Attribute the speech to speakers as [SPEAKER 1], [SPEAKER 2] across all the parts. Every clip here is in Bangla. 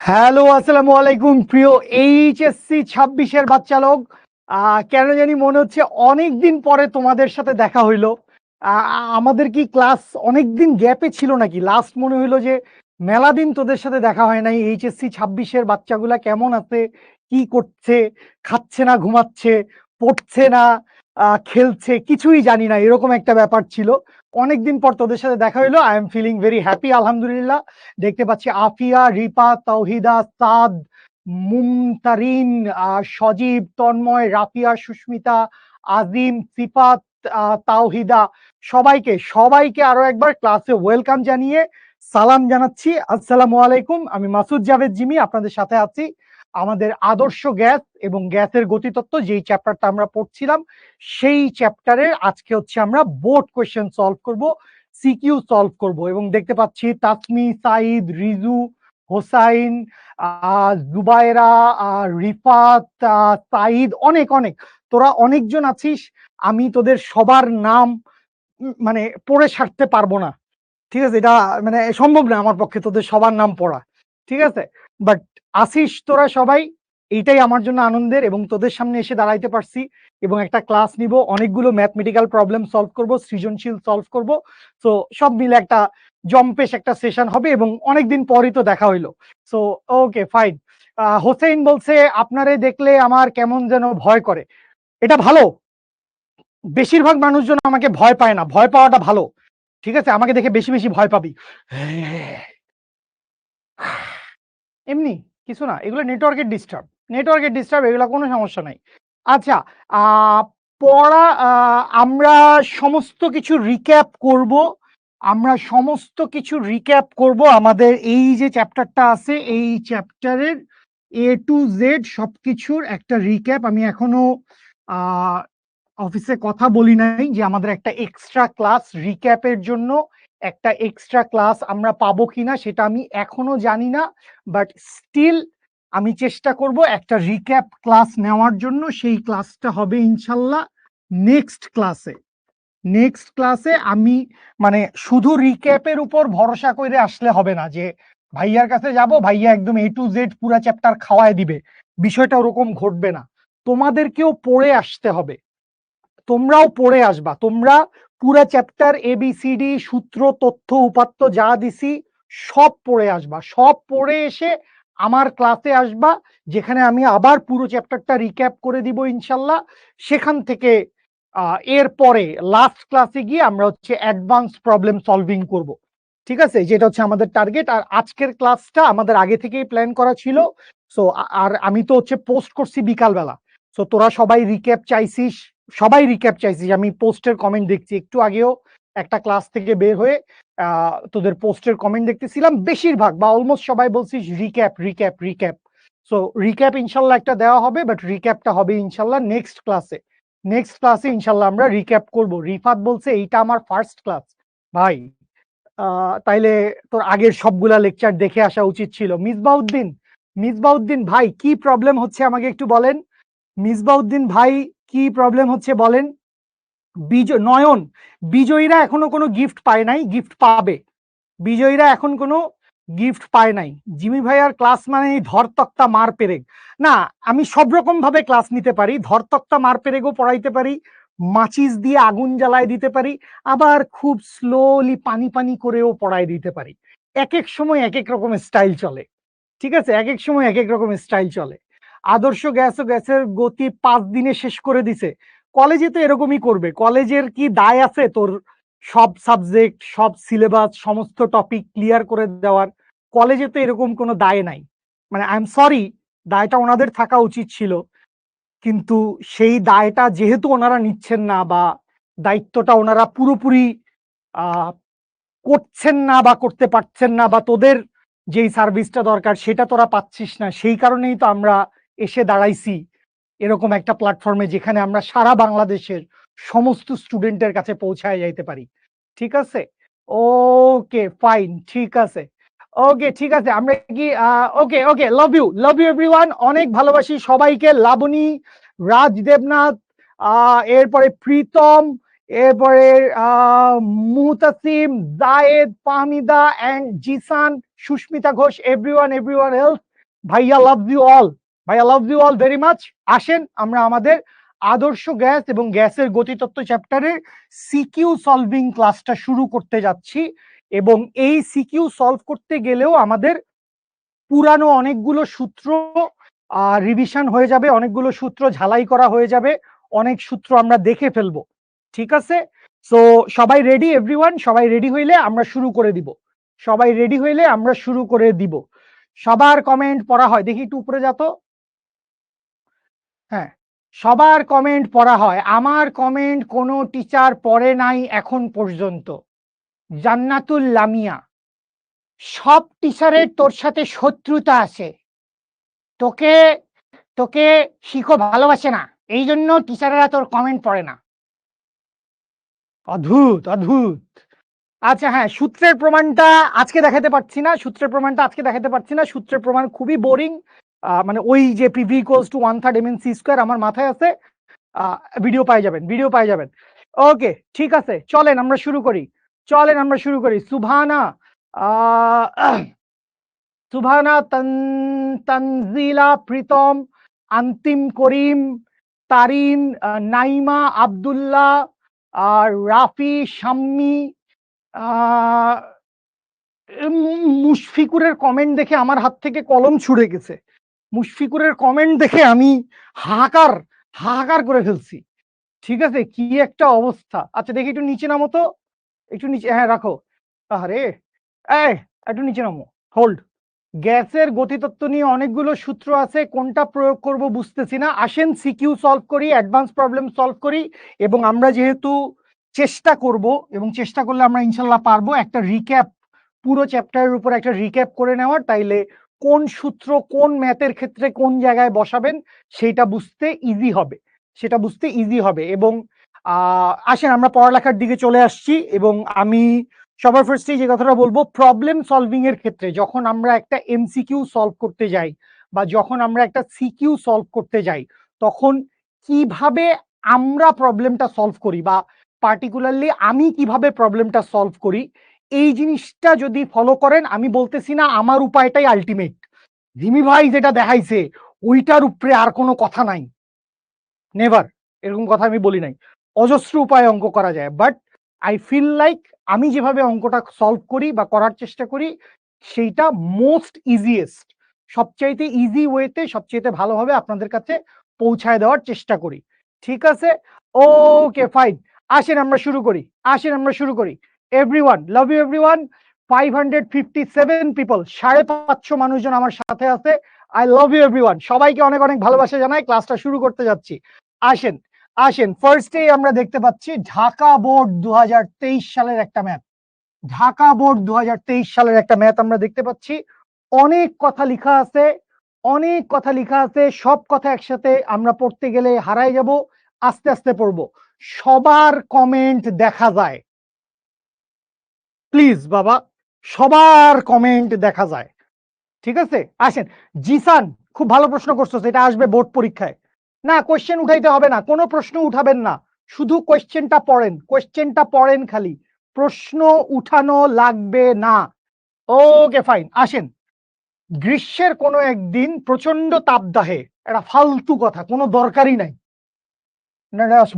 [SPEAKER 1] হ্যালো, আসসালামু আলাইকুম প্রিয় এইচএসসি 26-এর বাচ্চা লোক। কেন জানি মনে হচ্ছে অনেকদিন পরে তোমাদের সাথে দেখা হইলো। আমাদের কি ক্লাস অনেকদিন গ্যাপে ছিল নাকি? লাস্ট মনে হইলো যে মেলা দিন তোদের সাথে দেখা হয় নাই। এইচএসসি 26-এর বাচ্চাগুলা কেমন আছে, কি করছে, খাচ্ছে না ঘুমাচ্ছে, পড়ছে না খেলছে, কিছুই জানি না, এরকম একটা ব্যাপার ছিল। অনেকদিন পর তোদের সাথে দেখা হইলো। I am feeling very happy, আলহামদুলিল্লাহ। দেখতে পাচ্ছি আফিয়া, রিপা, তাওহিদা, সাদ, মুমতারিন, সজীব, তন্ময়, রাফিয়া, সুস্মিতা, আজিম, সিফাত, তাওহিদা, সবাইকে সবাইকে আরো একবার ক্লাসে ওয়েলকাম জানিয়ে সালাম জানাচ্ছি। আসসালামু আলাইকুম। আমি মাসুদ জাভেদ জিমি আপনাদের সাথে আছি। আমাদের আদর্শ গ্যাস এবং গ্যাসের গতিতত্ত্ব যেই চ্যাপ্টারটা আমরা পড়ছিলাম, সেই চ্যাপ্টারের আজকে হচ্ছে আমরা বোর্ড কোয়েশ্চেন সলভ করব, সিকিউ সলভ করব। এবং দেখতে পাচ্ছি তাসমি, সাইদ, রিজু, হোসাইন, জুবাইরা, রিফাত, সাইদ, অনেক অনেক, তোরা অনেকজন আছিস। আমি তোদের সবার নাম মানে পড়ে সারতে পারবো না, ঠিক আছে? এটা মানে সম্ভব না আমার পক্ষে তোদের সবার নাম পড়া, ঠিক আছে? বাট আসিস তোরা সবাই, এইটাই আমার জন্য আনন্দের। এবং তোদের সামনে এসে দাঁড়াইতে পারছি এবং একটা ক্লাস নিব, অনেকগুলো ম্যাথমেটিক্যাল প্রবলেম সলভ করব, সৃজনশীল সলভ করব। তো সব মিলে একটা জম্পেশ একটা সেশন হবে এবং অনেকদিন পরই তো দেখা হইলো। So okay, fine. হোসেইন বলছে আপনারে দেখলে আমার কেমন যেন ভয় করে। এটা ভালো। বেশিরভাগ মানুষজন আমাকে ভয় পায় না, ভয় পাওয়াটা ভালো, ঠিক আছে? আমাকে দেখে বেশি বেশি ভয় পাবি। এমনি কিছু না, এগুলো নেটওয়ার্কের ডিস্টার্ব, এগুলো কোনো সমস্যা নাই। আচ্ছা, পড়া, আমরা সমস্ত কিছু রিক্যাপ করব। আমাদের এই যে চ্যাপ্টারটা আছে, এই চ্যাপ্টারের A to Z সবকিছুর একটা রিক্যাপ। আমি এখনো অফিসে কথা বলি নাই যে আমাদের একটা এক্সট্রা ক্লাস রিক্যাপের জন্য, একটা এক্সট্রা ক্লাস আমরা পাবো কিনা সেটা আমি এখনো জানি না। বাট স্টিল আমি চেষ্টা করব একটা রিক্যাপ ক্লাস নেওয়ার জন্য। সেই ক্লাসটা হবে ইনশাল্লাহ নেক্সট ক্লাসে। আমি মানে শুধু রিক্যাপের উপর ভরসা করে আসলে হবে না যে ভাইয়ার কাছে যাব, ভাইয়া একদম A to Z পুরা চ্যাপ্টার খাওয়ায় দিবে। বিষয়টা ওরকম ঘটবে না। তোমাদেরকেও পড়ে আসতে হবে, তোমরাও পড়ে আসবা। তোমরা পুরা চ্যাপ্টার ABCD সূত্র তথ্য উপাত্ত যা দিছি সব পড়ে আসবা, সব পড়ে এসে আমার ক্লাসে আসবা, যেখানে আমি আবার পুরো চ্যাপ্টারটা রিক্যাপ করে দিব ইনশাল্লাহ। সেখান থেকে এরপরে লাস্ট ক্লাসে গিয়ে আমরা হচ্ছে অ্যাডভান্স প্রবলেম সলভিং করব, ঠিক আছে? যেটা হচ্ছে আমাদের টার্গেট। আর আজকের ক্লাসটা আমাদের আগে থেকেই প্ল্যান করা ছিল। সো আর আমি তো হচ্ছে পোস্ট করছি বিকালবেলা। সো তোরা সবাই রিক্যাপ চাইছিস, আমি পোস্টের কমেন্ট দেখছি একটু আগেও। একটা ক্লাস থেকে বের হয়ে তোদের পোস্টের কমেন্ট দেখতেছিলাম, বেশিরভাগ বা অলমোস্ট সবাই বলছিস recap recap recap. So recap ইনশাল্লাহ একটা দেওয়া হবে, বাট রিক্যাপটা হবে ইনশাল্লাহ নেক্সট ক্লাসে ইনশাল্লাহ আমরা রিক্যাপ করব। রিফাত বলছে এইটা আমার ফার্স্ট ক্লাস। ভাই, তাইলে তোর আগের সবগুলা লেকচার দেখে আসা উচিত ছিল। মিসবাউদ্দিন ভাই, কি প্রবলেম হচ্ছে আমাকে একটু বলেন। মিসবাউদ্দিন ভাই, কি প্রবলেম হচ্ছে বলেন। নয়ন, বিজয়ীরা এখনো কোনো গিফট পায় নাই, গিফট পাবে। বিজয়ীরা এখন কোনো গিফট পায় নাই। জিমি ভাইয়ার ক্লাস মানে ধরতক্তা মার পেরেক না। আমি সব রকম ভাবে ক্লাস নিতে পারি, ধরতক্তা মার পেরেকও পড়াইতে পারি, মাচিস দিয়ে আগুন জ্বালায় দিতে পারি, আবার খুব স্লোলি পানি পানি করেও পড়াই দিতে পারি। এক এক সময় এক এক রকমের স্টাইল চলে, ঠিক আছে? এক এক সময় এক এক রকমের স্টাইল চলে। আদর্শ গ্যাস ও গ্যাসের গতি 5 দিনে শেষ করে দিছে। কলেজে তো এরকমই করবে। কলেজের কি দায় আছে তোর সব সাবজেক্ট, সব সিলেবাস, সমস্ত টপিক ক্লিয়ার করে দেওয়ার? কলেজে তো এরকম কোনো দায় নাই। মানে আই এম সরি, দায়টা ওনাদের থাকা উচিত ছিল, কিন্তু সেই দায়টা যেহেতু ওনারা নিচ্ছেন না, বা দায়িত্বটা ওনারা পুরোপুরি আহ করছেন না বা করতে পারছেন না, বা তোদের যেই সার্ভিসটা দরকার সেটা তোরা পাচ্ছিস না, সেই কারণেই তো আমরা এসে দাঁড়াইছি এরকম একটা প্ল্যাটফর্মে, যেখানে আমরা সারা বাংলাদেশের সমস্ত স্টুডেন্টের কাছে পৌঁছায় যাইতে পারি, ঠিক আছে? ওকে ফাইন, ঠিক আছে। ওকে, ঠিক আছে। আমরা কি ওকে ওকে, লাভ ইউ এভরিওয়ান, অনেক ভালোবাসি সবাইকে। লাবণী, রাজ, দেবনাথ, এরপরে প্রীতম, এরপরে Muhtasim, Zayed, Fahmida and Jisan, Susmita Ghosh, everyone else, ভাইয়া লাভ ইউ অল, ভাইয়া love you all very much. আসেন আমরা আমাদের আদর্শ গ্যাস এবং গ্যাসের গতিতত্ত্ব চ্যাপ্টারের সিকিউ সলভিং ক্লাসটা শুরু করতে যাচ্ছি। এবং এই সিকিউ সলভ করতে গেলেও আমাদের পুরানো অনেকগুলো সূত্র রিভিশন হয়ে যাবে, অনেকগুলো সূত্র ঝালাই করা হয়ে যাবে, অনেক সূত্র আমরা দেখে ফেলবো। ঠিক আছে, সো সবাই রেডি? এভরিওয়ান সবাই রেডি হইলে আমরা শুরু করে দিব, সবাই রেডি হইলে আমরা শুরু করে দিব। সবার কমেন্ট পড়া হয়, দেখি একটু উপরে যা তো। হ্যাঁ, সবার কমেন্ট পড়া হয়, আমার কমেন্ট কোনো টিচার পড়ে নাই এখন পর্যন্ত। জান্নাতুল লামিয়া, সব টিচারের তোর সাথে শত্রুতা আছে, তোকে তোকে শিখো ভালোবাসে না, এই জন্য টিচাররা তোর কমেন্ট পড়ে না। অদ্ভুত অদ্ভুত। আচ্ছা হ্যাঁ, সূত্রের প্রমাণটা আজকে দেখাতে পারছি না, সূত্রের প্রমাণটা আজকে দেখাতে পারছি না, সূত্রের প্রমাণ খুবই বোরিং। মানে ওই যে PV equals to 1/3 mc square আমার মাথায় আছে, ভিডিও পাই যাবেন, ভিডিও পাই যাবেন। ওকে ঠিক আছে, চলেন আমরা শুরু করি, চলেন আমরা শুরু করি। সুবহানা, সুবহানা, তানজিলা, প্রীতম, আন্তিম, করিম, তারিন, নাইমা, আব্দুল্লাহ, রাফি, শাম্মী, মুশফিকুরের কমেন্ট দেখে আমার হাত থেকে কলম ছুড়ে গেছে। মুশফিকুরের কমেন্ট দেখে আমি হাহাকার হাহাকার করে ফেলছি। ঠিক আছে, কি একটা অবস্থা। আচ্ছা দেখি একটু নিচে নামো তো, একটু নিচে, হ্যাঁ রাখো। আরে এই একটু নিচে নামো, হোল্ড। গ্যাসের গতিতত্ত্ব নিয়ে অনেকগুলো সূত্র আছে, কোনটা প্রয়োগ করব বুঝতেছি না। আসেন সিকিউ সলভ করি, অ্যাডভান্স প্রবলেম সলভ করি। এবং আমরা যেহেতু চেষ্টা করব, এবং চেষ্টা করলে আমরা ইনশাল্লাহ পারবো, একটা রিক্যাপ, পুরো চ্যাপ্টারের উপর একটা রিক্যাপ করে নেওয়ার, তাইলে কোন সূত্র কোন ম্যাথের ক্ষেত্রে কোন জায়গায় বসাবেন সেটা বুঝতে ইজি হবে, সেটা বুঝতে ইজি হবে। এবং আসেন আমরা পড়ালেখার দিকে চলে আসছি। এবং আমি সবার ফার্স্টে যে কথাটা বলবো, প্রবলেম সলভিং এর ক্ষেত্রে যখন আমরা একটা এমসিকিউ সলভ করতে যাই বা যখন আমরা একটা সিকিউ সলভ করতে যাই, তখন কিভাবে আমরা প্রবলেমটা সলভ করি, বা পার্টিকুলারলি আমি কিভাবে প্রবলেমটা সলভ করি, এই জিনিসটা যদি ফলো করেন, আমি বলতেছি না আমার উপায়টাই আলটিমেট, জিমি ভাই যেটা দেখাইছে ওইটার উপরে আর কোনো কথা নাই, নেভার, এরকম কথা আমি বলি নাই। অজস্র উপায়ে অঙ্ক করা যায়, বাট আই ফিল লাইক আমি যেভাবে অঙ্কটা সলভ করি বা করার চেষ্টা করি সেইটা মোস্ট ইজিয়েস্ট, সবচাইতে ইজি ওয়েতে সবচাইতে ভালোভাবে আপনাদের কাছে পৌঁছায় দেওয়ার চেষ্টা করি। ঠিক আছে, ওকে ফাইন, আসেন আমরা শুরু করি, আসেন আমরা শুরু করি। Everyone, love you everyone. 557 people, 550 মানুষজন আমার সাথে আছে। আই লাভ ইউ এভরিওয়ান, সবাইকে অনেক অনেক ভালোবাসা জানাই। ক্লাসটা শুরু করতে যাচ্ছি। আসেন আসেন, ফার্স্টে আমরা দেখতে পাচ্ছি ঢাকা বোর্ড 2023 সালের একটা ম্যাথ, ঢাকা বোর্ড 2023 সালের একটা ম্যাথ আমরা দেখতে পাচ্ছি। অনেক কথা লেখা আছে, অনেক কথা লেখা আছে, সব কথা একসাথে আমরা পড়তে গেলে হারাই যাব, আস্তে আস্তে পড়বো। সবার কমেন্ট দেখা যায়, প্লিজ বাবা, সবার কমেন্ট দেখা যায়। ঠিক আছে, আসেন। জিসান, খুব ভালো প্রশ্ন করছো, এটা আসবে বোর্ড পরীক্ষায়। না, কোয়েশ্চেন উঠাইতে হবে না, কোনো প্রশ্ন উঠাবেন না, শুধু কোয়েশ্চেনটা পড়েন, কোয়েশ্চেনটা পড়েন খালি, প্রশ্ন উঠানো লাগবে না। ওকে ফাইন, আসেন। গ্রীষ্মের কোনো একদিন প্রচন্ড তাপদাহে, এটা ফালতু কথা, কোনো দরকারই নাই।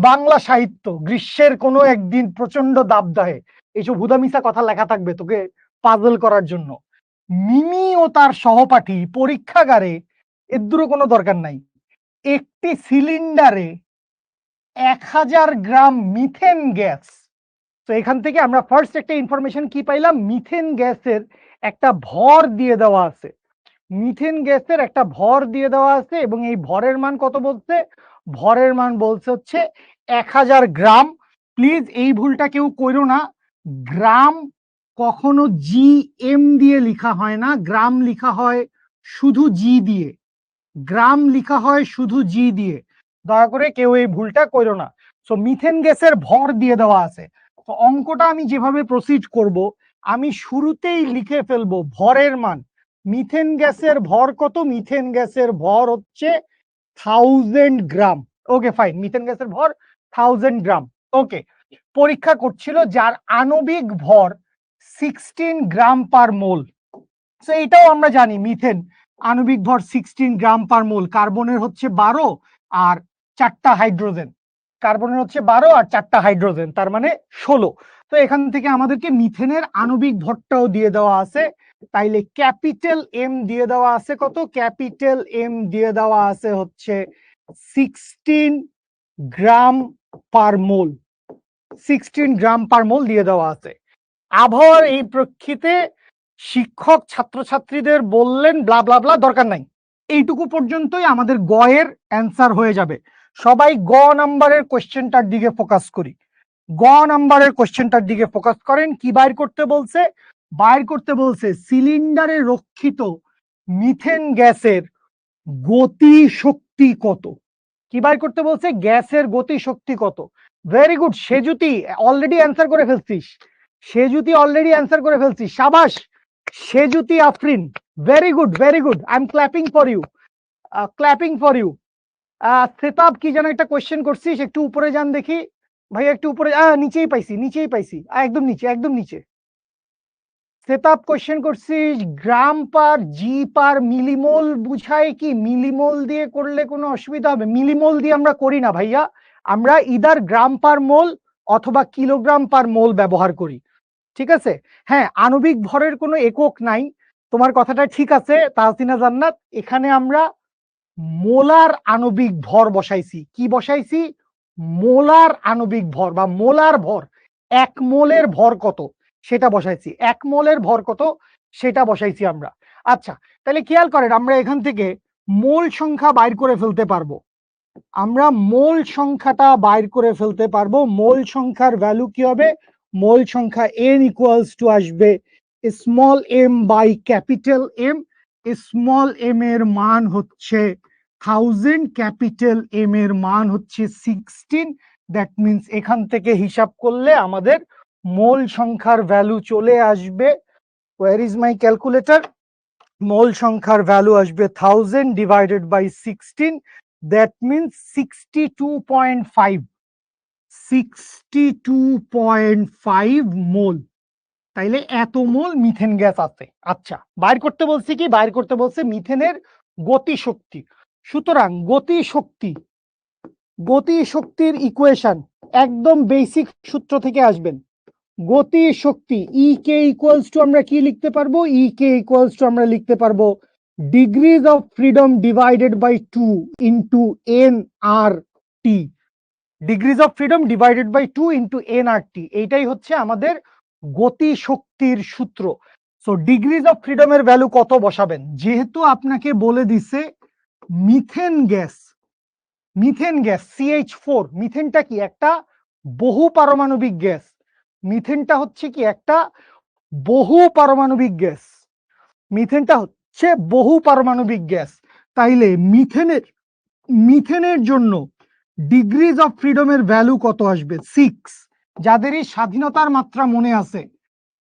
[SPEAKER 1] বাংলা সাহিত্য, গ্রীষ্মের কোনো একদিন প্রচন্ড দাবদাহে, এইসব হুদামিসা কথা লেখা থাকবে তোকে পাজল করার জন্য। মিমি ও তার সহপাঠী পরীক্ষাগারে, এর দূরও কোনো দরকার নাই। একটি সিলিন্ডারে 1000 গ্রাম মিথেন গ্যাস। তো এখান থেকে আমরা ফার্স্ট একটা ইনফরমেশন কি পাইলাম, মিথেন গ্যাসের একটা ভর দিয়ে দেওয়া আছে, মিথেন গ্যাসের একটা ভর দিয়ে দেওয়া আছে। এবং এই ভরের মান কত বলছে, ভরের মান বলছে হচ্ছে 1000 গ্রাম। প্লিজ এই ভুলটা কেউ করো না, গ্রাম কখনো জি এম দিয়ে লিখা হয় না, গ্রাম লিখা হয় শুধু জি দিয়ে, গ্রাম লিখা হয় শুধু জি দিয়ে, দয়া করে কেউ এই ভুলটা করো না। সো মিথেন গ্যাসের ভর দিয়ে দেওয়া আছে। তো অঙ্কটা আমি যেভাবে প্রসিড করব, আমি শুরুতেই লিখে ফেলবো ভরের মান। মিথেন গ্যাসের ভর কত, মিথেন গ্যাসের ভর হচ্ছে 1000 গ্রাম। ওকে ফাইন, মিথেন গ্যাসের ভর 1000 গ্রাম। ওকে, পরীক্ষা করছিল যার আণবিক ভর 16 গ্রাম পার মোল। তো এটাও আমরা জানি মিথেন আণবিক ভর 16 গ্রাম পার মোল, কার্বনের হচ্ছে 12 আর 4টা হাইড্রোজেন, কার্বনের হচ্ছে 12 আর 4টা হাইড্রোজেন, তার মানে 16। তো এখান থেকে আমাদেরকে মিথেনের আণবিক ভরটাও দিয়ে দেওয়া আছে, তাইলে ক্যাপিটাল এম দিয়ে দেওয়া আছে কত, ক্যাপিটাল এম দিয়ে দেওয়া আছে হচ্ছে 16 গ্রাম পার মোল, 16 গ্রাম পার মোল দিয়ে দেওয়া আছে। আবহাওয়ার এই প্রেক্ষিতে শিক্ষক ছাত্রছাত্রীদের বললেন ব্লা ব্লা ব্লা, দরকার নাই, এইটুকু পর্যন্তই আমাদের গ এর অ্যান্সার হয়ে যাবে। সবাই গ নাম্বারের কোশ্চেনটার দিকে ফোকাস করি, গ নাম্বারের কোশ্চেনটার দিকে ফোকাস করেন। কি বাইর করতে বলছে? বাইর করতে বলছে সিলিন্ডারে রক্ষিত মিথেন গ্যাসের গতি শক্তি কত। কি বাইর করতে বলছে? গ্যাসের গতি শক্তি কত। Very good, Sejuti already answer করে ফেলছিস, সেজুতি অলরেডি অ্যান্সার করে ফেলছিস, সাবাস Sejuti Afrin, very good very good, I am clapping for you, clapping for you. সেতাব কি যেন একটা কোশ্চেন করছিস, একটু উপরে যান দেখি ভাই, একটু উপরে, নিচেই পাইছি নিচেই পাইছি, একদম নিচে একদম নিচে। সেতাব কোশ্চেন করছিস গ্রাম পার জি পার মিলিমোল বুঝায় কি? মিলিমোল দিয়ে করলে কোনো অসুবিধা হবে? মিলিমোল দিয়ে আমরা করি না ভাইয়া, আমরা ইদার গ্রাম পার মোল অথবা কিলোগ্রাম পার মোল ব্যবহার করি, ঠিক আছে? হ্যাঁ, আণবিক ভরের কোনো একক নাই, তোমার কথাটা ঠিক আছে তাহসিনা জান্নাত। এখানে আমরা মোলার আণবিক ভর বসাইছি। কি বসাইছি? মোলার আণবিক ভর বা মোলার ভর, এক মোলের ভর কত সেটা বসাইছি, এক মোলের ভর কত সেটা বসাইছি আমরা। আচ্ছা, তাহলে খেয়াল করেন আমরা এখান থেকে মোল সংখ্যা বাইর করে ফেলতে পারবো, আমরা মোল সংখ্যাটা বাইর করে ফেলতে পারবো। মোল সংখ্যার ভ্যালু কি হবে? মোল সংখ্যা n ইকুয়ালস টু আসবে small M by capital M. Small M এর মান হচ্ছে 1000, ক্যাপিটাল এম এর মান হচ্ছে 16। দ্যাট মিনস এখান থেকে হিসাব করলে আমাদের মোল সংখ্যার ভ্যালু চলে আসবে, ওয়্যার ইজ মাই ক্যালকুলেটর, মোল সংখ্যার ভ্যালু আসবে 1000 ডিভাইডেড বাই 16, দ্যাট মিনস 62.5, 62.5 মোল। তাইলে এত মোল মিথেন গ্যাস আছে। আচ্ছা, বাইর করতে বলছি কি? বাইর করতে বলছে মিথেনের গতি শক্তি। সুতরাং গতি শক্তি, গতি শক্তির ইকুয়েশন একদম বেসিক সূত্র থেকে আসবেন। গতি শক্তি ই কে ইকুয়ালস টু আমরা কি লিখতে পারবো? ই কে ইকুয়ালস টু আমরা লিখতে পারবো degrees of freedom divided by 2 into N R T, degrees of freedom divided by 2 into N R T, এইটাই হচ্ছে আমাদের গতি শক্তির সূত্র। সো ডিগ্রিজ অফ ফ্রিডমের ভ্যালু কত বসাবেন? যেহেতু আপনাকে বলে দিছে methane gas, methane gas CH4, মিথেনটা কি? একটা বহু পারমাণবিক গ্যাস, মিথেনটা হচ্ছে কি? একটা বহু পারমাণবিক গ্যাস, মিথেনটা হচ্ছে বহু পারমাণবিক গ্যাস। তাইলে মিথেনের, মিথেনের জন্য ডিগ্রিজ অফ ফ্রিডমের ভ্যালু কত আসবে? 6। যাদেরই স্বাধীনতার মাত্রা মনে আছে,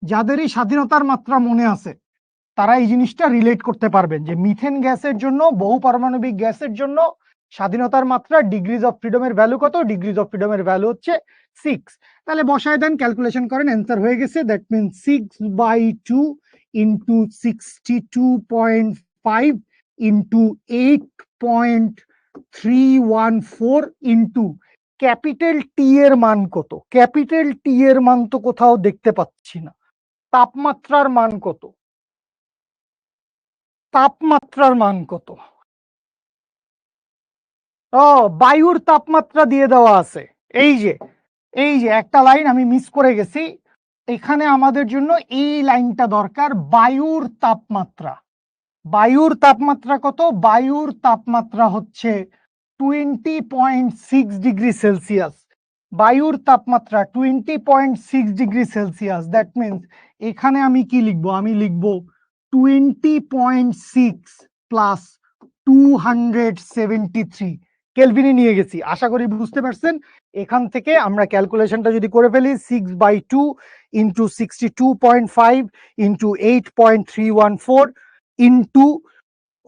[SPEAKER 1] যাদেরই স্বাধীনতার মাত্রা মনে আছে তারা এই জিনিসটা রিলেট করতে পারবেন যে মিথেন গ্যাসের জন্য, বহু পারমাণবিক গ্যাসের জন্য স্বাধীনতার মাত্রা, ডিগ্রিজ অফ ফ্রিডমের ভ্যালু কত? ডিগ্রিজ অফ ফ্রিডমের ভ্যালু হচ্ছে 6। তাহলে বসায় দেন, ক্যালকুলেশন করেন, অ্যান্সার হয়ে গেছে। That means 6/2 into 62.5 into 8.314 into capital T এর মান কত? ক্যাপিটাল টি এর মান তো কোথাও দেখতে পাচ্ছি না। তাপমাত্রার মান কত? তাপমাত্রার মান কত? ও, বায়ুর তাপমাত্রা দিয়ে দেওয়া আছে। এই যে, এই যে একটা লাইন আমি মিস করে গেছি, এখানে আমাদের জন্য এই লাইনটা দরকার। বায়ুর তাপমাত্রা, বায়ুর তাপমাত্রা কত? বায়ুর তাপমাত্রা হচ্ছে 20.6 ডিগ্রি সেলসিয়াস। বায়ুর তাপমাত্রা 20.6 ডিগ্রি সেলসিয়াস। দ্যাট মিনস এখানে আমি কি লিখবো? আমি লিখবো 20.6 প্লাস 273 কেলভিনে নিয়ে গেছি। আশা করি বুঝতে পারছেন। এখান থেকে আমরা ক্যালকুলেশনটা যদি করে ফেলি 6/2 ইন্টু 62.5 ইন্টু 8.314 ইন্টু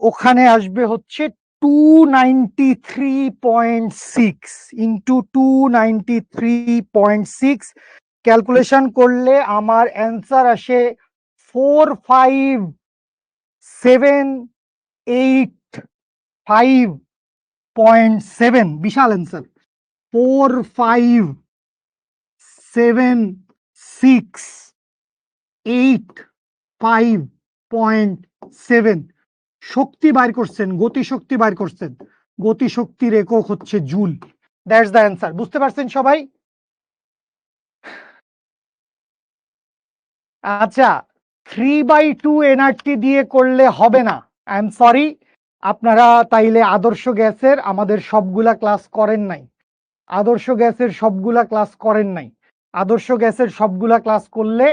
[SPEAKER 1] ওখানে আসবে হচ্ছে 293.6 ইন্টু 293.6, ক্যালকুলেশন করলে আমার অ্যান্সার আসে 4579 45.7, বিশাল অ্যান্সার। 457685.7 শক্তি বাইর করছেন, গতিশক্তি বাইর করছেন। গতিশক্তির একক হচ্ছে জুল। That's the answer. বুঝতে পারছেন সবাই? আচ্ছা, 3/2 এনআরটি দিয়ে করলে হবে না। আই এম সরি, আপনারা তাইলে আদর্শ গ্যাসের আমাদের সবগুলা ক্লাস করেন নাই। আদর্শ গ্যাসের সবগুলা ক্লাস করেন নাই। আদর্শ গ্যাসের সবগুলা ক্লাস করলে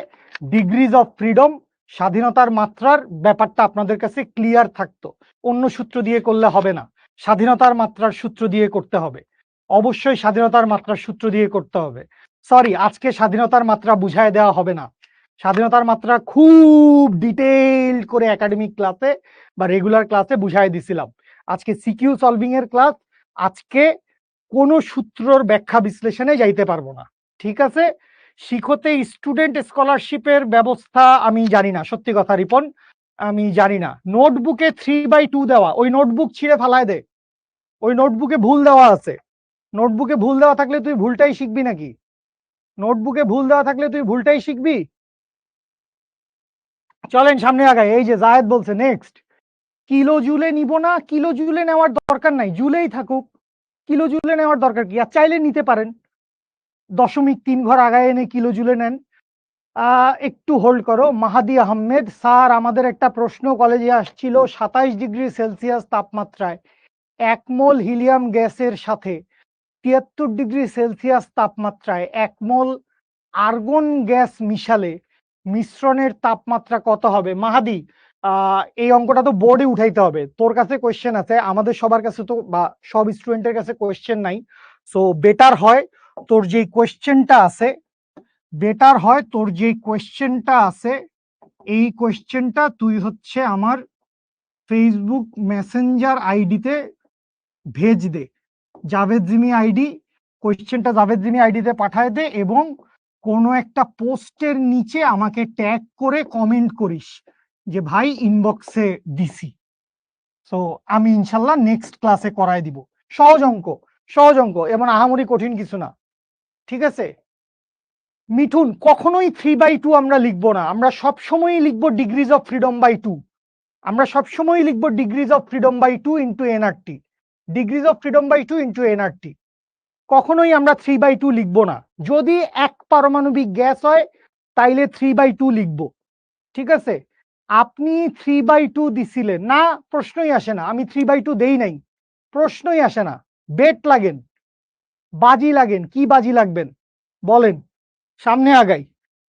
[SPEAKER 1] ডিগ্রিজ অফ ফ্রিডম, স্বাধীনতার মাত্রার ব্যাপারটা আপনাদের কাছে ক্লিয়ার থাকতো। অন্য সূত্র দিয়ে করলে হবে না, স্বাধীনতার মাত্রার সূত্র দিয়ে করতে হবে। অবশ্যই স্বাধীনতার মাত্রার সূত্র দিয়ে করতে হবে। সরি, আজকে স্বাধীনতার মাত্রা বুঝায় দেওয়া হবে না। স্বাধীনতার মাত্রা খুব ডিটেইল করে একাডেমিক ক্লাসে বা রেগুলার ক্লাসে বুঝাই দিছিলাম। আজকে সিকিউ সলভিং এর ক্লাস। আজকে কোনো সূত্রর ব্যাখ্যা বিশ্লেষণে যাইতে পারবো না। ঠিক আছে? শিখতে স্টুডেন্ট স্কলারশিপের ব্যবস্থা আমি জানি না, সত্যি কথা রিপন, আমি জানি না। নোটবুকে 3/2 দেওয়া, ওই নোটবুক ছিঁড়ে ফালায় দে। ওই নোটবুকে ভুল দেওয়া আছে। নোটবুকে ভুল দেওয়া থাকলে তুই ভুলটাই শিখবি নাকি? নোটবুকে ভুল দেওয়া থাকলে তুই ভুলটাই শিখবি? চলেন সামনে আগাই। এই যে জায়েদ বলছে নেক্সট, কিলো জুলে নিব না। কিলো জুলে নেওয়ার দরকার নাই, জুলেই থাকুক। কিলো জুলে নেওয়ার দরকার কি? আর চাইলে নিতে পারেন 0.3 ঘর আগায় এনে কিলো জুলে নেন। একটু হোল্ড করো। মাহাদি আহমেদ স্যার, আমাদের একটা প্রশ্ন কলেজে আসছিল, 27°C তাপমাত্রায় 1 মোল হিলিয়াম গ্যাসের সাথে 73°C তাপমাত্রায় 1 মোল আর্গন গ্যাস মিশালে মিশ্রণের তাপমাত্রা কত হবে? মাহাদি, এই অঙ্কটা তো বোর্ডে উঠাইতে হবে। তোর কাছে কোয়েশ্চেন আছে, আমাদের সবার কাছে তো বা সব স্টুডেন্টের কাছে কোয়েশ্চেন নাই। সো বেটার হয় তোর যে কোয়েশ্চেনটা আছে, এই কোয়েশ্চেনটা তুই হচ্ছে আমার ফেসবুক মেসেঞ্জার আইডিতে ভেজ দে। জাভেদ জিমি আইডি, কোয়েশ্চেনটা জাভেদ জিমি আইডিতে পাঠায় দে এবং কোনো একটা পোস্টের নিচে আমাকে ট্যাগ করে কমেন্ট করিস যে ভাই ইনবক্সে দিছি। সো আমি ইনশাল্লাহ নেক্সট ক্লাসে করায় দিব। সহজ অঙ্ক, সহজ অঙ্ক, এমন আহামরি কঠিন কিছু না। ঠিক আছে? মিঠুন, কখনোই 3/2 আমরা লিখবো না, আমরা সবসময়ই লিখবো ডিগ্রিজ অফ ফ্রিডম বাই 2। আমরা সবসময়ই লিখবো degrees of freedom by 2 into NRT. Degrees of freedom by 2 into NRT. কখনোই আমরা 3/2 লিখবো না। যদি এক পারমাণবিক গ্যাস হয় তাইলে 3/2 লিখবো। ঠিক আছে? আপনি 3/2 দিছিলেন না, প্রশ্নই আসে না। আমি 3/2 দেই নাই, প্রশ্নই আসে না। বেট লাগেন, বাজি লাগেন, কি বাজি লাগবেন বলেন? সামনে আগাই,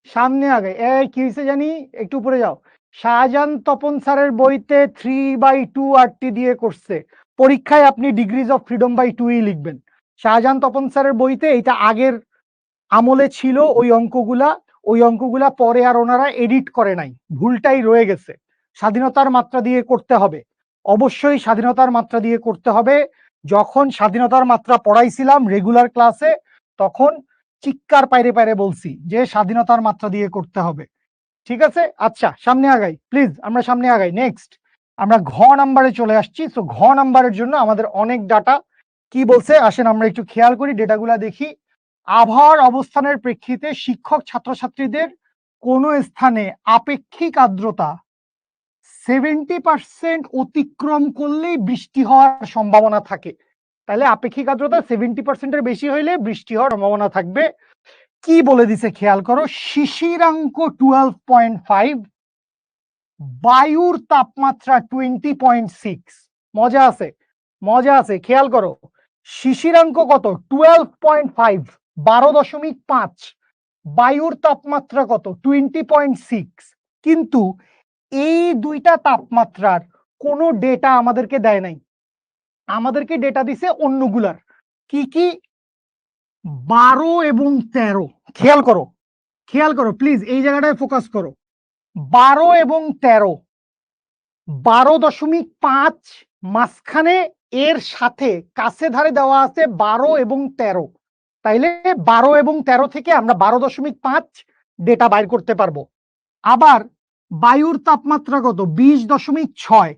[SPEAKER 1] সামনে আগাই। এই কি হয়েছে জানি, একটু উপরে যাও। শাহজাহান তপন স্যারের বইতে 3/2 আরটি দিয়ে করছে। পরীক্ষায় আপনি ডিগ্রিজ অফ ফ্রিডম বাই 2 লিখবেন। শাহজাহান তপন স্যারের বইতে এটা আগের আমলে ছিল। ওই অঙ্কগুলা পরে আর ওনারা এডিট করে নাই, ভুলটাই রয়ে গেছে। স্বাধীনতার মাত্রা দিয়ে করতে হবে, অবশ্যই স্বাধীনতার মাত্রা দিয়ে করতে হবে। যখন স্বাধীনতার মাত্রা পড়াইছিলাম রেগুলার ক্লাসে, তখন চিৎকার পাইরে পাইরে বলছি যে স্বাধীনতার মাত্রা দিয়ে করতে হবে। ঠিক আছে? আচ্ছা সামনে আগাই প্লিজ, আমরা সামনে আগাই। নেক্সট আমরা ঘ নাম্বারে চলে আসছি। তো ঘ নাম্বারের জন্য আমাদের অনেক ডাটা। কি বলছে আসেন আমরা একটু খেয়াল করি, ডেটাগুলা দেখি। আবহাওয়ার অবস্থানের প্রেক্ষিতে শিক্ষক ছাত্রছাত্রীদের কোন স্থানে আপেক্ষিক আর্দ্রতা 70% অতিক্রম করলেই বৃষ্টি হওয়ার সম্ভাবনা থাকে। তাহলে আপেক্ষিক আর্দ্রতা 70%-এর বেশি হইলে বৃষ্টি হওয়ার সম্ভাবনা থাকবে। কি বলে দিছে খেয়াল করো, শিশিরাঙ্ক 12.5, বায়ুর তাপমাত্রা 20.6। মজা আছে, মজা আছে, খেয়াল করো। শিশিরাঙ্ক কত? 12.5, 12.5। বায়ুর তাপমাত্রা কত? 20.6। কিন্তু এই দুইটা তাপমাত্রার কোনো ডেটা আমাদেরকে দেয় নাই। আমাদেরকে ডেটা দিছে অন্যগুলার। কি কি? 12 এবং 13। খেয়াল করো, খেয়াল করো প্লিজ, এই জায়গাটায় ফোকাস করো। 12 এবং 13, 12.5 মাঝখানে এর সাথে কাছে ধারে দেওয়া আছে 12 এবং 13। তাইলে 12 এবং 13 থেকে আমরা 12.5 ডেটা বাইর করতে পারবো। আবার বায়ুর তাপমাত্রা কত? 20.6।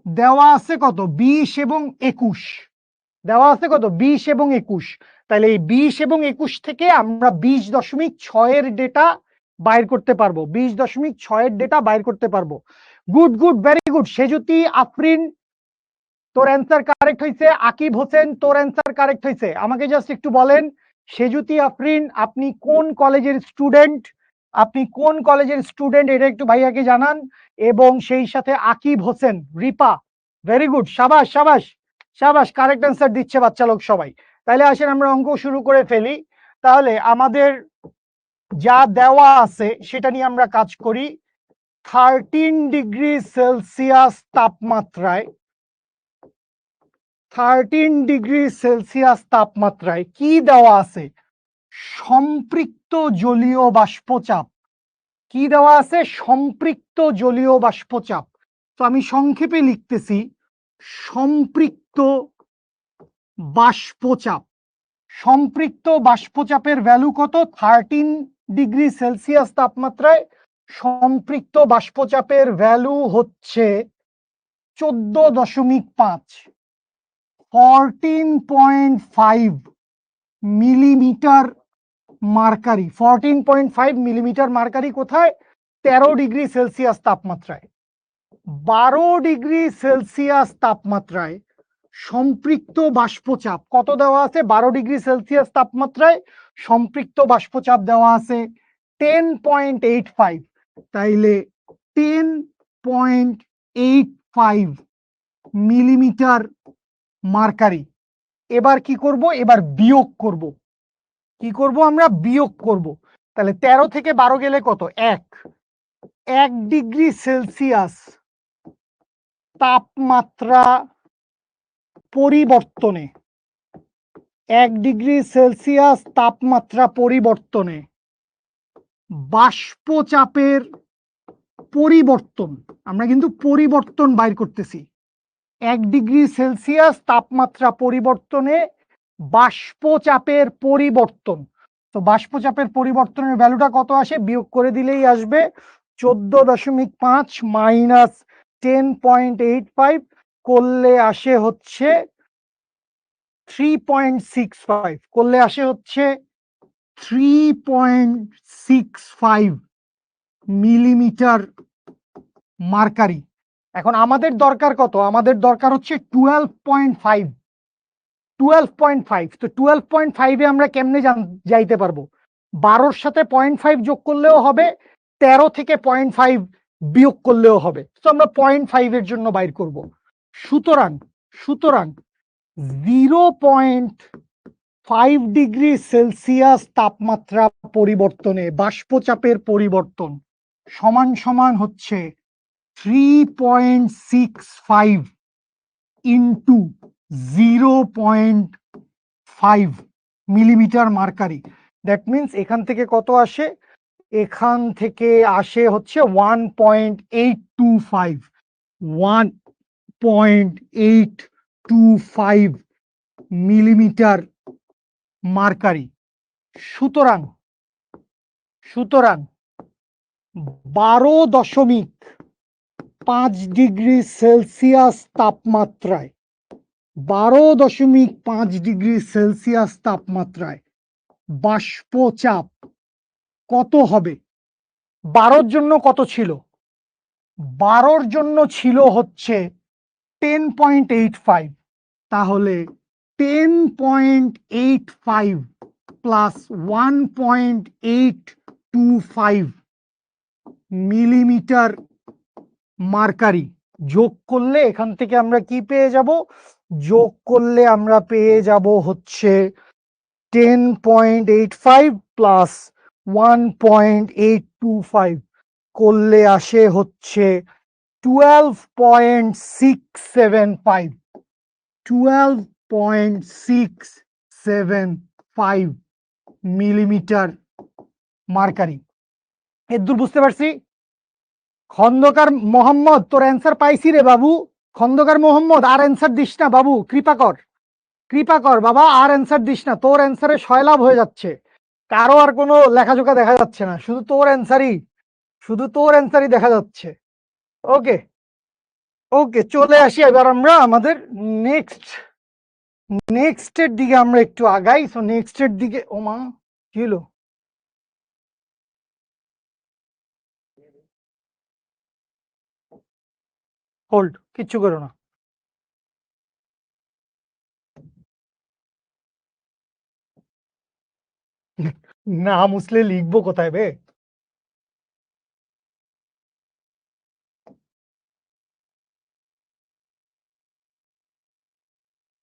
[SPEAKER 1] দেওয়া আছে কত 20 এবং 21, দেওয়া আছে কত 20 এবং 21। তাহলে এই 20 এবং 21 থেকে আমরা 20.6 এর ডেটা বাইর করতে পারবো, 20.6 এর ডেটা বাইর করতে পারবো। Good good, very good. Sejuti Afrin, তোর অ্যান্সার কারেক্ট হয়েছে। আকিব হোসেন, তোর অ্যান্সার কারেক্ট হয়েছে। আমাকে জাস্ট একটু বলেন, সেজুতি আফরিন আপনি কোন কলেজের স্টুডেন্ট, আপনি কোন কলেজের স্টুডেন্ট এটা একটু ভাইয়াকে জানান। এবং সেই সাথে আকিব হোসেন, রিপা, ভেরি গুড, সাবাস সাবাস সাবাস, কারেক্ট অ্যান্সার দিচ্ছে বাচ্চা লোক সবাই। তাহলে আসেন আমরা অঙ্ক শুরু করে ফেলি। তাহলে আমাদের যা দেওয়া আছে সেটা নিয়ে আমরা কাজ করি। 13 ডিগ্রি সেলসিয়াস তাপমাত্রায়, 13 ডিগ্রি সেলসিয়াস তাপমাত্রায় কি দেওয়া আছে? সম্পৃক্ত জলীয় বাষ্পচাপ। কি দেওয়া আছে? সম্পৃক্ত জলীয় বাষ্পচাপ। তো আমি সংক্ষেপে লিখতেছি সম্পৃক্ত বাষ্পচাপ। সম্পৃক্ত বাষ্পচাপের ভ্যালু কত? 13 ডিগ্রি সেলসিয়াস তাপমাত্রায় সম্পৃক্ত বাষ্পচাপের ভ্যালু হচ্ছে 14.5, 14.5 মিলিমিটার মার্কারি। 14.5 মিলিমিটার মার্কারি কোথায়? 13 ডিগ্রি সেলসিয়াস তাপমাত্রায়। 12 ডিগ্রি সেলসিয়াস তাপমাত্রায় সম্পৃক্ত বাষ্পচাপ কত দেওয়া আছে? 12 ডিগ্রি সেলসিয়াস তাপমাত্রায় সম্পৃক্ত বাষ্পচাপ দেওয়া আছে 10.85। তাইলে 10.85 মিলিমিটার মার্কারি। এবার কি করব? এবার বিয়োগ করব। কি করব? আমরা বিয়োগ করব। তাহলে 13 থেকে 12 গেলে কত? 1 ডিগ্রি সেলসিয়াস তাপমাত্রা পরিবর্তনে, 1 ডিগ্রি সেলসিয়াস তাপমাত্রা পরিবর্তনে বাষ্পচাপের পরিবর্তন, আমরা কিন্তু পরিবর্তন বাইর করতেছি। 1 ডিগ্রি সেলসিয়াস তাপমাত্রা পরিবর্তনে বাষ্পচাপের পরিবর্তন। তো বাষ্পচাপের পরিবর্তনের ভ্যালুটা কত আসে? বিয়োগ করে দিলেই আসবে 14.5 মাইনাস 10.85 করলে আসে হচ্ছে 3.65, করলে আসে হচ্ছে 3.65 মিলিমিটার মার্কারি। এখন আমাদের দরকার কত? আমাদের দরকার হচ্ছে 12.5, 12.5। তো 12.5 আমরা কেমনে যাইতে পারবো? 12-র সাথে 0.5 যোগ করলেও হবে, 13 থেকে 0.5 বিয়োগ করলেও হবে। তো আমরা 0.5 এর জন্য বাইর করব। সুতরাং সুতরাং 0.5 ডিগ্রি সেলসিয়াস তাপমাত্রা পরিবর্তনে বাষ্পচাপের পরিবর্তন সমান সমান হচ্ছে 3.65 into 0.5 millimetre mercury. That means এখান থেকে কত আসে? এখান থেকে আসে হচ্ছে 1.825, 1.825 মিলিমিটার মার্কারি। সুতরাং সুতরাং 12.5 ডিগ্রি সেলসিয়াস তাপমাত্রায়, 12.5 ডিগ্রি সেলসিয়াস তাপমাত্রায় বাষ্পচাপ কত হবে? 12-র জন্য কত ছিল? 12-র জন্য ছিল হচ্ছে 10.85। তাহলে 10.85 প্লাস 1.825 মিলিমিটার মার্কারি যোগ করলে এখান থেকে আমরা কি পেয়ে যাব? যোগ করলে আমরা পেয়ে যাব হচ্ছে 10.85 প্লাস 1.825 করলে আসে হচ্ছে 12.675, 12.675 মিলিমিটার মার্কারি। এদূর বুঝতে পারছি? খন্দকার মোহাম্মদ, তোর অ্যান্সার পাইছি রে বাবু। খন্দকার মোহাম্মদ, আর অ্যান্সার দিস না বাবু, কৃপা কর, কৃপা কর বাবা, আর অ্যান্সার দিস না। তোর অ্যান্সারে সয়লাভ হয়ে যাচ্ছে, কারো আর কোনো লেখাজোখা দেখা যাচ্ছে না, শুধু তোর অ্যান্সারই, শুধু তোর অ্যান্সারই দেখা যাচ্ছে। ওকে ওকে, চলে আসি এবার আমরা আমাদের নেক্সটের দিকে আমরা একটু আগাই। সো নেক্সটের দিকে, ওমা কি হলো? হোল্ড, কিচ্ছু করো না। না মুসলে লিখবো কোথায় বে?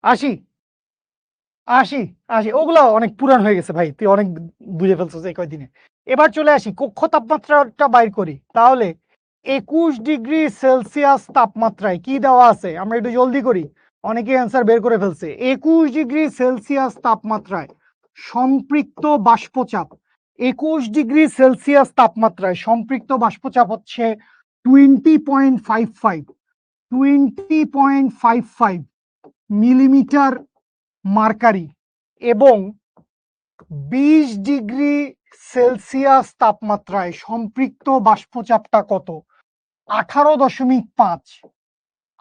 [SPEAKER 1] আসি আসি আসি, ওগুলো অনেক পুরান হয়ে গেছে ভাই, তুই অনেক বুঝে ফেলছিস এই কয়দিনে। এবার চলে আসি, কক্ষ তাপমাত্রাটা বাইর করি। তাহলে 21 ডিগ্রি সেলসিয়াস তাপমাত্রায় কি দেওয়া আছে, আমরা একটু জলদি করি, অনেকে অ্যান্সার বের করে ফেলছে। 21 ডিগ্রি সেলসিয়াস তাপমাত্রায় সম্পৃক্ত বাষ্পচাপ, 21 ডিগ্রি সেলসিয়াস তাপমাত্রায় সম্পৃক্ত বাষ্পচাপ হচ্ছে 20.55, 20.55 মিলিমিটার মার্কারি, এবং 20 ডিগ্রি সেলসিয়াস তাপমাত্রায় সম্পৃক্ত বাষ্পচাপটা কত? 18.5,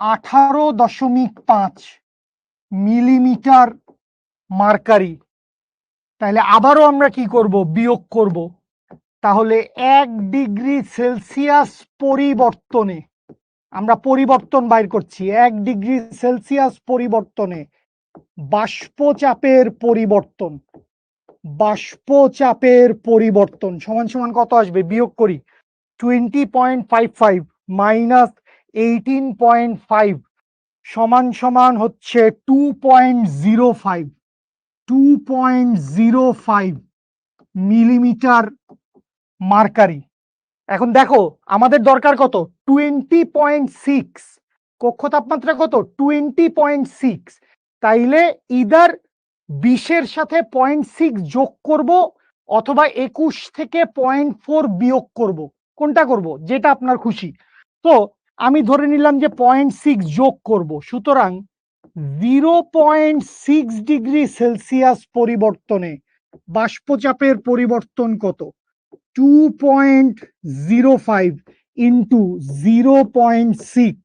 [SPEAKER 1] 18.5 মিলিমিটার মার্কারি। তাহলে আবারও আমরা কি করব, বিয়োগ করব। তাহলে 1 ডিগ্রি সেলসিয়াস পরিবর্তনে, আমরা পরিবর্তন বাইর করছি, 1 ডিগ্রি সেলসিয়াস পরিবর্তনে বাষ্পচাপের পরিবর্তন, বাষ্পচাপের পরিবর্তন সমান সমান কত আসবে, বিয়োগ করি। 20.55 মাইনাস 18.5 সমান সমান হচ্ছে 2.05, 2.05 মিলিমিটার মার্কারি। এখন দেখো আমাদের দরকার কত, 20.6, কক্ষ তাপমাত্রা কত, 20.6। তাইলে ইদার 20-এর সাথে 0.6 যোগ করব, অথবা 21 থেকে 0.4 বিয়োগ করব। কোনটা করব, যেটা আপনার খুশি। তো আমি ধরে নিলাম যে 0.6 যোগ করব, সুতরাং 0.6 ডিগ্রি সেলসিয়াস পরিবর্তনে বাষ্পচাপের পরিবর্তন কত, 2.05 ইন্টু 0.6,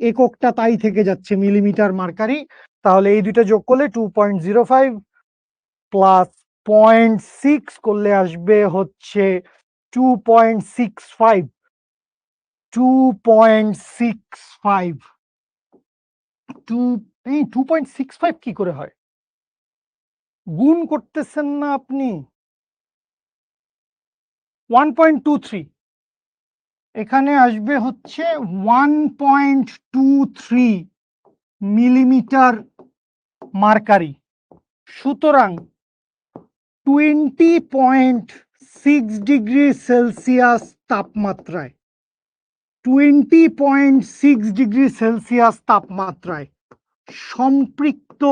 [SPEAKER 1] এককটা তাই থেকে যাচ্ছে মিলিমিটার মার্কারি। তাহলে এই দুইটা যোগ করলে 2.05 প্লাস 0.6 করলে আসবে হচ্ছে 2.65, 2.65, 2.65 কি করে হয়, গুণ করতেছেন না আপনি? 1.23, এখানে আসবে হচ্ছে 1.23 মিলিমিটার মার্কারি। সুতরাং 20.6 ডিগ্রি সেলসিয়াস তাপমাত্রায়, 20.6 ডিগ্রি সেলসিয়াস তাপমাত্রায় সম্পৃক্ত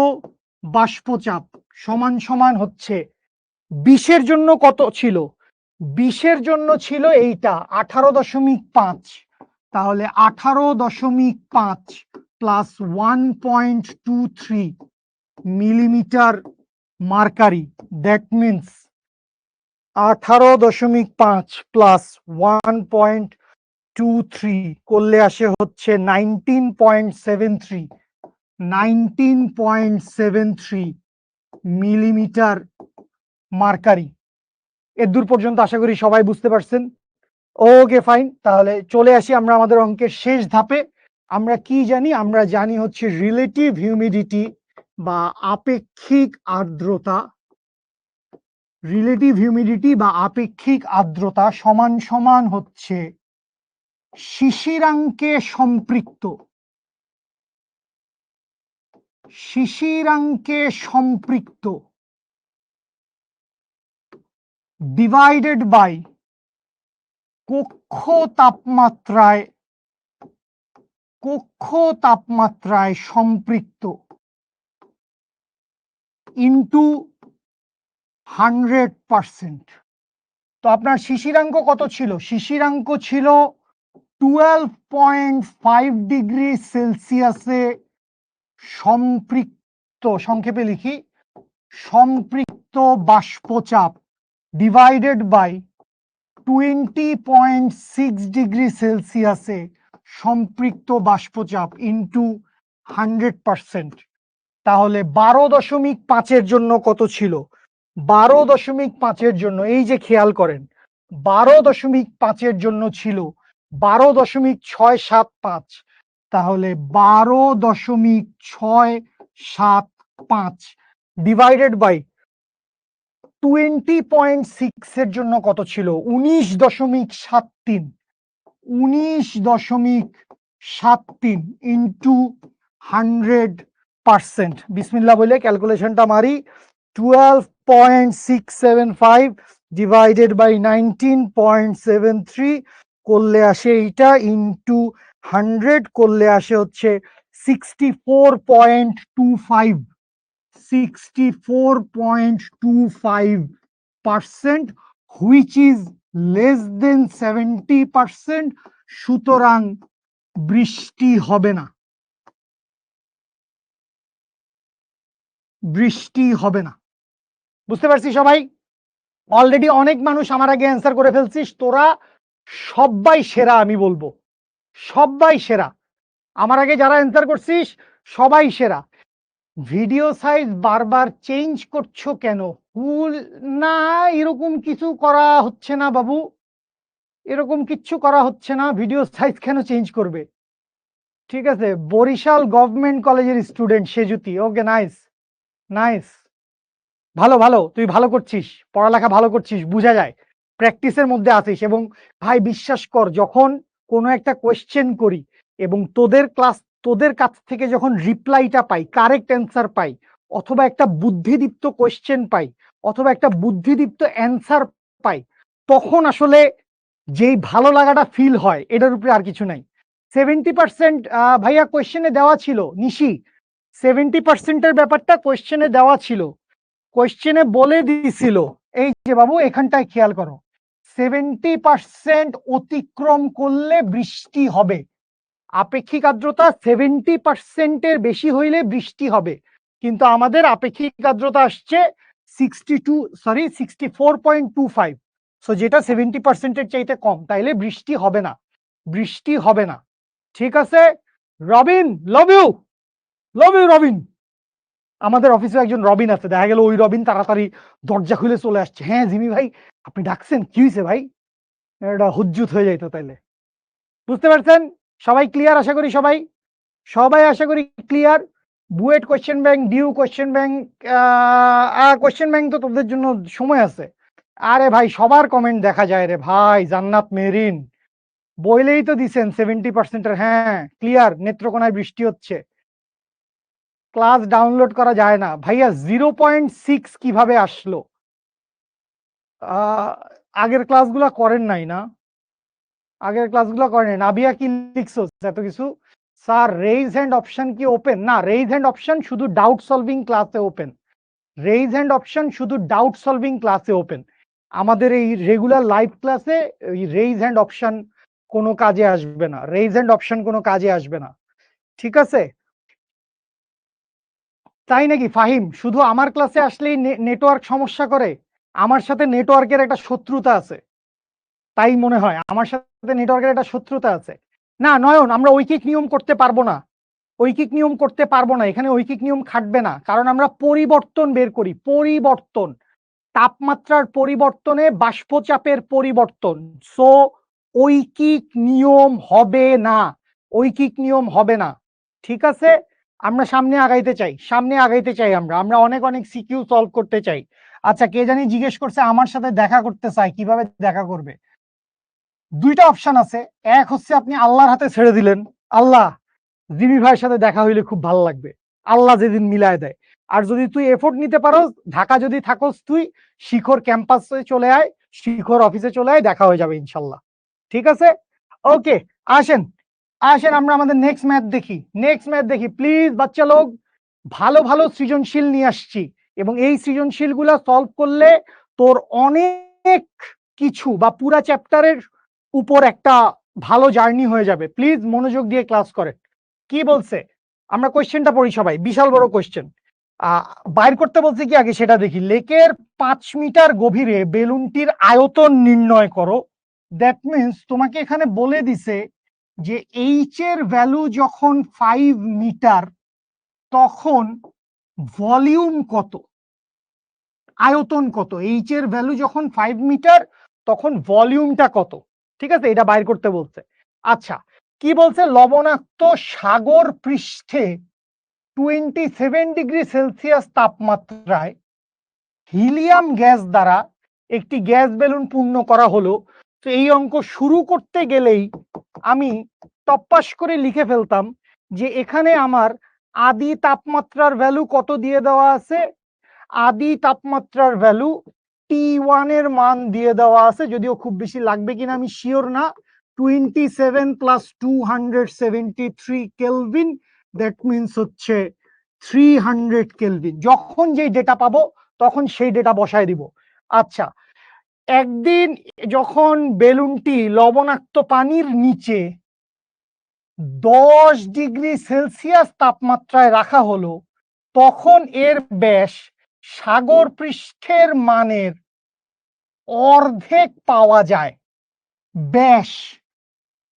[SPEAKER 1] বাষ্পচাপ সমান সমান হচ্ছে 20-এর জন্য কত ছিল, 20-এর জন্য ছিল এইটা 18.5। তাহলে 18.5 plus 1.23 millimetre mercury, that means 18.5 plus 1.23 করলে আসে হচ্ছে 19.73, 19.73 মিলিমিটার মার্কারি। এর দূর পর্যন্ত আশা করি সবাই বুঝতে পারছেন। ওকে ফাইন, তাহলে চলে আসি আমরা আমাদের অঙ্কের শেষ ধাপে। আমরা কি জানি, আমরা জানি হচ্ছে রিলেটিভ হিউমিডিটি বা আপেক্ষিক আর্দ্রতা, রিলেটিভ হিউমিডিটি বা আপেক্ষিক আর্দ্রতা সমান সমান হচ্ছে শিশিরাঙ্কে সম্পৃক্ত, শিশিরাঙ্কে সম্পৃক্ত ডিভাইডেড বাই কক্ষ তাপমাত্রায়, কক্ষ তাপমাত্রায় সম্পৃক্ত ইন্টু 100%। তো আপনার শিশিরাঙ্ক কত ছিল, শিশিরাঙ্ক ছিল 12.5 ডিগ্রি সেলসিয়াসে সম্পৃক্ত, সংক্ষেপে লিখি সম্পৃক্ত বাষ্পচাপ ডিভাইডেড বাই 20.6 ডিগ্রি সেলসিয়াসে সম্পৃক্ত বাষ্পচাপ ইন্টু 100%, তাহলে 12.5-এর জন্য কত ছিল? 12.5-এর জন্য এই যে খেয়াল করেন 12.5-এর জন্য ছিল 12.675, তাহলে 12.675 ডিভাইডেড বাই 20.6 এর জন্য কত ছিল? 19.73, 19.73 ইন্টু 100%। বিসমিল্লাহ বলে ক্যালকুলেশনটা মারি। 12.675 ডিভাইডেড বাই 19.73 করলে আসে এইটা, ইন্টু 100 করলে আসে হচ্ছে 64.25, 64.25%, which is less than 70%। সুতরাং বৃষ্টি হবে না, বৃষ্টি হবে না। বুঝতে পারছি সবাই? অলরেডি অনেক মানুষ আমার আগে অ্যান্সার করে ফেলছিস, তোরা সবাই সেরা, আমি বলবো সবাই সেরা। আমার আগে যারা অ্যান্সার করছিস সবাই সেরা। ভিডিও সাইজ বারবার চেঞ্জ করছো কেন? ফুল না, এরকম কিছু করা হচ্ছে না বাবু, এরকম কিচ্ছু করা হচ্ছে না। ভিডিও সাইজ কেন চেঞ্জ করবে? ঠিক আছে, বরিশাল গভর্নমেন্ট কলেজের student Sejuti, okay nice nice, ভালো ভালো, তুই ভালো করছিস, পড়ালেখা ভালো করছিস, বোঝা যায় প্র্যাকটিসের মধ্যে আছিস। এবং ভাই বিশ্বাস কর, যখন কোনো একটা কোয়েশ্চেন করি এবং তোদের কাছ থেকে যখন রিপ্লাইটা পাই, কারেক্ট অ্যান্সার পাই, অথবা একটা বুদ্ধিদীপ্ত কোয়েশ্চেন পাই, অথবা একটা বুদ্ধিদীপ্ত অ্যান্সার পাই, তখন আসলে যেই ভালো লাগাটা ফিল হয়, এটার উপরে আর কিছু নাই। 70% ভাইয়া কোয়েশ্চেনে দেওয়া ছিল, নিশি 70%-এর ব্যাপারটা কোয়েশ্চেনে দেওয়া ছিল, কোয়েশ্চেনে বলে দিছিল। এই যে বাবু এখানটায় খেয়াল করো, 70% অতিক্রম করলে বৃষ্টি হবে। আপেক্ষিক আর্দ্রতা 70%-এর বেশি হইলে বৃষ্টি হবে, কিন্তু আমাদের আপেক্ষিক আর্দ্রতা আসছে 64.25, সো যেটা 70%-এর চাইতে কম, তাইলে বৃষ্টি হবে না, বৃষ্টি হবে না। ঠিক আছে Robin, love you, love you Robin. আমাদের অফিসে একজন রবিন আছে, দেখা গেল ওই রবিন তাড়াতাড়ি দরজা খুলে চলে আসছে। হ্যাঁ জিমি ভাই আপনি ডাকছেন, কি হয়েছে ভাই? এটা হুজ্জুত হয়ে যাইতো তাইলে। বুঝতে পারছেন সবাই? ক্লিয়ার আশা করি সবাই, সবাই আশা করি clear. BUET question bank, DU question bank, question bank তো তোদের জন্য সময় আছে। আরে ভাই সবার কমেন্ট দেখা যায় রে ভাই। জান্নাত মেরিন বইলেই তো দিছেন 70%-এর, হ্যাঁ ক্লিয়ার, নেত্রকোনায় বৃষ্টি হচ্ছে। ক্লাস ডাউনলোড করা যায় না ভাইয়া, 0.6 কিভাবে আসলো? আগের ক্লাসগুলো করেন নাই না? আগের ক্লাসগুলো করেন। নাবিয়া কি লিখছো এত কিছু? স্যার রেইজ হ্যান্ড অপশন কি ওপেন? না, রেইজ হ্যান্ড অপশন শুধু ডাউট সলভিং ক্লাসে ওপেন। রেইজ হ্যান্ড অপশন শুধু ডাউট সলভিং ক্লাসে ওপেন। আমাদের এই রেগুলার লাইভ ক্লাসে এই রেইজ হ্যান্ড অপশন কোনো কাজে আসবে না, রেইজ হ্যান্ড অপশন কোনো কাজে আসবে না। ঠিক আছে? তাই নাকি ফাহিম? শুধু আমার ক্লাসে আসলেই নেটওয়ার্ক সমস্যা করে? আমার সাথে নেটওয়ার্কের একটা শত্রুতা আছে, তাই মনে হয় আমার সাথে নেটওয়ার্কের একটা শত্রুতা আছে। না নয়ন, আমরা ঐকিক নিয়ম করতে পারবো না, ঐকিক নিয়ম করতে পারবো না, এখানে ঐকিক নিয়ম খাটবে না, কারণ আমরা পরিবর্তন বের করি, পরিবর্তন, তাপমাত্রার পরিবর্তনে বাষ্পচাপের পরিবর্তন। সো ঐকিক নিয়ম হবে না, ঐকিক নিয়ম হবে না। ঠিক আছে, আমরা সামনে আগাইতে চাই, সামনে আগাইতে চাই, আমরা আমরা অনেক অনেক সিকিউ সলভ করতে চাই। আচ্ছা কে জানি জিজ্ঞেস করছে আমার সাথে দেখা করতে চাই, কিভাবে দেখা করবে? দুইটা অপশন আছে, এক হচ্ছে আপনি আল্লাহর হাতে ছেড়ে দিলেন, আল্লাহ জিমি ভাইয়ের সাথে দেখা হইলে খুব ভালো লাগবে, আল্লাহ যেদিন মিলায় দেয়। আর যদি তুই এফোর্ট নিতে পারো, ঢাকা যদি থাকোস তুই, শিখর ক্যাম্পাসে চলে আয়, শিখর অফিসে চলে আয়, দেখা হয়ে যাবে ইনশাল্লাহ। ঠিক আছে, ওকে। আসেন আসেন আমরা আমাদের নেক্সট ম্যাথ দেখি, নেক্সট ম্যাথ দেখি প্লিজ বাচ্চা লোক। ভালো ভালো সৃজনশীল নিয়ে আসছি, এবং এই সৃজনশীল গুলা সলভ করলে তোর অনেক কিছু বা পুরা চ্যাপ্টারের উপর একটা ভালো জার্নি হয়ে যাবে। প্লিজ মনোযোগ দিয়ে ক্লাস করেন। কি বলছে আমরা কোয়েশ্চেনটা পড়ি সবাই, বিশাল বড় কোয়েশ্চেন। বাইর করতে বলছে কি আগে সেটা দেখি। লেকের 5 মিটার গভীরে বেলুনটির আয়তন নির্ণয় করো। দ্যাট মিন্স তোমাকে এখানে বলে দিছে যে এইচ এর ভ্যালু যখন 5 মিটার তখন ভলিউম কত, আয়তন কত। এইচ এর ভ্যালু যখন 5 মিটার তখন ভলিউমটা কত, ঠিক আছে, এটা বাইর করতে বলছে। আচ্ছা, কি বলছে, লবণাক্ত সাগর পৃষ্ঠে 27 ডিগ্রি সেলসিয়াস তাপমাত্রায় হিলিয়াম গ্যাস দ্বারা একটি গ্যাস বেলুন পূর্ণ করা হলো। তো এই অঙ্ক শুরু করতে গেলেই আমি টপপাস করে লিখে ফেলতাম যে এখানে আমার আদি তাপমাত্রার ভ্যালু কত দিয়ে দেওয়া আছে, আদি তাপমাত্রার ভ্যালু T1 এর মান দিয়ে দেওয়া আছে, যদিও খুব বেশি লাগবে কিনা আমি শিওর না। 27 প্লাস 273 কেলভিন, দ্যাট মিনস হচ্ছে 300 কেলভিন। যখন যেই ডেটা পাবো তখন সেই ডেটা বসায় দিব। আচ্ছা, একদিন যখন বেলুনটি লবণাক্ত পানির নিচে 10 ডিগ্রি সেলসিয়াস তাপমাত্রায় রাখা হলো, তখন এর ব্যাস সাগর পৃষ্ঠের মানের অর্ধেক পাওয়া যায়। ব্যাস,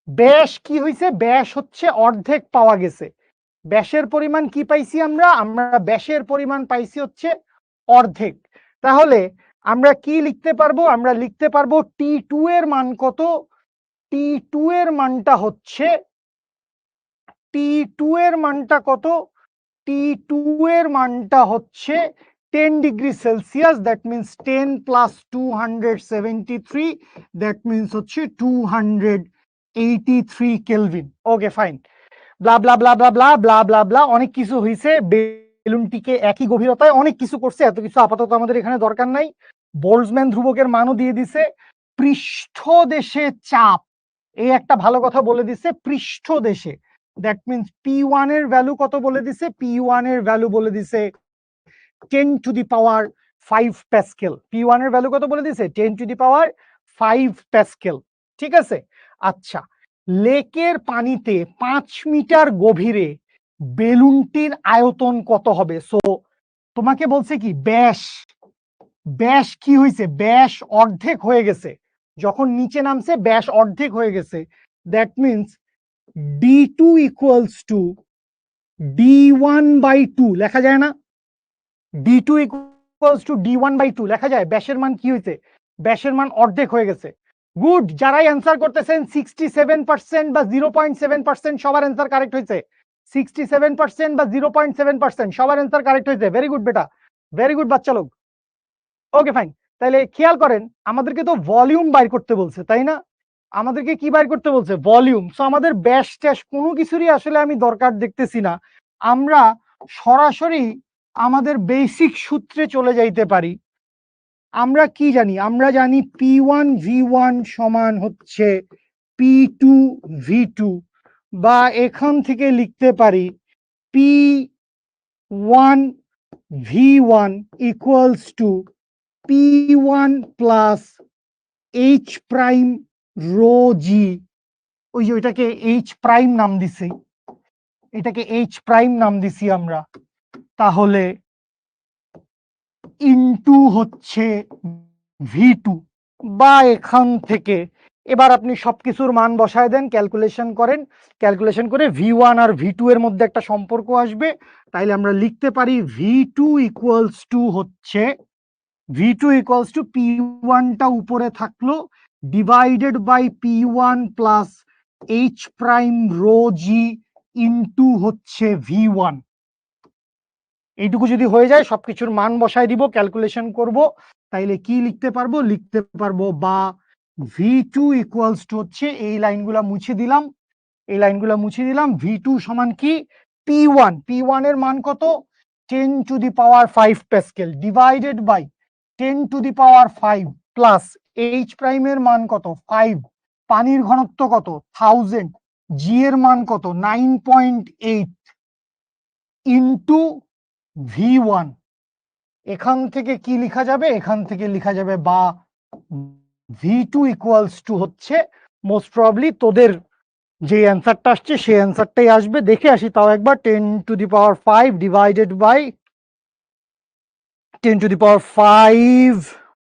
[SPEAKER 1] ব্যাস কি হয়েছে, ব্যাস হচ্ছে অর্ধেক পাওয়া গেছে। ব্যাসের পরিমাণ কি পাইছি আমরা, আমরা ব্যাসের পরিমাণ পাইছি হচ্ছে অর্ধেক। তাহলে আমরা কি লিখতে পারবো, আমরা লিখতে পারবো T2 এর মান কত, T2 এর মানটা হচ্ছে, T2 এর মানটা কত, T2 এর মানটা হচ্ছে 10 degree Celsius, that means 10 plus 273, that means হচ্ছে 283 কেলভিন। ওকে ফাইন, ব্লা ব্লা ব্লা ব্লা ব্লা ব্লা ব্লা ব্লা, অনেক কিছু হয়েছে। বেলুনটিকে একই গভীরতায় অনেক কিছু করছে, এত কিছু আপাতত আমাদের এখানে দরকার নাই। বোল্টজম্যান ধ্রুবকের মানও দিয়ে দিছে। পৃষ্ঠদেশে চাপ, এই একটা ভালো কথা বলে দিছে, পৃষ্ঠদেশে, দ্যাট মিনস P1 এর ভ্যালু কত বলে দিছে, P1 এর ভ্যালু বলে দিছে 10 to the power 5 Pascal. P1 এর ভ্যালু কত বলে দিছে, 10 টু দি পাওয়ার 5 প্যাসকেল, ঠিক আছে। আচ্ছা, লেকের পানিতে 5 মিটার গভীরে বেলুনটির আয়তন কত হবে। সো তোমাকে বলছে কি, ব্যাস, ব্যাস কি হয়েছে, ব্যাস অর্ধেক হয়ে গেছে, যখন নিচে নামছে ব্যাস অর্ধেক হয়ে গেছে, that means D2 equals to D1/2 লেখা যায় না, D2 ইকুয়ালস টু D1/2 লেখা যায়। ব্যাসের মান কি হয়েছে, ব্যাসের মান অর্ধেক হয়ে গেছে। গুড, যারাই অ্যান্সার করতেছেন 67% বা 0.7% সবার অ্যান্সার কারেক্ট হয়েছে। 67% বা 0.7% সবার অ্যান্সার কারেক্ট হয়েছে। ভেরি গুড বেটা, ভেরি গুড বাচ্চা লোক। ওকে ফাইন, তাহলে খেয়াল করেন আমাদেরকে তো ভলিউম বাইর করতে বলছে, তাই না, আমাদেরকে কি বাইর করতে বলছে, ভলিউম। সো আমাদের ব্যাস ট্যাস কোনো কিছুরই আসলে আমি দরকার দেখতেছি না, আমরা সরাসরি আমাদের বেসিক সূত্রে চলে যাইতে পারি। আমরা কি জানি, আমরা জানি P1 V1 সমান হচ্ছে P2 V2, বা এখান থেকে লিখতে পারি P1 V1 equals to P1 plus H prime rho g, ওই যে ওইটাকে H প্রাইম নাম দিছি, এটাকে H প্রাইম নাম দিছি আমরা, তাহলে ইনটু হচ্ছে V2, বা এখান থেকে এবার আপনি সবকিছুর মান বসায় দেন, ক্যালকুলেশন করেন, ক্যালকুলেশন করে V1 আর V2 এর মধ্যে একটা সম্পর্ক আসবে। তাইলে আমরা লিখতে পারি V2 ইকুয়ালস টু হচ্ছে, V2 ইকুয়ালস টু P1 টা উপরে থাকলো divided by P1 plus H prime rho g into হচ্ছে V1। এইটুকু যদি হয়ে যায় সবকিছুর মান বসায় দিব, ক্যালকুলেশন করব, তাইলে কি লিখতে পারবো, লিখতে পারবো বা V2 ইকুয়ালস টু হচ্ছে, এই লাইনগুলা মুছে দিলাম, এই লাইনগুলা মুছে দিলাম, V2 সমান কি, P1 এর মান কত, 10 to the power 5 pascal divided by 10 to the power 5 plus H প্রাইমের মান কত 5, পানির ঘনত্ব কত 1000, জি এর মান কত 9.8 ইনটু V1। এখান থেকে কি লেখা যাবে, এখান থেকে লেখা যাবে বা V2 ইকুয়ালস টু হচ্ছে, মোস্ট প্রবাবলি তোদের যে অ্যান্সারটা আসছে সেই অ্যান্সারটাই আসবে, দেখে আসি তাও একবার, 10 to the power 5 divided by 10 to the power 5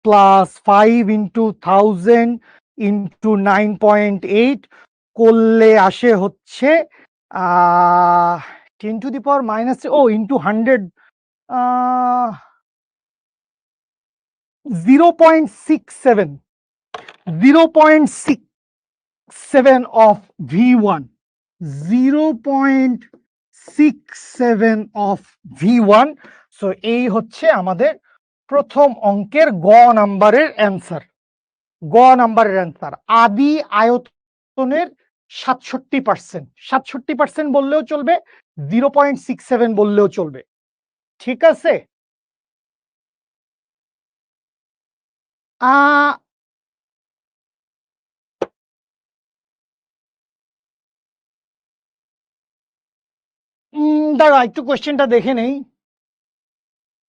[SPEAKER 1] plus 5 into 1000 into 9.8, করলে আসে হচ্ছে 10⁻³ ও into 100 0.67 of V1 0.67 of V1 so এই হচ্ছে আমাদের প্রথম অঙ্কের গ নাম্বারের অ্যান্সার আদি আয়তনের 67% বললেও চলবে 0.67 বললেও চলবে ঠিক আছে দাঁড়া একটু কোশ্চেনটা দেখে নেই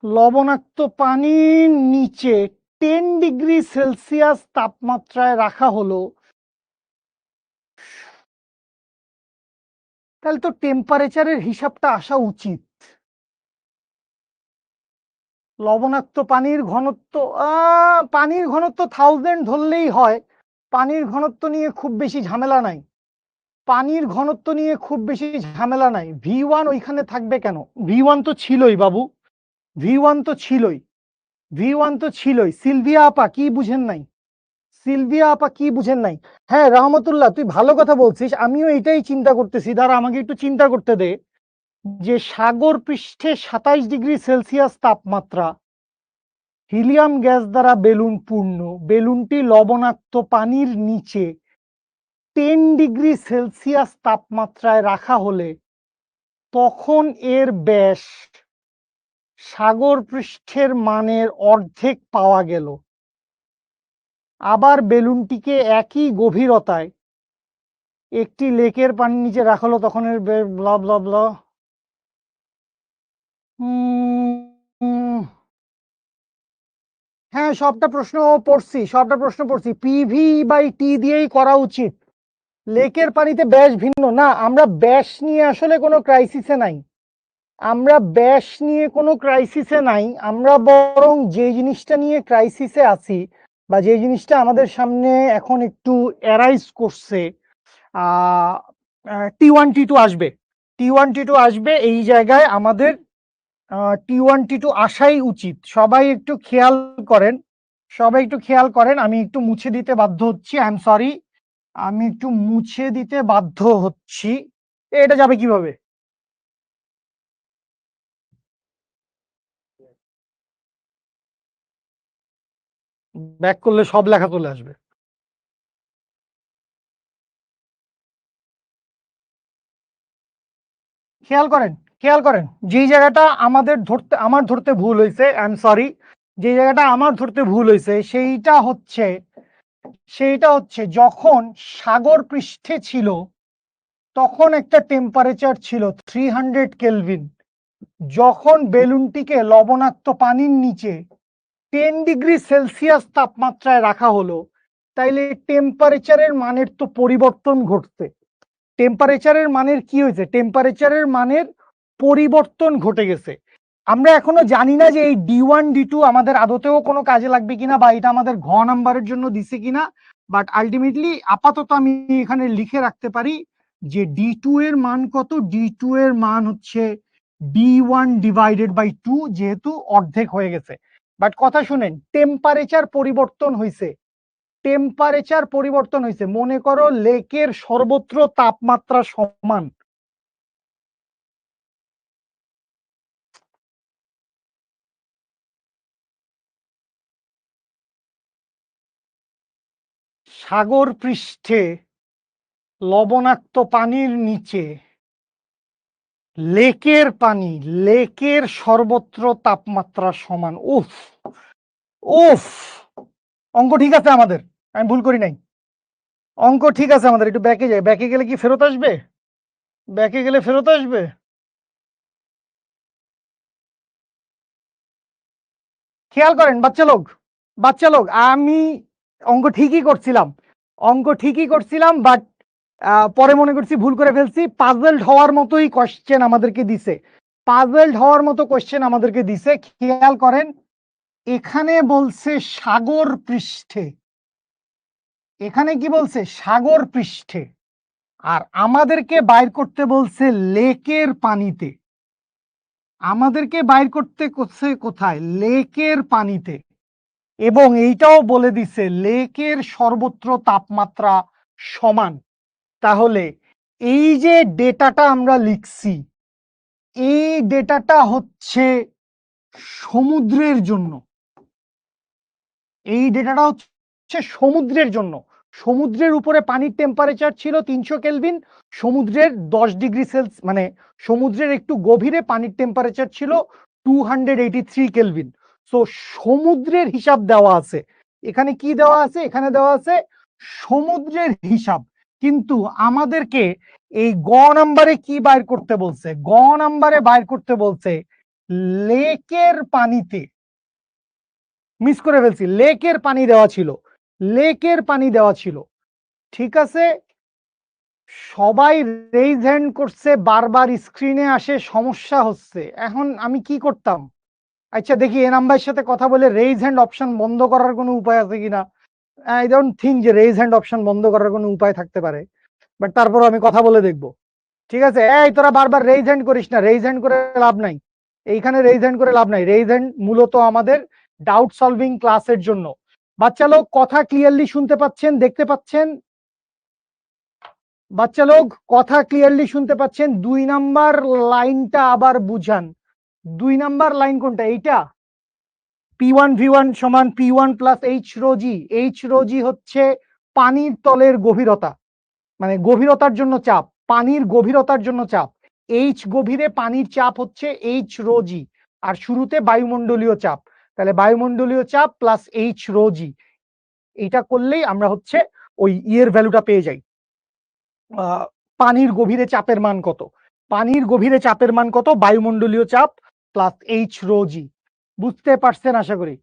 [SPEAKER 1] লবণাক্ত পানির নিচে 10°C তাপমাত্রায় রাখা হলো তাহলে তো টেম্পারেচারের হিসাবটা আসা উচিত লবণাক্ত পানির ঘনত্ব 1000 ধরলেই হয় পানির ঘনত্ব নিয়ে খুব বেশি ঝামেলা নাই V1 ওইখানে থাকবে কেন V1 তো ছিলই বাবু V1 তো ছিলই সিলভিয়া আপা কি বুঝেন নাই হ্যাঁ রহমতুল্লাহ তুই ভালো কথা বলছিস আমিও এটাই চিন্তা করতেছি দাঁড়া আমাকে একটু চিন্তা করতে দে যে সাগর পৃষ্ঠে 27°C তাপমাত্রা হিলিয়াম গ্যাস দ্বারা বেলুন পূর্ণ বেলুনটি লবণাক্ত পানির নিচে 10°C তাপমাত্রায় রাখা হলে তখন এর ব্যাস সাগর পৃষ্ঠের মানের অর্ধেক পাওয়া গেল আবার বেলুনটিকে একই গভীরতায় একটি লেকের পানির নিচে রাখা হলো তখন এর ব্লা ব্লা ব্লা হ্যাঁ সবটা প্রশ্ন পড়ছি PV/T দিয়েই করা উচিত লেকের পানিতে ব্যাস ভিন্ন না আমরা ব্যাস নিয়ে আসলে কোনো ক্রাইসিসে নাই আমরা বরং যে জিনিসটা নিয়ে ক্রাইসিসে আছি বা যে জিনিসটা আমাদের সামনে এখন একটু অ্যারাইজ করছে T1 T2 আসবে এই জায়গায় আমাদের T1 T2 আসাই উচিত সবাই একটু খেয়াল করেন আমি একটু মুছে দিতে বাধ্য হচ্ছি আই এম সরি আমি একটু মুছে দিতে বাধ্য হচ্ছি এটা যাবে কিভাবে ব্যাক করলে সব লেখা চলে আসবে খেয়াল করেন যেই জায়গাটা আমার ধরতে ভুল হয়েছে আই এম সরি যে জায়গাটা আমার ধরতে ভুল হয়েছে সেইটা হচ্ছে যখন সাগর পৃষ্ঠে ছিল তখন একটা টেম্পারেচার ছিল 300 কেলভিন যখন বেলুনটিকে লবণাক্ত পানির নিচে 10°C তাপমাত্রায় রাখা হলো তাইলে টেম্পারেচারের মানের তো পরিবর্তন ঘটছে টেম্পারেচারের মানের কি হয়েছে টেম্পারেচারের মানের পরিবর্তন ঘটে গেছে আমরা এখনো জানি না যে এই D1 D2 আমাদের আদতেও কোনো কাজে লাগবে কিনা বা এটা আমাদের ঘ নাম্বারের জন্য দিছে কিনা বাট আলটিমেটলি আপাতত আমি এখানে লিখে রাখতে পারি যে D2 এর মান কত D2 এর মান হচ্ছে D1/2 যেহেতু অর্ধেক হয়ে গেছে বাট কথা শুনেন টেম্পারেচার পরিবর্তন হয়েছে মনে করো লেকের সর্বত্র তাপমাত্রা সমান সাগর পৃষ্ঠে লবণাক্ত পানির নিচে লেকের সর্বত্র তাপমাত্রা সমান উফ অঙ্ক ঠিক আছে আমাদের আমি ভুল করি নাই অঙ্ক ঠিক আছে আমাদের একটু ব্যাকে যাই ব্যাকে গেলে কি ফেরত আসবে খেয়াল করেন বাচ্চা লোক আমি অঙ্ক ঠিকই করছিলাম বাট পরে মনে করছি ভুল করে ফেলছি পাজলড হওয়ার মতোই কোশ্চেন আমাদেরকে দিছে খেয়াল করেন এখানে বলছে সাগর পৃষ্ঠে আর আমাদেরকে বাইর করতে বলছে লেকের পানিতে, আমাদেরকে বাইর করতে কোথায়, লেকের পানিতে। এবং এইটাও বলে দিছে লেকের সর্বত্র তাপমাত্রা সমান। তাহলে এই যে ডেটাটা আমরা লিখছি, এই ডেটাটা হচ্ছে সমুদ্রের জন্য, এই ডেটাটা হচ্ছে সমুদ্রের জন্য। সমুদ্রের উপরে পানির টেম্পারেচার ছিল 300 কেলভিন, সমুদ্রের 10 ডিগ্রি সেলসিয়াস, মানে সমুদ্রের একটু গভীরে পানির টেম্পারেচার ছিল 283 কেলভিন। সো সমুদ্রের হিসাব দেওয়া আছে এখানে। কি দেওয়া আছে এখানে? দেওয়া আছে সমুদ্রের হিসাব। কিন্তু আমাদেরকে এই গ নাম্বারে কি বাইর করতে বলছে? গ নাম্বারে বাইর করতে বলছে লেকের পানিতে। মিস করে ফেলছি, লেকের পানি দেওয়া ছিল, লেকের পানি দেওয়া ছিল। ঠিক আছে, সবাই রেইজ হ্যান্ড করছে, বারবার স্ক্রিনে আসে, সমস্যা হচ্ছে। এখন আমি কি করতাম? আচ্ছা দেখি এ নাম্বারের সাথে কথা বলে রেইজ হ্যান্ড অপশন বন্ধ করার কোনো উপায় আছে কিনা। আই ডোন্ট থিঙ্ক যে রেইজ হ্যান্ড অপশন বন্ধ করার কোনো উপায় থাকতে পারে, বাট তারপর আমি কথা বলে দেখবো। ঠিক আছে, এই তোরা বারবার রেইজ হ্যান্ড করিস না, রেইজ হ্যান্ড করে লাভ নাই। এইখানে রেইজ হ্যান্ড করে লাভ নাই। রেইজ হ্যান্ড মূলত আমাদের ডাউট সলভিং ক্লাসের জন্য। বাচ্চা লোক কথা ক্লিয়ারলি শুনতে পাচ্ছেন, দেখতে পাচ্ছেন? বাচ্চা লোক কথা ক্লিয়ারলি শুনতে পাচ্ছেন? 2 নাম্বার লাইনটা আবার বুঝান। 2 নাম্বার লাইন কোনটা? এইটা P1V1 সমান P1 প্লাস এইচ রো জি। এইচ রো জি হচ্ছে পানির তলের গভীরতা, মানে গভীরতার জন্য চাপ, পানির গভীরতার জন্য চাপ। এইচ গভীরে পানির চাপ হচ্ছে এইচ রো জি, আর শুরুতে বায়ুমণ্ডলীয় চাপ। তাহলে বায়ুমণ্ডলীয় চাপ প্লাস এইচ রো জি, এটা করলেই আমরা হচ্ছে ওই ইয়ের ভ্যালুটা পেয়ে যাই। পানির গভীরে চাপের মান কত? পানির গভীরে চাপের মান কত? বায়ুমণ্ডলীয় চাপ প্লাস এইচ রো জি। বুঝতে পারছেন? আশা করি,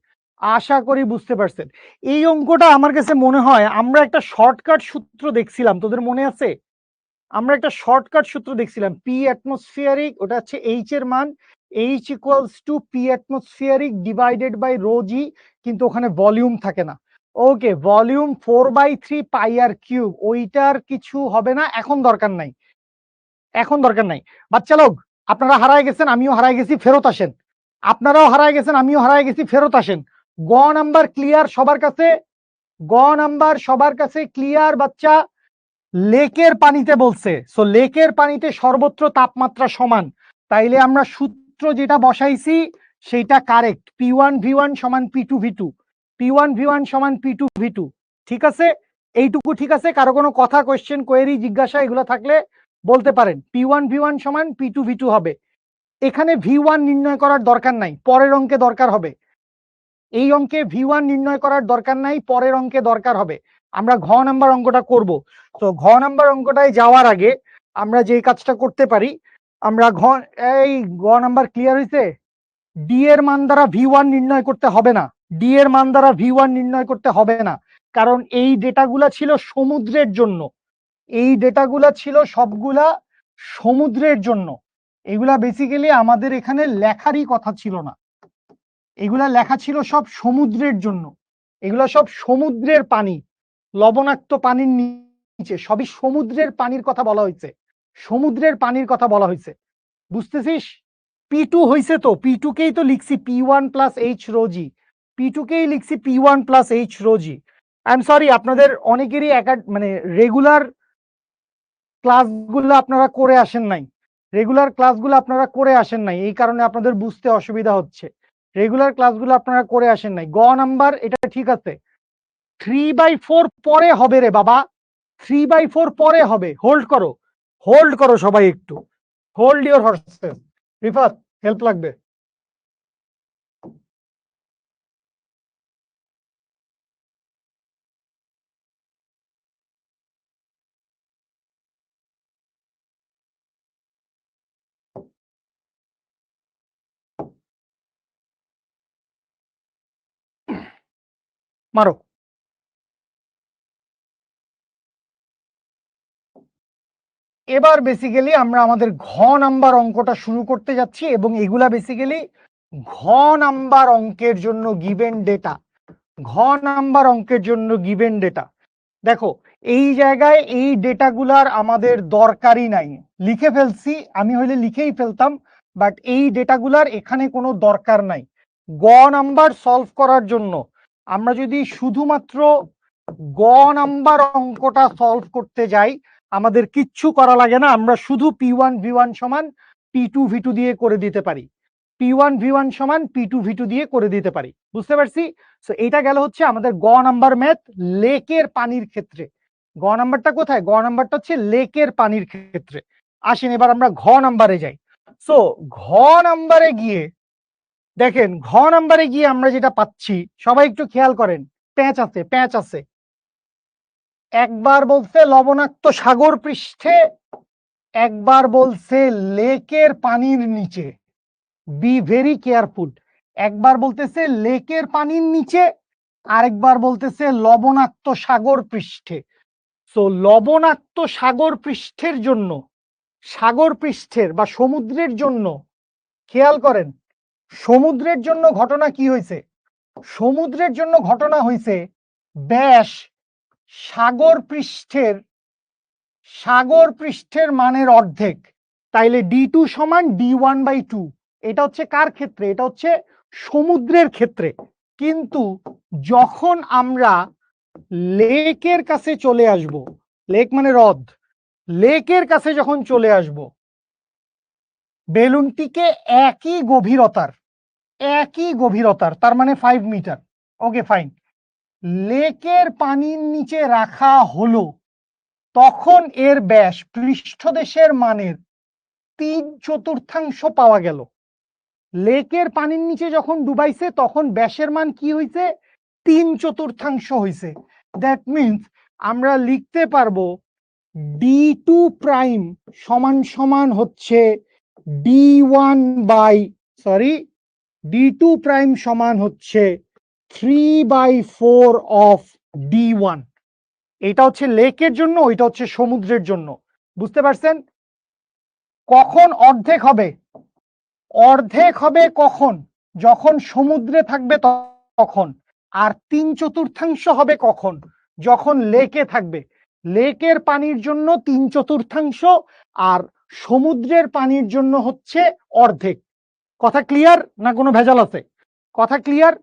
[SPEAKER 1] আশা করি বুঝতে পারছেন। এই অঙ্কটা আমার কাছে মনে হয় আমরা একটা শর্টকাট সূত্র দেখছিলাম, তোদের মনে আছে? আমরা একটা শর্টকাট সূত্র দেখছিলাম, পি অ্যাটমসফিয়ারিক, ওটা হচ্ছে এইচ এর মান, H equals to P atmospheric divided by rho g, কিন্তু ওখানে ভলিউম থাকে না। ওকে, ভলিউম 4/3 পাই আর কিউব, ওইটার কিছু হবে না, এখন দরকার নাই, এখন দরকার নাই। বাচ্চা লোক আপনারা হারায় গেছেন, আমিও হারায় গেছি, ফেরত আসেন। আপনারাও হারায় গেছেন, আমিও হারায় গেছি, ফেরত আসেন। গ নাম্বার ক্লিয়ার সবার কাছে? গ নাম্বার সবার কাছে ক্লিয়ার বাচ্চা? লেকের পানিতে বলছে, সো লেকের পানিতে সর্বত্র তাপমাত্রা সমান। তাইলে আমরা সূত্র যেটা বসাইছি সেটা কারেক্ট। P1V1 সমান P2V2, P1V1 সমান P2V2। ঠিক আছে, এইটুকু ঠিক আছে? কারো কোনো কথা, কোয়েশ্চেন, কোয়েরি, জিজ্ঞাসা এগুলো থাকলে বলতে পারেন। P1V1 সমান P2V2 হবে। এখানে V1 নির্ণয় করার দরকার নাই, পরের অঙ্কে দরকার হবে। এই অঙ্কে V1 নির্ণয় করার দরকার নাই, পরের অঙ্কে দরকার হবে। আমরা ঘ নাম্বার অঙ্কটা করব। তো ঘ নাম্বার অঙ্কটায় যাওয়ার আগে আমরা যে কাজটা করতে পারি, আমরা এই গ নাম্বার ক্লিয়ার হয়েছে? ডি এর মান দ্বারা V1 নির্ণয় করতে হবে না, ডি এর মান দ্বারা V1 নির্ণয় করতে হবে না, কারণ এই ডেটাগুলা ছিল সমুদ্রের জন্য। এই ডেটাগুলা ছিল সবগুলা সমুদ্রের জন্য। এগুলা বেসিক্যালি আমাদের এখানে লেখারই কথা ছিল না, এগুলা লেখা ছিল সব সমুদ্রের জন্য। এগুলা সব সমুদ্রের পানি, লবণাক্ত পানির নিচে সবই সমুদ্রের পানির কথা বলা হয়েছে, সমুদ্রের পানির কথা বলা হয়েছে। বুঝতেছিস? P2 হয়েছে, তো P2 কেই তো লিখছি P1 প্লাস এইচ রো জি, P2 কেই লিখছি P1 plus H rho g. I am sorry, আপনাদের অনেকেরই মানে রেগুলার ক্লাসগুলো আপনারা করে আসেন নাই, রেগুলার ক্লাসগুলো আপনারা করে আসেন নাই, এই কারণে আপনাদের বুঝতে অসুবিধা হচ্ছে। রেগুলার ক্লাসগুলো আপনারা করে আসেন নাই। গ নাম্বার এটা ঠিক আছে, 3/4 পরে হবে রে বাবা, 3/4 পরে হবে। হোল্ড করো, হোল্ড করো সবাই একটু, hold your horse's. Rifat help লাগবে? মারো। এবার বেসিক্যালি আমরা আমাদের ঘ নাম্বার অঙ্কটা শুরু করতে যাচ্ছি, এবং এগুলা বেসিক্যালি ঘ নাম্বার অঙ্কের জন্য গিভেন ডেটা, ঘ নাম্বার অঙ্কের জন্য গিভেন ডেটা। দেখো এই জায়গায় এই ডেটাগুলার আমাদের দরকারই নাই, লিখে ফেলছি, আমি হইলে লিখেই ফেলতাম, বাট এই ডেটাগুলার এখানে কোনো দরকার নাই। গ নাম্বার সলভ করার জন্য আমরা যদি শুধুমাত্র গ নাম্বার অঙ্কটা সলভ করতে যাই, আমাদের কিচ্ছু করা লাগে না, আমরা শুধু P1V1 সমান P2V2 দিয়ে করে দিতে পারি, P1V1 সমান P2V2 দিয়ে করে দিতে পারি। বুঝতে পারছি? সো এটা গেল হচ্ছে আমাদের গ নাম্বার ম্যাথ লেকের পানির ক্ষেত্রে। গ নাম্বারটা কোথায়? গ নাম্বারটা হচ্ছে লেকের পানির ক্ষেত্রে। আসেন এবার আমরা ঘ নাম্বারে যাই। সো ঘ নাম্বারে গিয়ে দেখেন, ঘ নাম্বারে গিয়ে আমরা যেটা পাচ্ছি, সবাই একটু খেয়াল করেন, প্যাঁচ আছে, প্যাঁচ আছে। একবার বলছে লবণাক্ত সাগর পৃষ্ঠে, একবার বলছে লেকের পানির নিচে। Be very careful. একবার বলতেছে লেকের পানির নিচে, আরেকবার বলতেছে লবণাক্ত সাগর পৃষ্ঠে। সো লবণাক্ত সাগর পৃষ্ঠের জন্য, সাগর পৃষ্ঠের বা সমুদ্রের জন্য, খেয়াল করেন সমুদ্রের জন্য ঘটনা কি হয়েছে? সমুদ্রের জন্য ঘটনা হয়েছে ব্যাস সাগর পৃষ্ঠের মানের অর্ধেক। তাইলে D2 সমান D1/2। এটা হচ্ছে কার ক্ষেত্রে? এটা হচ্ছে সমুদ্রের ক্ষেত্রে। কিন্তু যখন আমরা লেকের কাছে চলে আসব, লেক মানে হ্রদ, লেকের কাছে যখন চলে আসব, বেলুনটিকে একই গভীরতার, তার মানে 5 মিটার, ওকে ফাইন, লেকের পানির নিচে রাখা হলো, তখন এর ব্যাস পৃষ্ঠদেশের মানের 3/4 পাওয়া গেল। লেকের পানির নিচে যখন ডুবাইছে তখন ব্যাসের মান কি হয়েছে? 3/4 হয়েছে। দ্যাট মিনস আমরা লিখতে পারবো D2 প্রাইম সমান সমান হচ্ছে D2 প্রাইম সমান হচ্ছে 3/4 অফ D1। এটা হচ্ছে লেকের জন্য, ওইটা হচ্ছে সমুদ্রের জন্য। বুঝতে পারছেন? কখন অর্ধেক হবে? অর্ধেক হবে কখন? যখন সমুদ্রে থাকবে তখন। আর 3/4 হবে কখন? যখন লেকে থাকবে। লেকের পানির জন্য 3/4, আর সমুদ্রের পানির জন্য হচ্ছে অর্ধেক। কথা ক্লিয়ার না কোনো ভেজাল আছে? কথা ক্লিয়ার?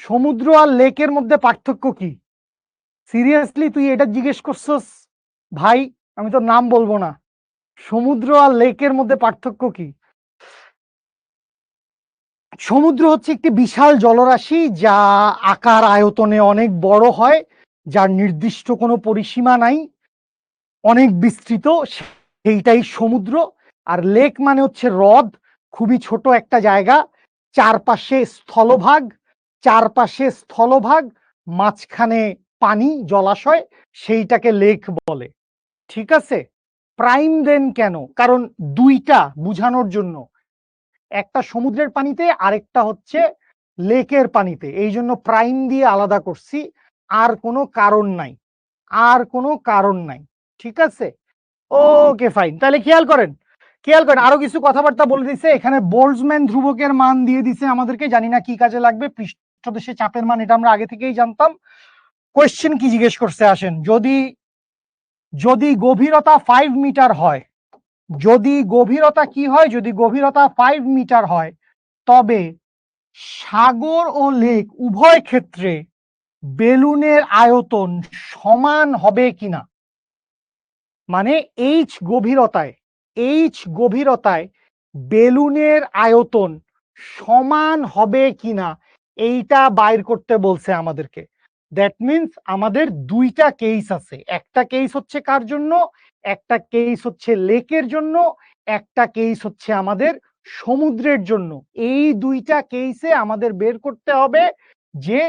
[SPEAKER 1] সমুদ্র আর লেকের মধ্যে পার্থক্য কি? সিরিয়াসলি তুই এটা জিজ্ঞেস করছস ভাই? আমি তো নাম বলবো না। সমুদ্র আর লেকের মধ্যে পার্থক্য কি? সমুদ্র হচ্ছে একটি বিশাল জলরাশি যা আকার আয়তনে অনেক বড় হয়, যার নির্দিষ্ট কোনো পরিসীমা নাই, অনেক বিস্তৃত, সেইটাই সমুদ্র। আর লেক মানে হচ্ছে হ্রদ, খুবই ছোট একটা জায়গা, চারপাশে স্থলভাগ, মাঝখানে পানি, জলাশয়, সেইটাকে লেক বলে। ঠিক আছে? প্রাইম দেন কেন? কারণ দুইটা বুঝানোর জন্য, একটা সমুদ্রের পানিতে আরেকটা হচ্ছে লেকের পানিতে, এই জন্য প্রাইম দিয়ে আলাদা করছি, আর কোনো কারণ নাই, আর কোনো কারণ নাই। ঠিক আছে? Okay fine. তাহলে খেয়াল করেন আরো কিছু কথাবার্তা বলে দিছে এখানে। বোল্টজম্যান ধ্রুবকের মান দিয়ে দিছে আমাদেরকে, জানি না কি কাজে লাগবে। পৃষ্ঠদেশে চাপের মান এটা আমরা আগে থেকেই জানতাম। কোয়েশ্চেন কি জিজ্ঞেস করছে আসেন, যদি গভীরতা 5 মিটার হয়, যদি গভীরতা কি হয়? যদি গভীরতা 5 মিটার হয়, তবে সাগর ও লেক উভয় ক্ষেত্রে বেলুনের আয়তন সমান হবে কিনা। মানে এইচ গভীরতায় বেলুনের আয়তন সমান হবে কিনা, এইটা বাইর করতে বলছে আমাদেরকে। দ্যাট মিনস আমাদের দুইটা কেস আছে। একটা কেস হচ্ছে কার জন্য? একটা কেস হচ্ছে লেকের জন্য, একটা কেস হচ্ছে আমাদের সমুদ্রের জন্য। এই দুইটা কেসে আমাদের বের করতে হবে যে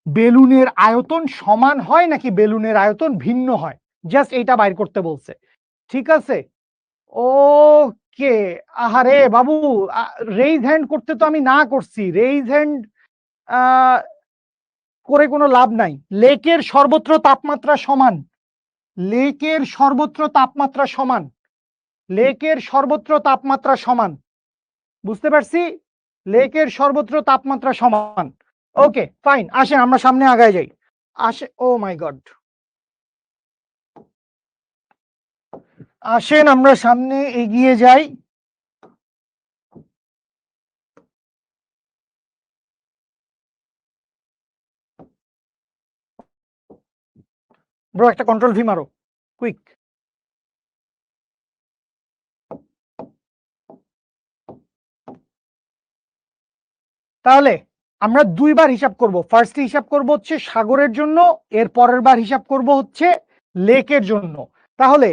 [SPEAKER 1] বেলুনের আয়তন সমান হয় নাকি বেলুনের আয়তন ভিন্ন হয়। জাস্ট এইটা বাইর করতে বলছে। ঠিক আছে? ওকে। আহারে বাবু, রেইজ হ্যান্ড করতে তো আমি না করছি, রেইজ হ্যান্ড করে কোনো লাভ নাই। লেকের সর্বত্র তাপমাত্রা সমান, লেকের সর্বত্র তাপমাত্রা সমান, লেকের সর্বত্র তাপমাত্রা সমান। বুঝতে পারছি? লেকের সর্বত্র তাপমাত্রা সমান। ওকে ফাইন, আসেন আমরা সামনে আগায় যাই। ও মাই গড, আসেন আমরা সামনে এগিয়ে যাই। ব্রো একটা কন্ট্রোল ভি মারো, কুইক। তাহলে আমরা দুইবার হিসাব করব। ফার্স্টে হিসাব করব হচ্ছে সাগরের জন্য, এর পরের বার হিসাব করব হচ্ছে লেকের জন্য। তাহলে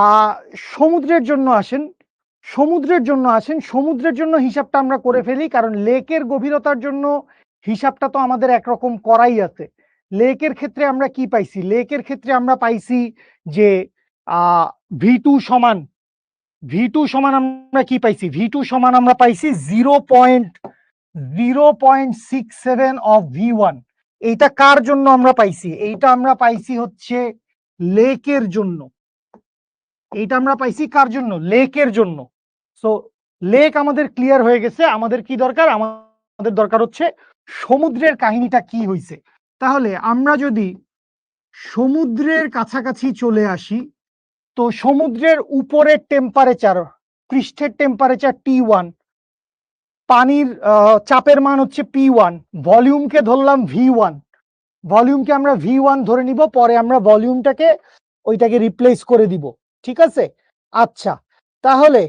[SPEAKER 1] আহ সমুদ্রের জন্য আসেন, সমুদ্রের জন্য হিসাবটা আমরা করে ফেলি, কারণ লেকের গভীরতার জন্য হিসাবটা তো আমাদের একরকম করাই আছে। লেকের ক্ষেত্রে আমরা কি পাইছি? লেকের ক্ষেত্রে আমরা পাইছি যে আহ ভি সমান আমরা কি পাইছি? ভি সমান আমরা পাইছি 0.067 অফ ভি1। এইটা কার জন্য আমরা পাইছি? এইটা আমরা পাইছি হচ্ছে লেকের জন্য। এইটা আমরা পাইছি কার জন্য? লেকের জন্য। সো লেক আমাদের ক্লিয়ার হয়ে গেছে। আমাদের কি দরকার? আমাদের দরকার হচ্ছে সমুদ্রের কাহিনীটা কি হইছে। তাহলে আমরা যদি সমুদ্রের কাছাকাছি চলে আসি, তো সমুদ্রের উপরের টেম্পারেচার, পৃষ্ঠের টেম্পারেচার T1, পানির চাপের মান হচ্ছে P1, ভলিউমকে ধরলাম V1, ভলিউমকে আমরা V1 ধরে নিব, পরে আমরা ভলিউমটাকে ওইটাকে রিপ্লেস করে দিব। ঠিক আছে? আচ্ছা, তাহলে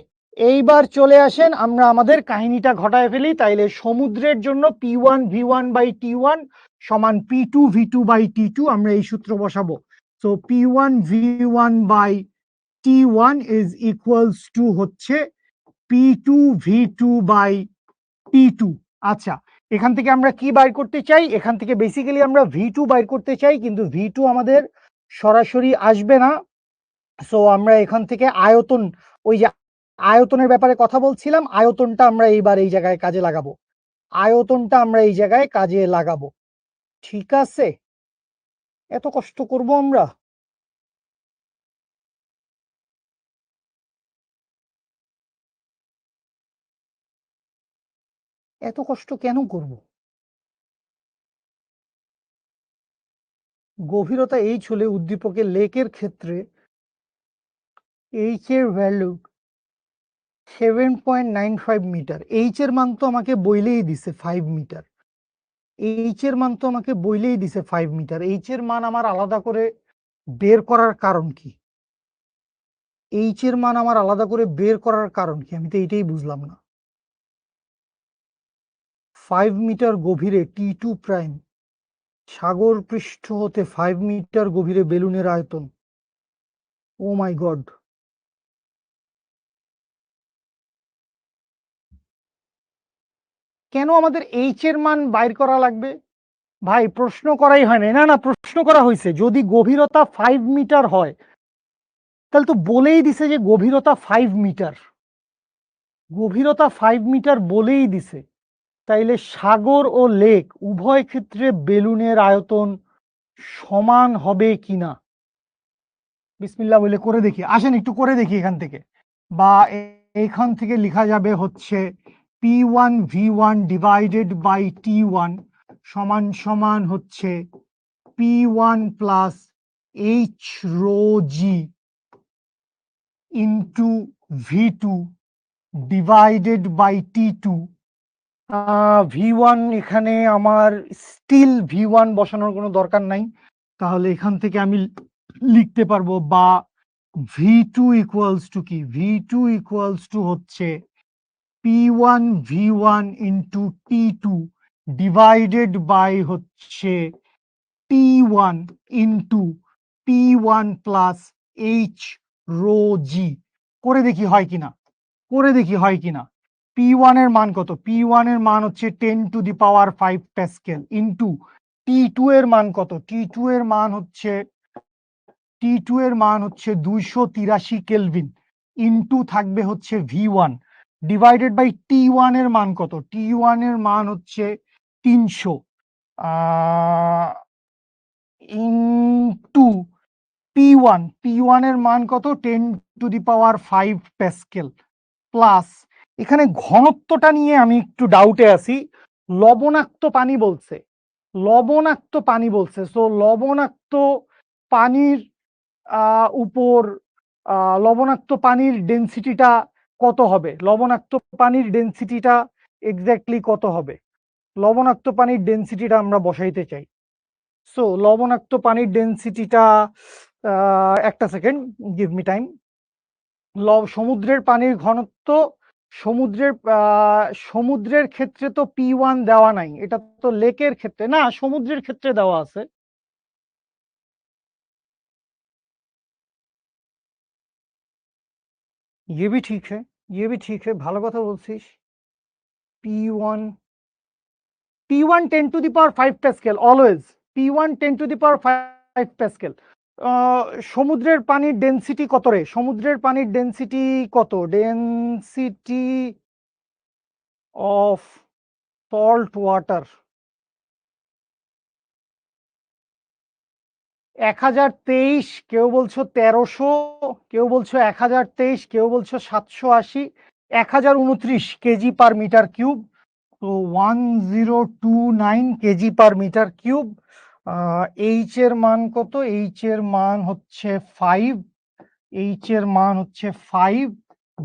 [SPEAKER 1] এইবার চলে আসেন আমরা আমাদের কাহিনীটা ঘটায় ফেলি। তাইলে সমুদ্রের জন্য P1V1/T1 সমান P2V2/T2, আমরা এই সূত্র বসাবো। So P1V1/T1 is equals to হচ্ছে P2V2/T2। আচ্ছা, এখান থেকে আমরা কি বাইর করতে চাই? এখান থেকে বেসিক্যালি আমরা V2 বাইর করতে চাই, কিন্তু V2 আমাদের সরাসরি আসবে না। সো আমরা এখান থেকে আয়তন, ওই যে আয়তনের ব্যাপারে কথা বলছিলাম, আয়তনটা আমরা এইবার এই জায়গায় কাজে লাগাবো। আয়তনটা আমরা এই জায়গায় কাজে লাগাবো। ঠিক আছে? এত কষ্ট করব আমরা? এত কষ্ট কেন করব? গভীরতা এইচ হলে উদ্দীপকের লেকের ক্ষেত্রে এইচ এর ভ্যালু 7.95 মিটার। এইচ এর মান তো আমাকে বইলেই দিছে 5 মিটার। এইচ এর মান তো আমাকে বইলেই দিছে 5 মিটার। এইচ এর মান আমার আলাদা করে বের করার কারণ কি? এইচ এর মান আমার আলাদা করে বের করার কারণ কি? আমি তো এইটাই বুঝলাম না। 5 মিটার গভীরে T2 প্রাইম, সাগর পৃষ্ঠ হতে 5 মিটার গভীরে বেলুনের আয়তন। ও মাই গড! কেন আমাদের এইচ এর মান বাইর করা লাগবে? ভাই প্রশ্ন করাই হয় না। না, প্রশ্ন করা হয়েছে। যদি গভীরতা 5 মিটার হয়, তাহলে তো বলেই দিছে যে গভীরতা 5 মিটার। গভীরতা 5 মিটার বলেই দিছে। তাইলে সাগর ও লেক উভয় ক্ষেত্রে বেলুনের আয়তন সমান হবে কিনা? বিসমিল্লাহ বলে করে দেখি। আসেন একটু করে দেখি এখান থেকে। বা এখান থেকে লেখা যাবে হচ্ছে P1V1/T1 সমান সমান হচ্ছে P1 plus H rho g into V2 divided by T2। V1 এখানে আমার স্টিল V1 বসানোর কোনো দরকার নাই, তাহলে এখান থেকে আমি লিখতে পারবো, বা V2 ইকুয়ালস টু কি? V2 ইকুয়ালস টু হচ্ছে P1V1 into T2 divided by হচ্ছে T1 into P1 plus H rho g. করে দেখি হয় কিনা, করে দেখি হয় কিনা। P1 এর মান কত? P1 এর মান হচ্ছে 10⁵ প্যাসকেল ইন্টু T2 এর মান কত? T2 এর মান হচ্ছে 283 কেলভিন ইন্টু থাকবে হচ্ছে V1 ডিভাইডেড বাই T1 এর মান কত? T1 এর মান হচ্ছে 300 ইন্টু P1 এর মান কত? 10⁵ প্যাসকেল প্লাস, এখানে ঘনত্বটা নিয়ে আমি একটু ডাউটে আছি। লবণাক্ত পানি বলছে, লবণাক্ত পানি বলছে। সো লবণাক্ত পানির উপর লবণাক্ত পানির ডেনসিটিটা কত হবে? লবণাক্ত পানির ডেনসিটিটা এক্স্যাক্টলি কত হবে? লবণাক্ত পানির ডেনসিটিটা আমরা বসাইতে চাই। সো লবণাক্ত পানির ডেনসিটিটা একটা সেকেন্ড, গিভ মি টাইম। সমুদ্রের পানির ঘনত্ব, সমুদ্রের সমুদ্রের ক্ষেত্রে তো P1 দেওয়া নাই, এটা তো লেকের ক্ষেত্রে না, সমুদ্রের ক্ষেত্রে দেওয়া আছে। ये भी ठीक है, ये भी ठीक है, ভালো কথা বলছিস। P1 P1 10 to the power 5 Pascal always, P1 10 to the power 5 Pascal. সমুদ্রের পানির ডেনসিটি কত রে? সমুদ্রের পানির ডেনসিটি কত? ডেনসিটি অফ সল্ট ওয়াটার 1023, কেউ বলছো 1300, কেউ বলছো 1023, কেউ বলছো 780, 1029 কেজি পার মিটার কিউব। তো 1029 kg per metre cube. H এর মান কত? এইচ এর মান হচ্ছে 5, এইচ এর মান হচ্ছে 5,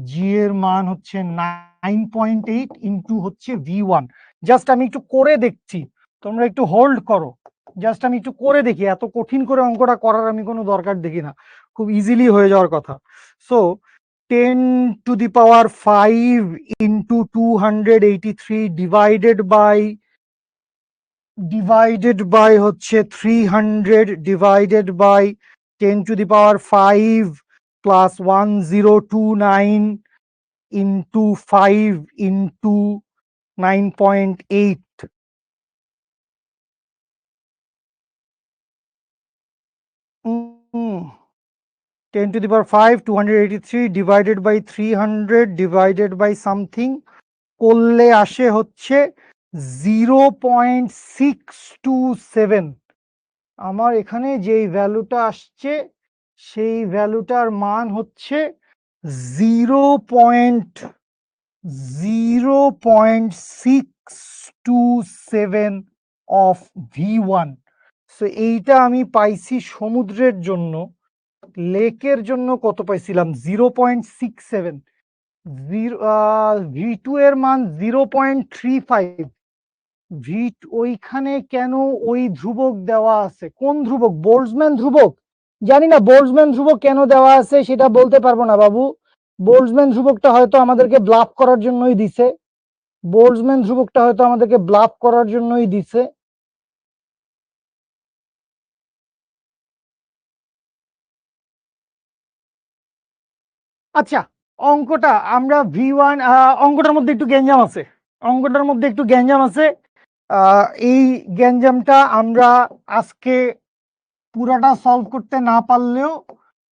[SPEAKER 1] জি এর মান হচ্ছে 9.8 ইন্টু হচ্ছে V1। জাস্ট আমি একটু করে দেখছি, তোমরা একটু হোল্ড করো, জাস্ট আমি একটু করে দেখি, এত কঠিন করে অঙ্কটা করার আমি কোনো দরকার দেখি না, খুব ইজিলি হয়ে যাওয়ার কথা। So 10 to the power 5 into 283 divided by হচ্ছে 300 divided by 10 to the power 5 plus 1029 into 5 into 9.8। 10 to the power 5 283 divided by 300 divided by something করলে আসে হচ্ছে 0.627। আমার এখানে যেই ভ্যালুটা আসছে সেই ভ্যালুটার মান হচ্ছে 0.627 অফ V1। সো এইটা আমি পাইছি সমুদ্রের জন্য। লেকের জন্য কত পাইছিলাম? 0.67। V2 এর মান 0.35। ওইখানে কেন ওই ধ্রুবক দেওয়া আছে? কোন ধ্রুবক? বোল্টজম্যান ধ্রুবক? জানি না বোল্টজম্যান ধ্রুবক কেন দেওয়া আছে সেটা বলতে পারবো না বাবু। বোল্টজম্যান ধ্রুবকটা হয়তো আমাদেরকে ব্লাফ করার জন্যই দিছে, বোল্টজম্যান ধ্রুবকটা হয়তো আমাদেরকে ব্লাফ করার জন্যই দিছে। আচ্ছা, অঙ্কটা আমরা V1, অঙ্কটার মধ্যে একটু গ্যাঞ্জাম আছে, অঙ্কটার মধ্যে একটু গ্যাঞ্জাম আছে। এই গ্যাঞ্জামটা আমরা আজকে পুরাটা সলভ করতে না পারলেও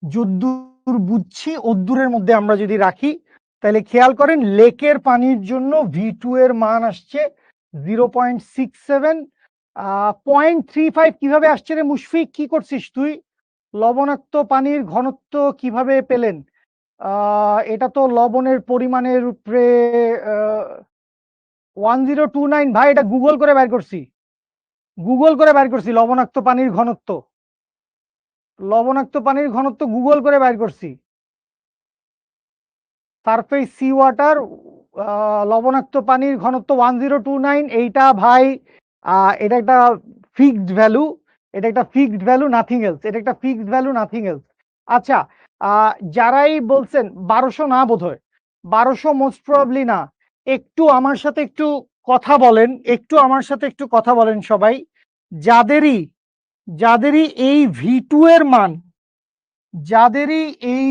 [SPEAKER 1] যদ্দূর বুঝছি অদ্দূরের মধ্যে আমরা যদি রাখি, তাহলে খেয়াল করেন লেকের পানির জন্য V2 এর মান আসছে 0.67। 0.35 কিভাবে আসছে রে মুশফিক? কি করছিস তুই? লবণাক্ত পানির ঘনত্ব কিভাবে পেলেন? এটা তো লবণের পরিমাণের উপরে 1029। ভাই এটা গুগল করে বের করছি, গুগল করে বের করছি লবণাক্ত পানির ঘনত্ব, লবণাক্ত পানির ঘনত্ব গুগল করে বের করছি। সারফেস সি ওয়াটার লবণাক্ত পানির ঘনত্ব 1029। এইটা ভাই এটা একটা ফিক্সড ভ্যালু, এটা একটা ফিক্সড ভ্যালু, নাথিং এলস, এটা একটা ফিক্সড ভ্যালু, নাথিং এলস। আচ্ছা, যারাই বলছেন 1200 না, বোধ হয় 1200 মোস্ট প্রবাবলি না। একটু আমার সাথে একটু কথা বলেন, একটু আমার সাথে একটু কথা বলেন সবাই, যাদেরই যাদেরই এই V2 এর মান, যাদেরই এই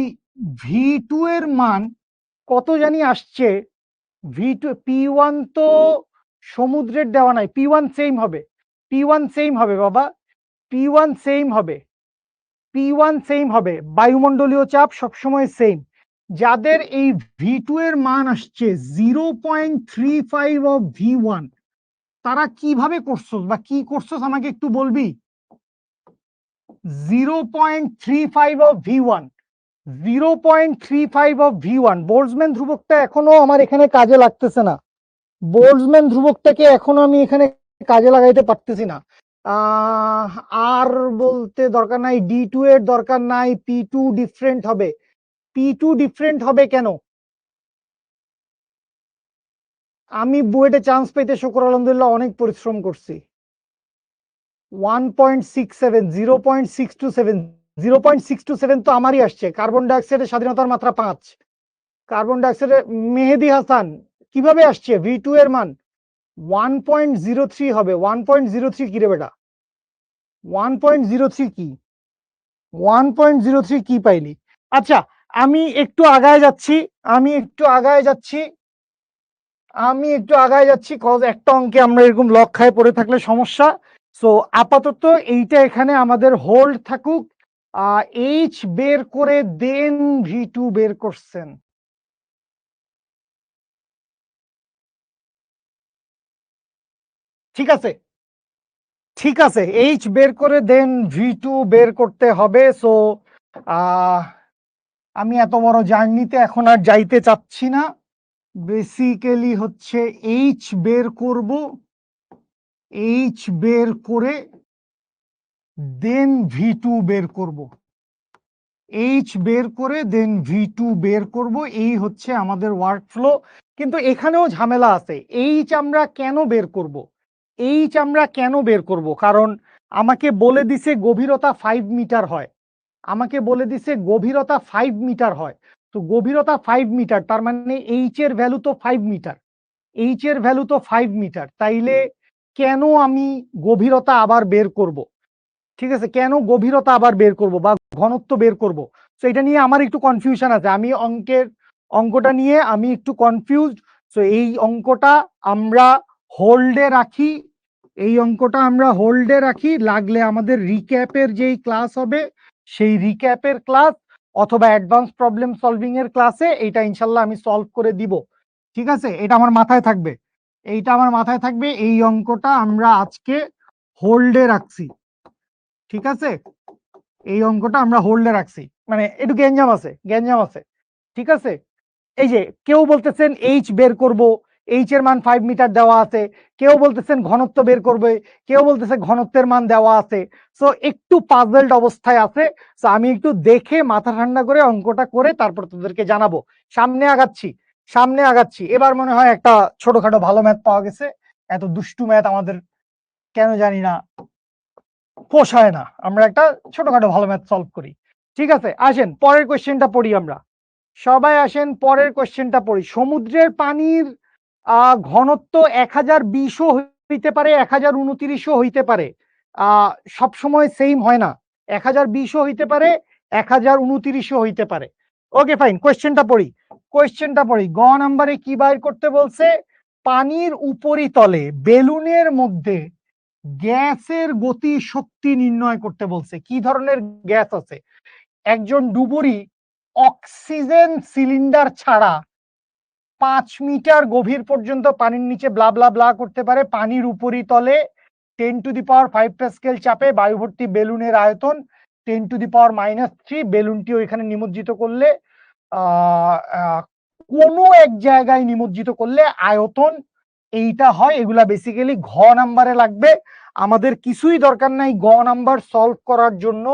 [SPEAKER 1] V2 এর মান কত জানি আসছে, V2 P1 তো সমুদ্রের দেওয়া নাই, P1 সেম হবে, P1 সেম হবে বাবা, P1 সেম হবে, P1 সেম হবে, বায়ুমণ্ডলীয় চাপ সবসময় সেম। যাদের এই V2 এর মান আসছে 0.35 অফ V1, তারা কিভাবে করছো বা কি করছো আমাকে একটু বলবি? 0.35 of V1, 0.35 of V1। Boltzmann ধ্রুবকটা এখনো আমার এখানে কাজে লাগতেছে না, বোল্টজম্যান ধ্রুবকটাকে এখনো আমি এখানে কাজে লাগাইতে পারতেছি না। আর বলতে দরকার নাই, D2 এর দরকার নাই, P2 ডিফারেন্ট হবে, P2 ডিফারেন্ট হবে কেন? আমি বুয়েটে চান্স পেতে শুকর আলহামদুলিল্লাহ অনেক পরিশ্রম করছি। 1.67, 0.627, 0.627 তো আমারই আসছে। কার্বন ডাইঅক্সাইডের স্বাধীনতার মাত্রা 5। কার্বন ডাইঅক্সাইডের মেহেদি হাসান কিভাবে আসছে V2 এর মান? 1.03 হবে। 1.03 কি রে বেটা? 1.03 কি? 1.03 কি পাইলি? আচ্ছা, আমি একটু আগায় যাচ্ছি, আমি একটু আগায় যাচ্ছি, আমি একটু আগায় যাচ্ছি, কজ একটা অঙ্কে আমরা এরকম লক খায় পড়ে থাকলে সমস্যা। সো আপাতত এইটা এখানে আমাদের হোল্ড থাকুক। এইচ বের করে দেন V2 বের করছেন। ঠিক আছে, ঠিক আছে, এইচ বের করে দেন V2 বের করতে হবে। সো আমি এত বড় জার্নিতে এখন আর যাইতে চাচ্ছি না। বেসিক্যালি হচ্ছে এইচ বের করব, এইচ বের করে দেন V2 বের করব, এইচ বের করে দেন V2 বের করব, এই হচ্ছে আমাদের ওয়ার্কফ্লো। কিন্তু এখানেও ঝামেলা আছে। এইচ আমরা কেন বের করব? এইচ আমরা কেন বের করব? কারণ আমাকে বলে দিছে গভীরতা 5 মিটার হয়, আমাকে বলে দিছে গভীরতা 5 মিটার হয়। তো গভীরতা 5 মিটার, তার মানে এইচ এর ভ্যালু তো 5 মিটার, এইচ এর ভ্যালু তো 5 মিটার। তাইলে কেন আমি গভীরতা আবার বের করব? ঠিক আছে, কেন গভীরতা আবার বের করব বা ঘনত্ব বের করব? তো এটা নিয়ে আমার একটু কনফিউশন আছে। আমি অঙ্কটা নিয়ে আমি একটু কনফিউজড। তো এই অঙ্কটা আমরা হোল্ডে রাখি, এই অঙ্কটা আমরা হোল্ডে রাখি। লাগলে আমাদের রিক্যাপের যেই ক্লাস হবে সেই রিক্যাপের ক্লাস অথবা অ্যাডভান্স প্রবলেম সলভিং এর ক্লাসে এটা ইনশাল্লাহ আমি সলভ করে দিব। ঠিক আছে, এটা আমার মাথায় থাকবে, এইটা আমার মাথায় থাকবে। এই অঙ্কটা আমরা আজকে হোল্ডে রাখছি। ঠিক আছে, এই অঙ্কটা আমরা হোল্ডে রাখছি, মানে একটু গ্যাঞ্জাম আছে, গ্যাঞ্জাম আছে। ঠিক আছে, এই যে কেউ বলতেছেন এইচ বের করব, এইচ এর মান 5 মিটার দেওয়া আছে, কেউ বলতেছেন ঘনত্ব বের করবে, কেউ বলতেছে ঘনত্বের মান দেওয়া আছে। সো একটু পাজলড অবস্থায় আছে। সো আমি একটু দেখে মাথা ঠান্ডা করে অঙ্কটা করে তারপর তোদেরকে জানাবো। সামনে আগাচ্ছি, সামনে আগাচ্ছি। এবার মনে হয় একটা ছোটখাটো ভালো ম্যাথ পাওয়া গেছে। এত দুষ্টু ম্যাথ আমাদের কেন জানি না পোষায় না, আমরা একটা ছোটখাটো ভালো ম্যাথ সলভ করি। ঠিক আছে, আসেন পরের কোশ্চেনটা পড়ি আমরা। সবাই আসেন পরের কোশ্চেনটা পড়ি। সমুদ্রের পানির ঘনত্ব 1020ও হইতে পারে, 1029ও হইতে পারে, সবসময় সেম হয় না। 1020ও হইতে পারে, 1029ও হইতে পারে। ওকে ফাইন, কোশ্চেনটা পড়ি, কোশ্চেনটা পড়ি। গ নাম্বারে কি বাইর করতে বলছে? পানির উপরিতলে বেলুনের মধ্যে গ্যাসের গতি শক্তি নির্ণয় করতে বলছে। কি ধরনের গ্যাস আছে? একজন ডুবুরি অক্সিজেন সিলিন্ডার ছাড়া 5 মিটার গভীর পর্যন্ত পানির নিচে ব্লা ব্লা ব্লা করতে পারে। পানির উপরিতলে 10⁵ প্যাসকেল চাপে বায়ুভর্তি বেলুনের আয়তন 10⁻³ বেলুনটি ওইখানে নিমজ্জিত করলে কোনো এক জায়গায় নিমজ্জিত করলে আয়তন এইটা হয়। এগুলা বেসিক্যালি ঘ নাম্বারে লাগবে। আমাদের কিছুই দরকার নাই গ নাম্বার সলভ করার জন্য,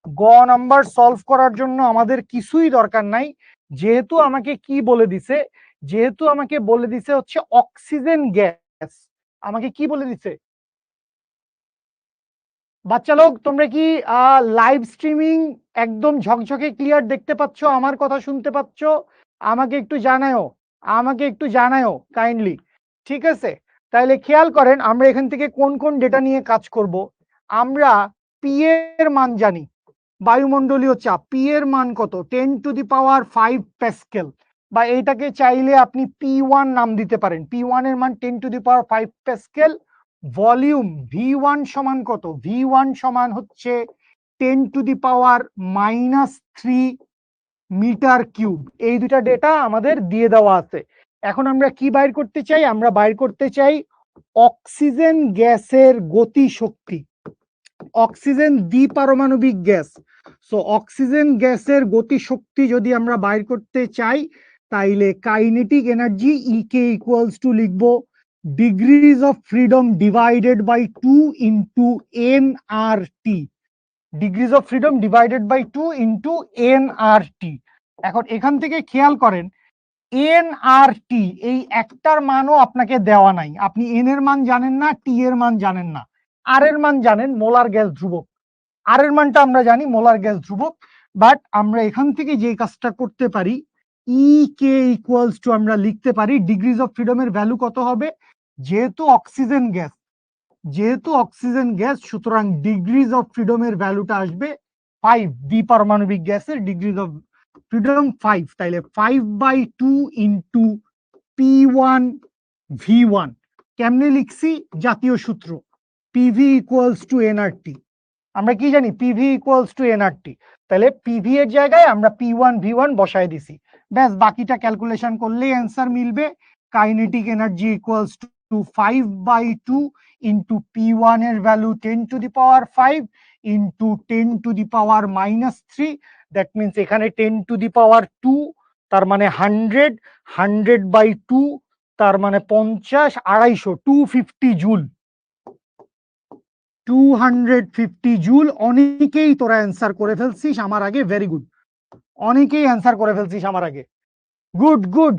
[SPEAKER 1] গ নাম্বার সলভ করার জন্য আমাদের কিছুই দরকার নাই। যেহেতু আমাকে কি বলে দিছে, যেহেতু আমাকে বলে দিছে হচ্ছে অক্সিজেন গ্যাস, আমাকে কি বলে দিছে? বাচ্চা লোক তোমরা কি লাইভ স্ট্রিমিং একদম ঝকঝকে ক্লিয়ার দেখতে পাচ্ছ? আমার কথা শুনতে পাচ্ছ? আমাকে একটু জানাও, আমাকে একটু জানাও কাইন্ডলি। ঠিক আছে, তাহলে খেয়াল করেন আমরা এখান থেকে কোন কোন ডেটা নিয়ে কাজ করব। আমরা পি এর মান জানি, বায়ুমণ্ডলীয় চাপ পি এর মান কত? 10⁵ প্যাসকেল, বা এইটাকে চাইলে আপনি P1 নাম দিতে পারেন। P1 এর মান 10⁵ প্যাসকেল। ভলিউম V1 সমান কত? V1 সমান হচ্ছে 10⁻³ মিটার কিউব। এই দুটা ডেটা আমাদের দিয়ে দেওয়া আছে। এখন আমরা কি বাইর করতে চাই? আমরা বাইর করতে চাই অক্সিজেন গ্যাসের গতি শক্তি। অক্সিজেন দ্বিপারমাণবিক গ্যাস। সো অক্সিজেন গ্যাসের গতি শক্তি যদি আমরা বাইর করতে চাই তাইলে kinetic energy EK equals to লিখবো degrees of freedom divided by 2 into NRT, degrees of freedom divided by 2 into NRT। এখন এখান থেকে খেয়াল করেন এন আর টি, এই একটার মানও আপনাকে দেওয়া নাই, আপনি এন এর মান জানেন না, টি এর মান জানেন না, আর এর মান জানেন মোলার গ্যাস ধ্রুবক, আর এর মানটা আমরা জানি মোলার গ্যাস ধ্রুবক। বাট আমরা এখান থেকে যে কাজটা করতে পারি, ই কে ইকুয়ালস টু আমরা লিখতে পারি ডিগ্রিজ অফ ফ্রিডমের ভ্যালু কত হবে, যেহেতু অক্সিজেন গ্যাস, সুতরাং ডিগ্রিজ অফ ফ্রিডমের ভ্যালুটা আসবে 5, দ্বিপারমাণবিক গ্যাসের ডিগ্রিজ অফ ফ্রিডম 5, তাইলে 5/2 ইন্টু P1 V1। কেমনে লিখছি, জাতীয় সূত্র পিভি ইকুয়ালস টু এনআরটি, আমরা কি জানি পিভি ইকুয়ালস টু এনআরটি, তাহলে পিভি এর জায়গায় আমরা P1 V1 বসায় দিছি, ব্যাস বাকিটা ক্যালকুলেশন করলেই অ্যান্সার মিলবে। Kinetic energy equals to 5/2 into P1 এর value 10 to the power 5 into 10 to the power -3, that means এখানে 10 টু দি পাওয়ার 2, তার মানে 100, 100/2 তার মানে 50, 250, 250 জুল, 250 জুল। অনেকেই তোরা অ্যান্সার করে ফেলছিস আমার আগে, ভেরি গুড, অনেকেই অ্যান্সার করে ফেলছিস আমার আগে, গুড গুড।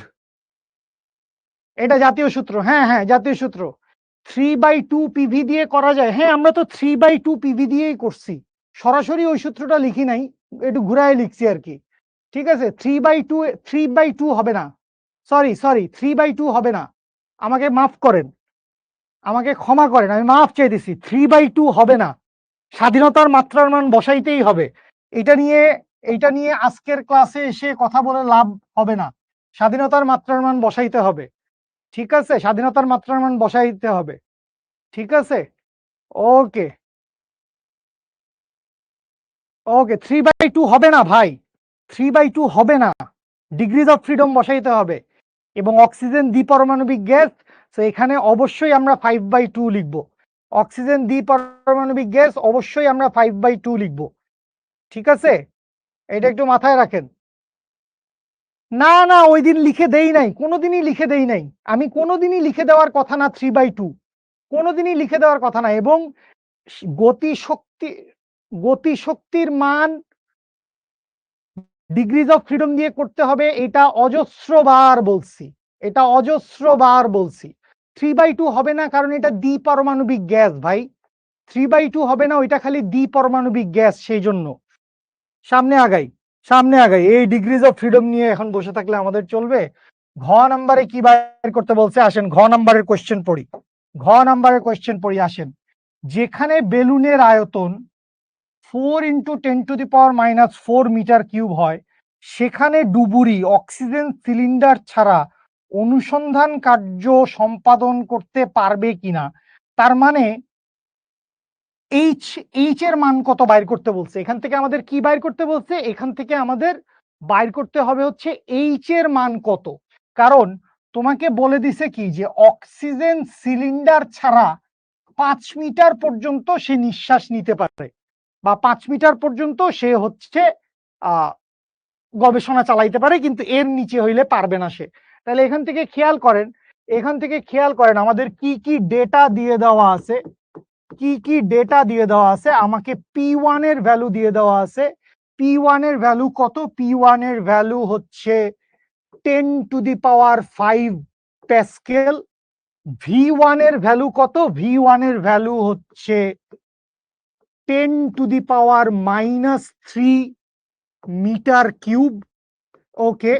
[SPEAKER 1] এটা জাতীয় সূত্র, হ্যাঁ হ্যাঁ জাতীয় সূত্র। 3/2 পিভি দিয়ে করা যায়, হ্যাঁ আমরা তো 3/2 পিভি দিয়েই করছি, সরাসরি ওই সূত্রটা লিখি নাই, একটু ঘুরায় লিখছি আর কি। ঠিক আছে, 3/2 হবে না, সরি 3/2 হবে না, আমাকে মাফ করেন, আমাকে ক্ষমা করেন, আমি মাফ চাইতেছি, 3/2 হবে না, স্বাধীনতার মাত্রার মান বসাইতেই হবে। এটা নিয়ে আজকের ক্লাসে এসে কথা বলে লাভ হবে না, স্বাধীনতার মাত্রার মান বসাইতে হবে, ঠিক আছে, স্বাধীনতার মাত্রার মান বসাইতে হবে, ঠিক আছে। ওকে ওকে, 3/2 হবে না ভাই, 3/2 হবে না, ডিগ্রিজ অফ ফ্রিডম বসাইতে হবে, এবং অক্সিজেন দ্বিপারমাণবিক গ্যাস, তো এখানে অবশ্যই আমরা 5/2 লিখবো, অক্সিজেন দ্বিপারমাণবিক গ্যাস অবশ্যই আমরা 5/2 লিখবো, ঠিক আছে, এটা একটু মাথায় রাখেন। না না, ওই দিন লিখে দেই নাই, কোনোদিনই লিখে দেই নাই, আমি কোনোদিনই লিখে দেওয়ার কথা না 3/2, কোনোদিনই লিখে দেওয়ার কথা না। এবং গতিশক্তি, গতিশক্তির মান ডিগ্রিজ অফ ফ্রিডম দিয়ে করতে হবে, এটা অজস্রবার বলছি, এটা অজস্রবার বলছি। 3/2 হবে না, কারণ এটা দ্বিপারমাণবিক গ্যাস ভাই, 3/2 হবে না, ওইটা খালি দ্বিপারমাণবিক গ্যাস, সেই জন্য। সামনে আগাই, সামনে আগাই, এই ডিগ্রিজ অফ ফ্রিডম নিয়ে এখন বসে থাকলে আমাদের চলবে। ঘ নাম্বারে কি বাইর করতে বলছে, আসেন ঘ নাম্বারের কোশ্চেন পড়ি, ঘ নাম্বারের কোশ্চেন পড়ি, আসেন। যেখানে বেলুনের আয়তন 4 × 10⁻⁻⁴ মিটার কিউব হয়, সেখানে ডুবুরি অক্সিজেন সিলিন্ডার ছাড়া অনুসন্ধান কার্য সম্পাদন করতে পারবে কিনা, তার মানে এইচ এর মান কত বাইর করতে বলছে, এখান থেকে আমাদের কি বাইর করতে বলছে, এখান থেকে আমাদের বাইর করতে হবে হচ্ছে এইচ এর মান কত। কারণ তোমাকে বলে দিছে কি, যে অক্সিজেন সিলিন্ডার ছাড়া 5 মিটার পর্যন্ত সে নিঃশ্বাস নিতে পারে, বা 5 মিটার পর্যন্ত সে হচ্ছে গবেষণা চালাইতে পারে, কিন্তু এর নিচে হইলে পারবে না সে। তাহলে এখান থেকে খেয়াল করেন, এখান থেকে খেয়াল করেন আমাদের কি কি ডেটা দিয়ে দেওয়া আছে, কি কি ডেটা দিয়ে দেওয়া আছে। আমাকে P1 এর ভ্যালু দিয়ে দেওয়া আছে, P1 এর ভ্যালু কত, P1 এর ভ্যালু হচ্ছে 10 to the power 5 Pascal. V1 এর ভ্যালু কত, V1 এর ভ্যালু হচ্ছে 10 to the power -3 metre cube. Okay,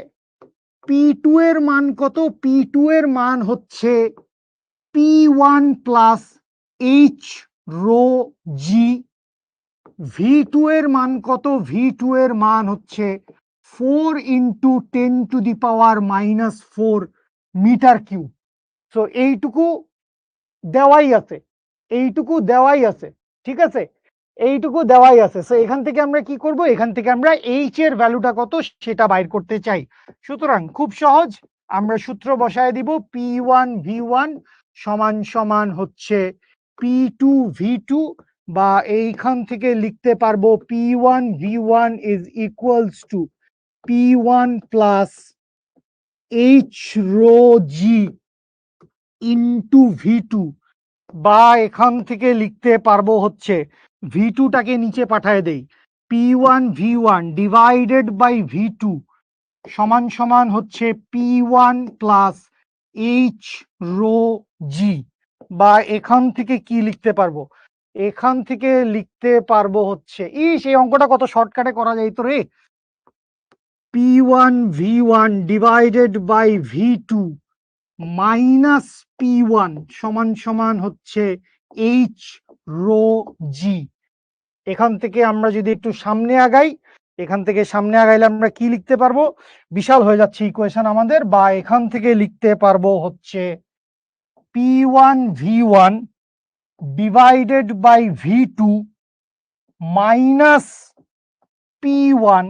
[SPEAKER 1] P2 এর মান কত, P2 এর মান হচ্ছে P1 plus H rho g. V2 এর মান কত, V2 এর মান হচ্ছে 4 × 10 to the power -4 metre cube. তো এইটুকু দেওয়াই আছে, এইটুকু দেওয়াই আছে, ঠিক আছে, এইটুকু দেওয়াই আছে। সো এখান থেকে আমরা কি করব, এখান থেকে আমরা এইচ এর ভ্যালুটা কত সেটা বাইর করতে চাই। সুতরাং খুব সহজ, আমরা সূত্র বসায় দিব, P1 V1 সমান সমান হচ্ছে P2 V2, বা এইখান থেকে লিখতে পারবো P1 V1 is equals to P1 plus H rho g into V2, বা এখান থেকে লিখতে পারবো হচ্ছে V2টাকে নিচে পাঠায় দেই, P1 V1 divided by V2 সমান সমান হচ্ছে P1 প্লাস H রো জি, বা এখান থেকে কি লিখতে পারবো, এখান থেকে লিখতে পারবো হচ্ছে, এই অঙ্কটা কত শর্টকাটে করা যায় তো রে, P1 V1 divided by V2 minus P1 সমান সমান হচ্ছে H রো জি। এখান থেকে আমরা যদি একটু সামনে আগাই, এখান থেকে সামনে আগাইলে আমরা কি লিখতে পারবো, বিশাল হয়ে যাচ্ছে ইকুয়েশন আমাদের, বা এখান থেকে লিখতে পারবো হচ্ছে P1 V1 divided by V2 minus P1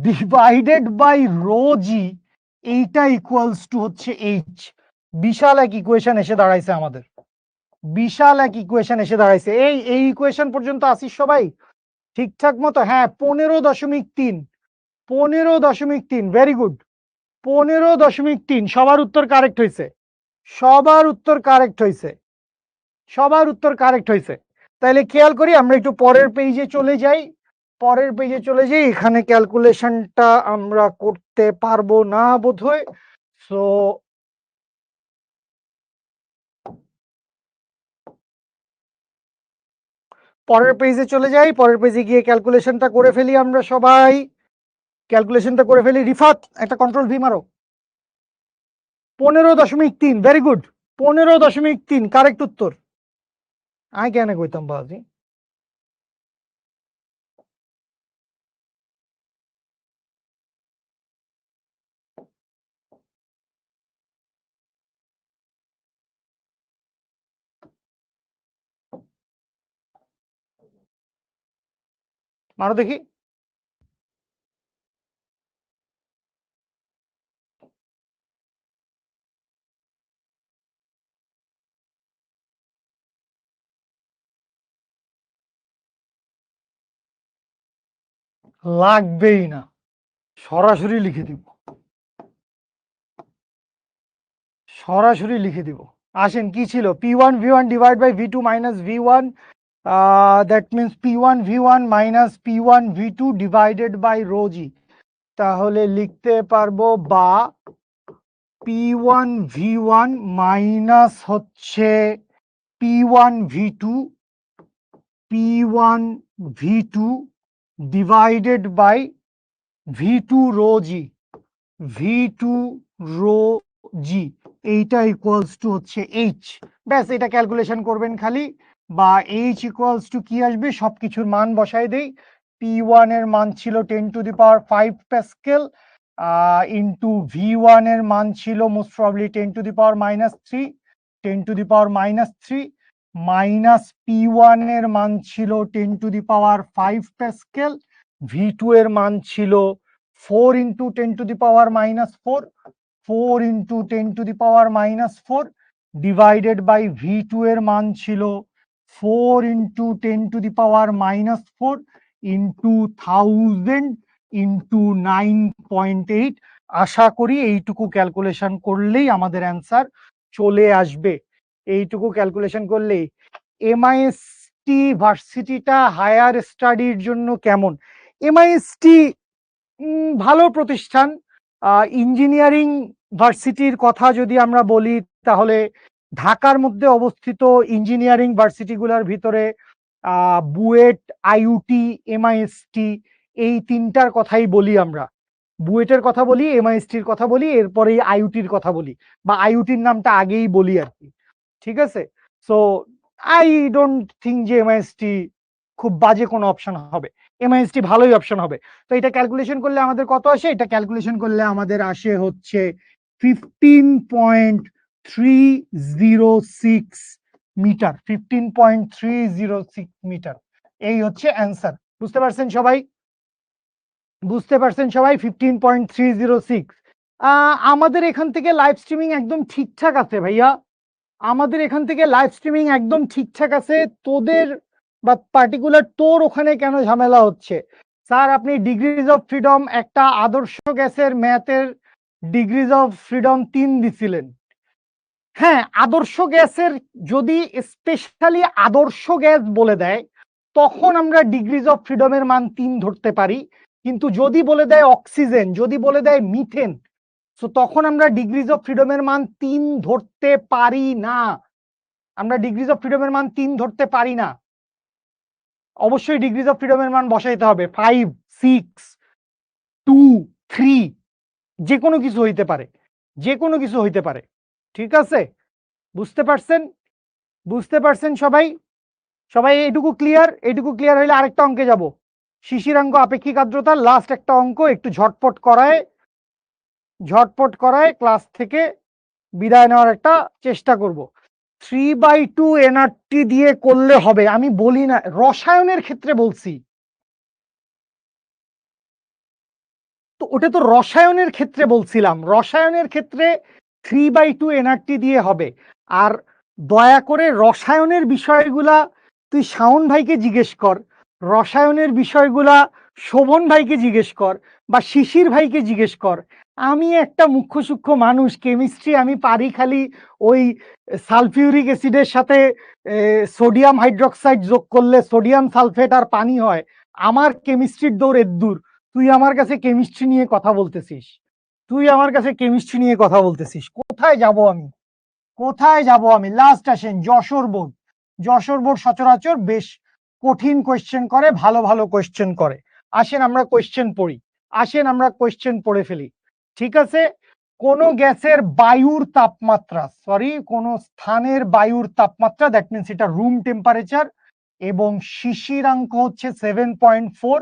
[SPEAKER 1] divided by rho g, এইটা ইকুয়ালস টু হচ্ছে H। বিশাল এক ইকুয়েশন এসে দাঁড়াইছে আমাদের, বিশাল এক ইকুয়েশন এসে দাঁড়াইছে। এই ইকুয়েশন পর্যন্ত আসিস সবাই ঠিকঠাক মতো? হ্যাঁ, 15.3, 15.3, ভেরি গুড, 15.3, সবার উত্তর কারেক্ট হয়েছে, সবার উত্তর কারেক্ট হয়েছে, সবার উত্তর কারেক্ট হয়েছে। তাইলে খেয়াল করি, আমরা একটু পরের পেজে চলে যাই, পরের পেজে চলে যাই, এখানে ক্যালকুলেশনটা আমরা করতে পারবো না বোধহয়, সো পরের পেজে চলে যাই, পরের পেজে গিয়ে ক্যালকুলেশনটা করে ফেলি, আমরা সবাই ক্যালকুলেশনটা করে ফেলি। রিফাত একটা কন্ট্রোল ভি মারো। 15.3, ভেরি গুড, 15.3 কারেক্ট উত্তর। আই কেন কইতাম বাজি, মারো দেখি। লাগবেই না, সরাসরি লিখে দিব, সরাসরি লিখে দিব। আসেন, কি ছিল, P1 V1 divide by V2 minus V1, that means P1 V1 minus P1 V2 divided by rho g. তাহলে লিখতে পারবো, বা P1 V1 মাইনাস হচ্ছে P1 V2, P1 V2 divided by V2 rho g, V2 rho g, এইটা ইকুয়ালস টু হচ্ছে H। ব্যাস, এটা ক্যালকুলেশন করবেন খালি, বা H ইকুয়ালস টু কি আসবে, সবকিছুর মান বসাই দেই। P1 এর মান ছিল 10⁵ প্যাসকেল, ইন্টু V1 এর মান ছিল মোস্ট প্রবাবলি 10⁻³ 10⁻³ মাইনাস P1 এর মান ছিল 10⁵ প্যাসকেল, V2 এর মান ছিল 4 into 10⁻⁻⁴, 4 into 10⁻⁻⁴, divided by V2 এর মান ছিল 4 ইন্টু 10⁻⁻⁴ ইন্টু 1000 ইন্টু 9.8। আশা করি এইটুকু ক্যালকুলেশন করলেই আমাদের অ্যান্সার চলে আসবে, এইটুকু ক্যালকুলেশন করলেই। MIST ভার্সিটিটা হায়ার স্টাডির জন্য কেমন? MIST ভালো প্রতিষ্ঠান। ইঞ্জিনিয়ারিং ভার্সিটির কথা যদি আমরা বলি, তাহলে ঢাকার মধ্যে অবস্থিত ইঞ্জিনিয়ারিং ভার্সিটিগুলোর ভিতরে বুয়েট, IUT, MIST, এই তিনটার কথাই বলি আমরা। বুয়েটের কথা বলি, MISTর কথা বলি, এরপরে IUTর কথা বলি, বা IUTর নামটা আগেই বলি আর কি, ঠিক আছে? সো আই ডোন্ট থিঙ্ক যে MIST খুব বাজে কোনো অপশন হবে, MIST ভালোই অপশন হবে। তো এটা ক্যালকুলেশন করলে আমাদের কত আসে? এটা ক্যালকুলেশন করলে আমাদের আসে হচ্ছে 15.306 মিটার, 15.306 মিটার, এই হচ্ছে অ্যান্সার। বুঝতে পারছেন সবাই? বুঝতে পারছেন সবাই? 15.306। আমাদের এখান থেকে লাইভ স্ট্রিমিং একদম ঠিকঠাক আছে ভাইয়া, আমাদের এখান থেকে লাইভ স্ট্রিমিং একদম ঠিকঠাক আছে। তোদের বা পার্টিকুলার তোর ওখানে কেন ঝামেলা হচ্ছে? স্যার, আপনি ডিগ্রিজ অফ ফ্রিডম, একটা আদর্শ গ্যাসের ম্যাথের ডিগ্রিজ অফ ফ্রিডম 3 দিছিলেন। হ্যাঁ, আদর্শ গ্যাসের যদি স্পেশালি আদর্শ গ্যাস বলে দেয়, তখন আমরা ডিগ্রিজ অফ ফ্রিডমের মান 3 ধরতে পারি। কিন্তু যদি বলে দেয় অক্সিজেন, যদি বলে দেয় মিথেন, তো তখন আমরা ডিগ্রিজ অফ ফ্রিডমের মান 3 ধরতে পারি না। আমরা ডিগ্রিজ অফ ফ্রিডমের মান 3 ধরতে পারি না। অবশ্যই ডিগ্রিজ অফ ফ্রিডমের মান বসাইতে হবে 5, 6, 2, 3, যে কোনো কিছু হইতে পারে, যে কোনো কিছু হইতে পারে। ঠিক আছে, বুঝতে পারছেন? বুঝতে পারছেন সবাই? সবাই এইটুকু ক্লিয়ার? এইটুকু ক্লিয়ার হইলে আরেকটা অঙ্কে যাব। শিশিরাঙ্ক আপেক্ষিক আর্দ্রতার লাস্ট একটা অঙ্ক, একটু ঝটপট করায় ক্লাস থেকে বিদায় নেওয়ার একটা চেষ্টা করব। 3/2 এনআরটি দিয়ে করলে হবে, আমি বলি না, রসায়নের ক্ষেত্রে বলছি। তো ওটা তো রসায়নের ক্ষেত্রে বলছিলাম, রসায়নের ক্ষেত্রে 3/2 এনআরটি দিয়ে হবে। আর দয়া করে রসায়নের বিষয়গুলা তুই শাওন ভাইকে জিজ্ঞেস কর, রসায়নের বিষয়গুলা শোভন ভাইকে জিজ্ঞেস কর, বা শিশির ভাইকে জিজ্ঞেস কর। আমি একটা মুখ্য সূক্ষ্ম মানুষ, কেমিস্ট্রি আমি পারি খালি ওই সালফিউরিক অ্যাসিডের সাথে সোডিয়াম হাইড্রোক্সাইড যোগ করলে সোডিয়াম সালফেট আর পানি হয়। আমার কেমিস্ট্রির দৌড় এদ্দুর, তুই আমার কাছে কেমিস্ট্রি নিয়ে কথা বলতেছিস, তুই আমার কাছে কেমিস্ট্রি নিয়ে কথা বলতেছিস। কোথায় যাব আমি, কোথায় যাব আমি? লাস্ট আসেন যশোর বোর্ড। যশোর বোর্ড সচরাচর বেশ কঠিন কোয়েশ্চেন করে, ভালো ভালো কোয়েশ্চেন করে। আসেন আমরা কোয়েশ্চেন পড়ি, আসেন আমরা কোয়েশ্চেন পড়ে ফেলি। ঠিক আছে, কোন গ্যাসের বায়ুর তাপমাত্রা, সরি কোন স্থানের বায়ুর তাপমাত্রা, দ্যাট মিনস এটা রুম টেম্পারেচার, এবং শিশিরাঙ্ক হচ্ছে 7.4।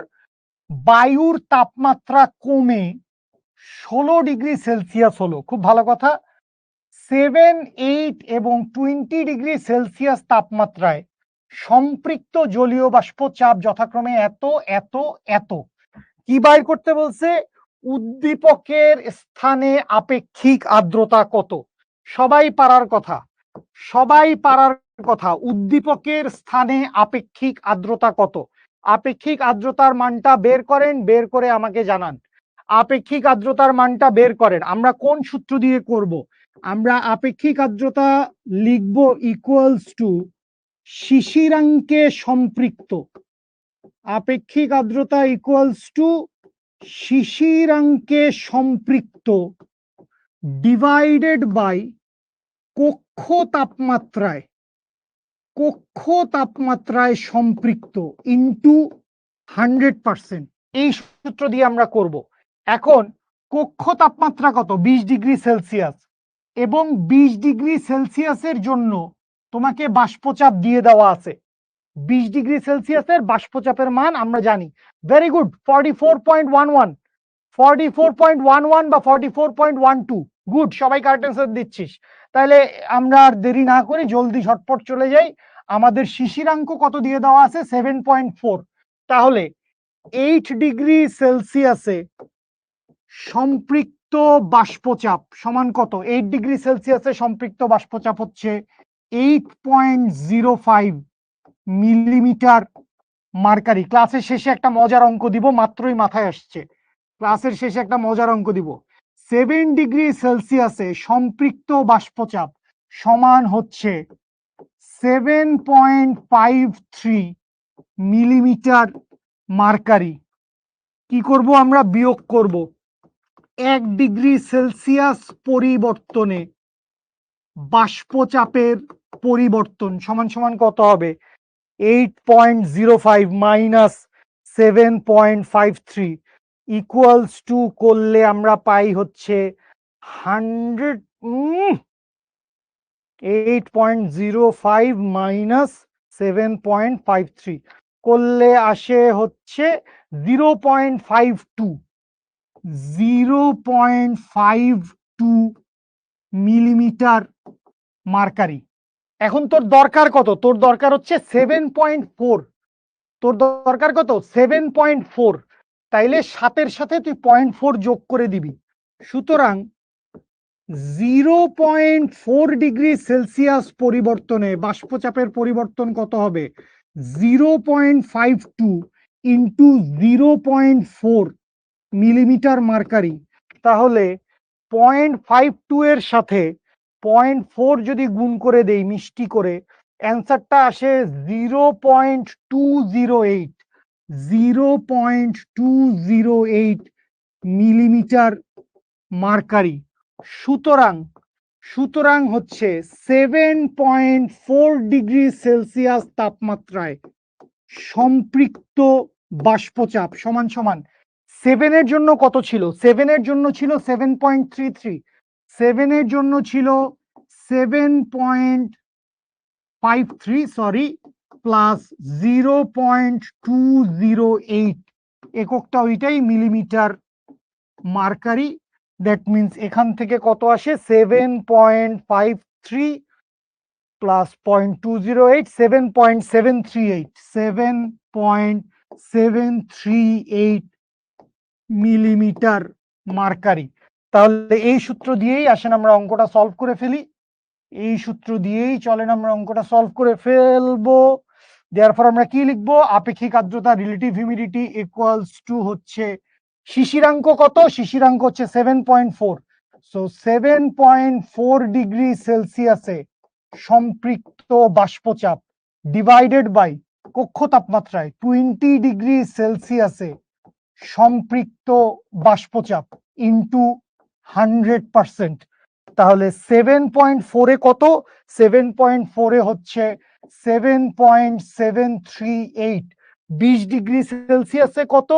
[SPEAKER 1] বায়ুর তাপমাত্রা কমে 16 ডিগ্রি সেলসিয়াস হলো, খুব ভালো কথা। 7, 8 এবং 20 ডিগ্রি সেলসিয়াস তাপমাত্রায় সম্পৃক্ত জলীয় বাষ্প চাপ যথাক্রমে এত এত এত। কি বাইর করতে বলছে? উদ্দীপকের স্থানে আপেক্ষিক আর্দ্রতা কত। সবাই পারার কথা, সবাই পারার কথা। উদ্দীপকের স্থানে আপেক্ষিক আর্দ্রতা কত? আপেক্ষিক আর্দ্রতার মানটা বের করেন, বের করে আমাকে জানান। আপেক্ষিক আর্দ্রতার মানটা বের করেন। আমরা কোন সূত্র দিয়ে করব? আমরা আপেক্ষিক আর্দ্রতা লিখব ইকুয়ালস টু শিশিরাঙ্কে সম্পৃক্ত। আপেক্ষিক আর্দ্রতা ইকুয়ালস টু শিশিরাঙ্কে সম্পৃক্ত ডিভাইডেড বাই কক্ষ তাপমাত্রায়, কক্ষ তাপমাত্রায় সম্পৃক্ত ইনটু 100%। এই সূত্র দিয়ে আমরা করব। এখন কক্ষ তাপমাত্রা কত? 20 ডিগ্রি সেলসিয়াস, এবং 20 ডিগ্রি সেলসিয়াসের জন্য তোমাকে বাষ্পচাপ দিয়ে দেওয়া আছে। 20 ডিগ্রি সেলসিয়াসের বাষ্পচাপের মান আমরা জানি। ভেরি গুড, 44.11, 44.11 বা 44.12। গুড, সবাই কারেক্ট অ্যান্সার দিচ্ছিস। তাহলে আমরা আর দেরি না করি, জলদি ঝটপট চলে যাই। আমাদের শিশিরাঙ্ক কত দিয়ে দেওয়া আছে? 7.4। তাহলে 8 ডিগ্রি সেলসিয়াসে সম্পৃক্ত বাষ্পচাপ সমান কত? 8 ডিগ্রি সেলসিয়াসে সম্পৃক্ত বাষ্পচাপ হচ্ছে 8.05 মিলিমিটার মার্কারি। ক্লাসের শেষে একটা মজার অঙ্ক দিব, মাত্রই মাথায় আসছে। ক্লাসের শেষে একটা মজার অঙ্ক দিব। 7 ডিগ্রি সেলসিয়াসে সম্পৃক্ত বাষ্পচাপ সমান হচ্ছে 7.53 মিলিমিটার মার্কারি। কি করব আমরা? বিয়োগ করব। 1 ডিগ্রি সেলসিয়াস পরিবর্তনে বাষ্পচাপের পরিবর্তন সমান সমান কত হবে? 8.05 মাইনাস 7.53 ইকুয়ালস টু করলে আমরা পাই হচ্ছে 8.05 মাইনাস 7.53 করলে আসে হচ্ছে 0.52, 0.52 মিলিমিটার মার্কারি। এখন তোর দরকার কত? তোর দরকার হচ্ছে 7.4। তোর দরকার কত? 7.4। তাইলে 7-এর সাথে তুই 0.4 যোগ করে দিবি। সুতরাং 0.4 ডিগ্রি সেলসিয়াস পরিবর্তনে বাষ্পচাপের পরিবর্তন কত হবে? 0.52 ইন্টু 0.4 মিলিমিটার মার্কারি। তাহলে 0.52 এর সাথে 0.4 যদি গুণ করে দেই মিষ্টি করে, অ্যান্সারটা আসে 0.208। 0.208 মিলিমিটার মার্কারি। সুতরাং হচ্ছে 7.4 ডিগ্রি সেলসিয়াস তাপমাত্রায় সম্পৃক্ত বাষ্পচাপ সমান সমান 7 এর জন্য কত ছিল? 7 এর জন্য ছিল 7.33, 7 এর জন্য ছিল 7.53 সরি প্লাস 0.208 এককটা ওইটাই মিলিমিটার মার্কারি। দ্যাট মিনস এখান থেকে কত আসে? 7.53 প্লাস 0.208 7.738 7.738 মিলিমিটার মার্কারি। তাহলে এই সূত্র দিয়েই আসেন আমরা অঙ্কটা সলভ করে ফেলি। এই সূত্র দিয়েই চলেন আমরা অঙ্কটা সলভ করে ফেলবো। দেয়ারফর আমরা কি লিখবো? আপেক্ষিক আর্দ্রতা রিলেটিভ হিউমিডিটি ইকুয়ালস টু হচ্ছে শিশিরাঙ্ক কত? শিশিরাঙ্ক হচ্ছে 7.4। সো 7.4 ডিগ্রি সেলসিয়াসে সম্পৃক্ত বাষ্পচাপ ডিভাইডেড বাই কক্ষ তাপমাত্রায় 20 ডিগ্রি সেলসিয়াসে সম্পৃক্ত বাষ্পচাপ ইন্টু 100%। তাহলে 7.4 এ কত? 7.4 এ হচ্ছে 7.738। 20 ডিগ্রি সেলসিয়াসে কত?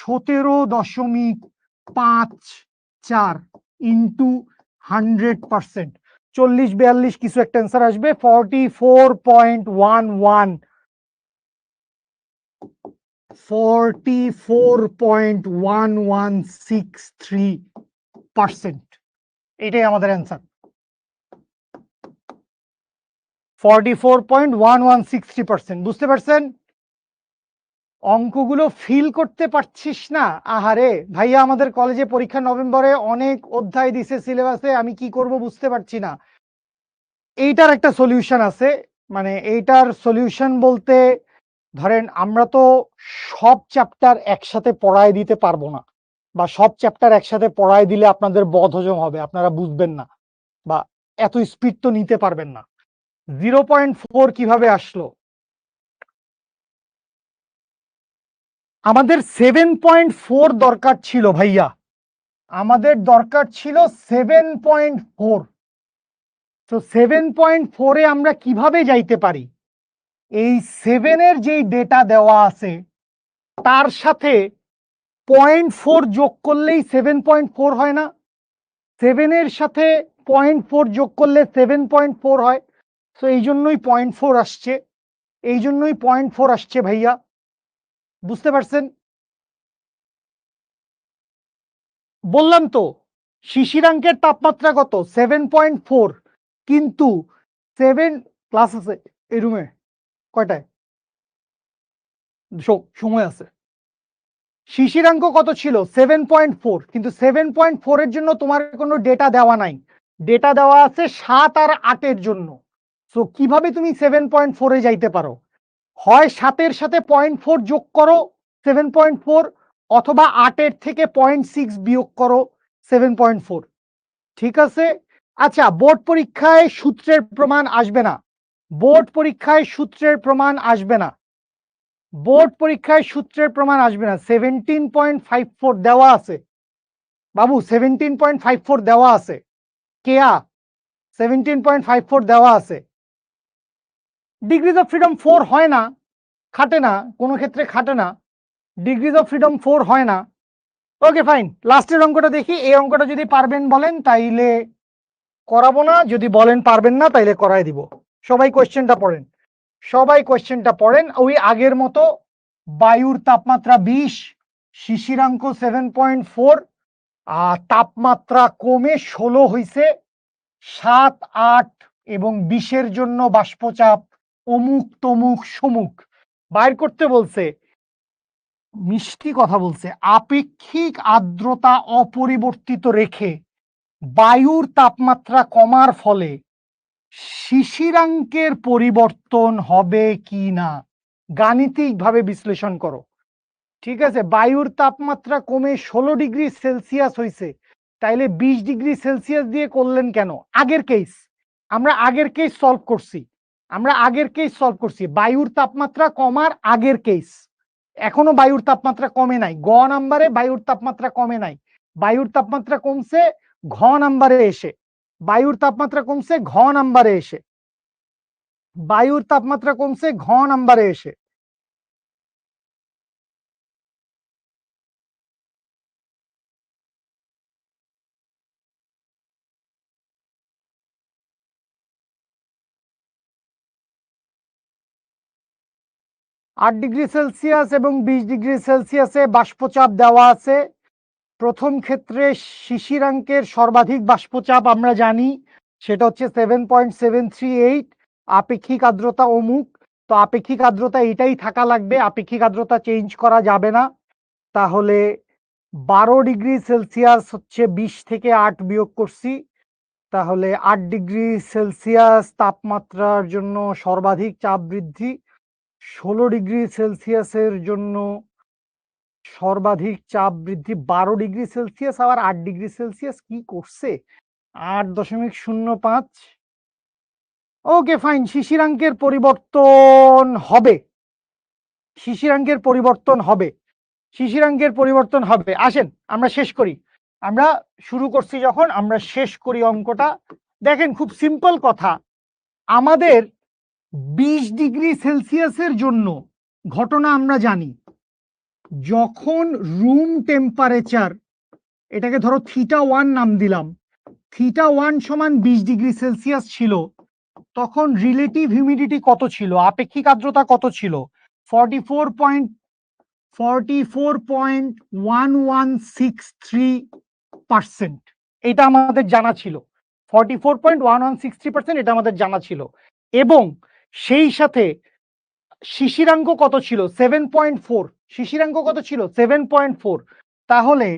[SPEAKER 1] 17.54 ইন্টু 100%। 40-42 কিছু একটা অ্যান্সার আসবে। 44.11 44.1163%। এটাই আমাদের অ্যান্সার। 44.1163%। বুঝতে পারছেন? অঙ্কগুলো ফিল করতে পারছিস না? আহারে ভাইয়া, আমাদের কলেজে পরীক্ষা নভেম্বরে, অনেক অধ্যায় দিছে সিলেবাসে, আমি কি করব বুঝতে পারছি না। এইটার একটা সলিউশন আছে। মানে এইটার সলিউশন বলতে ধরেন আমরা তো সব চ্যাপ্টার একসাথে পড়ায় দিতে পারবো না, বা সব চ্যাপ্টার একসাথে পড়ায় দিলে আপনাদের বদহজম হবে, আপনারা বুঝবেন না, বা এত স্পিড তো নিতে পারবেন না। 0.4 কিভাবে আসলো? আমাদের 7.4 দরকার ছিল ভাইয়া, আমাদের দরকার ছিল 7.4। তো 7.4 এ আমরা কিভাবে যাইতে পারি? এই 7 এর যেই ডেটা দেওয়া আছে তার সাথে 0.4 যোগ করলেই 7.4 হয় না? 7 এর সাথে 0.4 যোগ করলে 7.4 হয়। তো এই জন্যই 0.4 আসছে, এই জন্যই 0.4 আসছে ভাইয়া। বুঝতে পারছেন? বললাম তো শিশিরাঙ্কের তাপমাত্রা কত? 7.4, কিন্তু 7 ক্লাস আছে এই রুমে কয়টায়? সময় আছে। শিশিরাঙ্ক কত ছিল? 7.4, কিন্তু 7.4 এর জন্য তোমার কোনো ডেটা দেওয়া নাই, ডেটা দেওয়া আছে 7 আর 8 এর জন্য। সো কিভাবে তুমি 7.4 এ যাইতে পারো? হয় 7 এর সাথে 0.4 যোগ করো 7.4, অথবা 8 এর থেকে 0.6 বিয়োগ করো 7.4। ঠিক আছে? আচ্ছা, বোর্ড পরীক্ষায় সূত্রের প্রমাণ আসবে না, বোর্ড পরীক্ষায় সূত্রের প্রমাণ আসবে না, বোর্ড পরীক্ষায় সূত্রের প্রমাণ আসবে না। 17.54 দেওয়া আছে বাবু, 17.54 দেওয়া আছে। কেয়া 17.54 দেওয়া আছে। ডিগ্রিজ অফ ফ্রিডম 4 হয় না, খাটে না, কোনো ক্ষেত্রে খাটে না। ডিগ্রিজ অফ ফ্রিডম 4 হয় না। ওকে ফাইন, লাস্টের অঙ্কটা দেখি। এই অঙ্কটা যদি পারবেন বলেন তাইলে করাবো না, যদি বলেন পারবেন না তাইলে করাই দিব। সবাই কোয়েশ্চেনটা পড়েন, সবাই কোয়েশ্চেনটা পড়েন। ওই আগের মতো বায়ুর তাপমাত্রা 20, শিশিরাঙ্ক 7.4, তাপমাত্রা কমে 16 হইছে, 7, 8 এবং 20-এর জন্য বাষ্পচাপ অমুক তমুক সমুক বাইর করতে বলছে। মিষ্টি কথা বলছে, আপেক্ষিক আর্দ্রতা অপরিবর্তিত রেখে বায়ুর তাপমাত্রা কমার ফলে শিশিরাঙ্কের পরিবর্তন হবে কি না গাণিতিকভাবে বিশ্লেষণ করো। ঠিক আছে, বায়ুর তাপমাত্রা কমে 16 ডিগ্রি সেলসিয়াস হয়েছে, তাইলে 20 ডিগ্রি সেলসিয়াস দিয়ে করলেন কেন? আগের কেস, আমরা আগের কেস সলভ করছি, আমরা আগের কেস সলভ করছি, বায়ুর তাপমাত্রা কমার আগের কেস। এখনো বায়ুর তাপমাত্রা কমে নাই, গ নাম্বারে বায়ুর তাপমাত্রা কমে নাই, বায়ুর তাপমাত্রা কমছে ঘ নাম্বারে এসে, বায়ুর তাপমাত্রা কমছে ঘ নাম্বারে এসে, বায়ুর তাপমাত্রা কমছে ঘ নাম্বারে এসে। (8°C এবং 20°C বাষ্পচাপ দেওয়া আছে। প্রথম ক্ষেত্রে শিশিরাঙ্কের সর্বাধিক বাষ্পচাপ আমরা জানি সেটা হচ্ছে 7.738, আপেক্ষিক আর্দ্রতা অমুক, তো আপেক্ষিক আর্দ্রতা এটাই থাকা লাগবে, আপেক্ষিক আর্দ্রতা চেঞ্জ করা যাবে না। তাহলে 12°C হচ্ছে 20 থেকে 8 বিয়োগ করছি, তাহলে 8°C তাপমাত্রার জন্য সর্বাধিক চাপ বৃদ্ধি, 16°C জন্য সর্বাধিক চাপ বৃদ্ধি, 12°C আবার 8°C কি করছে, 8.05। ওকে ফাইন, শিশিরাঙ্কের পরিবর্তন হবে, শিশিরাঙ্কের পরিবর্তন হবে, শিশিরাঙ্কের পরিবর্তন হবে। আসেন আমরা শেষ করি, আমরা শুরু করছি যখন আমরা শেষ করি অঙ্কটা। দেখেন খুব সিম্পল কথা, আমাদের 20°C জন্য ঘটনা আমরা জানি, যখন রুম টেম্পারেচার, এটাকে ধরো θ1 নাম দিলাম, θ1 সমান 20°C ছিল, তখন রিলেটিভ হিউমিডিটি কত ছিল, আপেক্ষিক আর্দ্রতা কত ছিল, 44.1163%। এটা আমাদের জানা ছিল, 44.1163%, এটা আমাদের জানা ছিল। এবং সেই সাথে শিশিরাঙ্ক কত ছিল, 7.4, শিশিরাঙ্ক কত ছিল, 7.4। তাহলে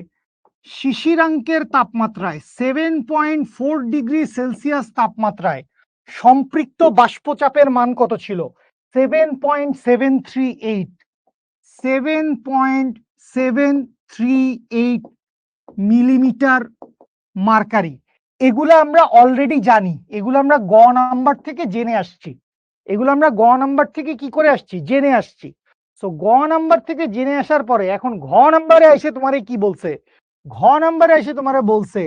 [SPEAKER 1] শিশিরাঙ্কের তাপমাত্রায় 7.4°C তাপমাত্রায় সম্পৃক্ত বাষ্পচাপের মান কত ছিল, 7.738, 7.738 মিলিমিটার মার্কারি। এগুলো আমরা অলরেডি জানি, এগুলো আমরা গ নাম্বার থেকে জেনে আসছি, এগুলো আমরা গ নাম্বার থেকে কি করে আসছি, জেনে আসছি। সো গ নাম্বার থেকে জেনে আসার পরে এখন ঘ নাম্বারে এসে তোমারে কি বলছে, ঘ নাম্বারে এসে তোমারে বলছে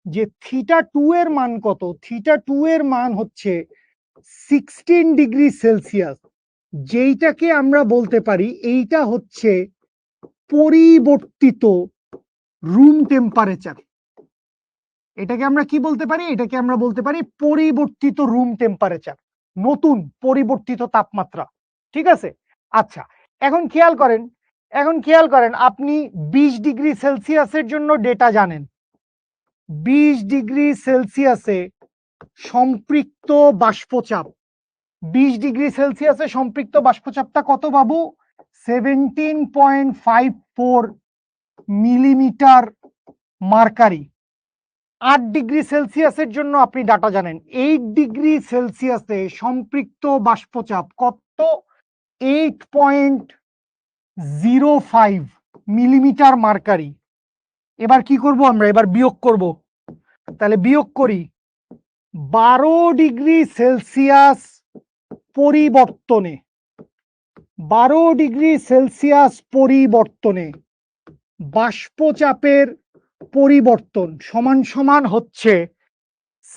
[SPEAKER 1] যে θ2 এর মান কত, θ2 এর মান হচ্ছে 16°C, যেইটাকে আমরা বলতে পারি এইটা হচ্ছে পরিবর্তিত রুম টেম্পারেচার। এটাকে আমরা কি বলতে পারি, এটাকে আমরা বলতে পারি পরিবর্তিত রুম টেম্পারেচার, নতুন পরিবর্তিত তাপমাত্রা। ঠিক আছে, আচ্ছা এখন খেয়াল করেন, এখন খেয়াল করেন, আপনি 20°C জন্য ডেটা জানেন, 20°C সম্পৃক্ত বাষ্পচাপ, 20°C সম্পৃক্ত বাষ্পচাপটা কত বাবু, 17.54 মিলিমিটার মার্কারি। 8°C জন্য আপনি ডাটা জানেন, 8°C সম্পৃক্ত বাষ্পচাপ কত, 8.05 মিলিমিটার মার্কারি। এবার কি করব আমরা, এবার বিয়োগ করব, তাহলে বিয়োগ করি, 12°C পরিবর্তনে, 12°C পরিবর্তনে বাষ্পচাপের পরিবর্তন সমান সমান হচ্ছে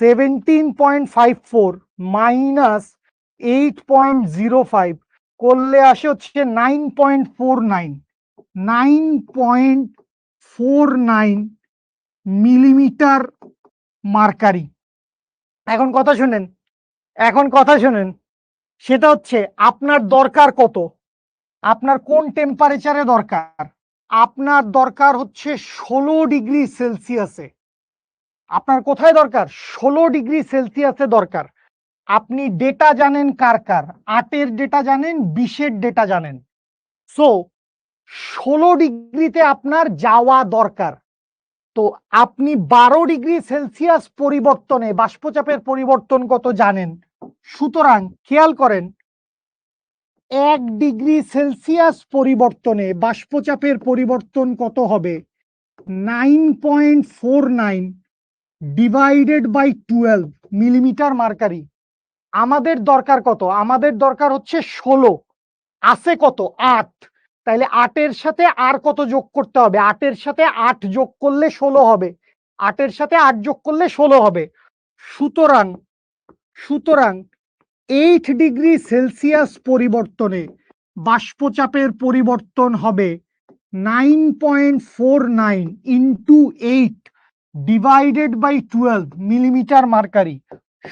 [SPEAKER 1] 17.54 মাইনাস 8.05 করলে আসে হচ্ছে 9.49, 9.49 মিলিমিটার মার্কারি। এখন কথা শুনেন, এখন কথা শুনেন, সেটা হচ্ছে আপনার দরকার কত, আপনার কোন টেম্পারেচারে দরকার, আপনার দরকার হচ্ছে 16°C, আপনার কোথায় দরকার, 16°C দরকার। আপনি ডেটা জানেন কার কার, 8-এর ডেটা জানেন, 20-এর ডেটা জানেন, সো 16°তে আপনার যাওয়া দরকার। তো আপনি 12°C পরিবর্তনে বাষ্পচাপের পরিবর্তন কত জানেন, সুতরাং খেয়াল করেন 1°C পরিবর্তনে বাষ্পচাপের পরিবর্তন কত হবে, 9.49 ডিভাইডেড বাই 12 মিলিমিটার মার্কারি। আমাদের দরকার কত, আমাদের দরকার হচ্ছে 16, আছে কত 8, তাইলে 8-এর সাথে আর কত যোগ করতে হবে? 8-এর সাথে 8 যোগ করলে 16 হবে। 8-এর সাথে 8 যোগ করলে 16 হবে। সুতরাং 8 ডিগ্রি সেলসিয়াস পরিবর্তনে বাষ্পচাপের পরিবর্তন হবে 9.49 into 8 divided by 12 millimetre mercury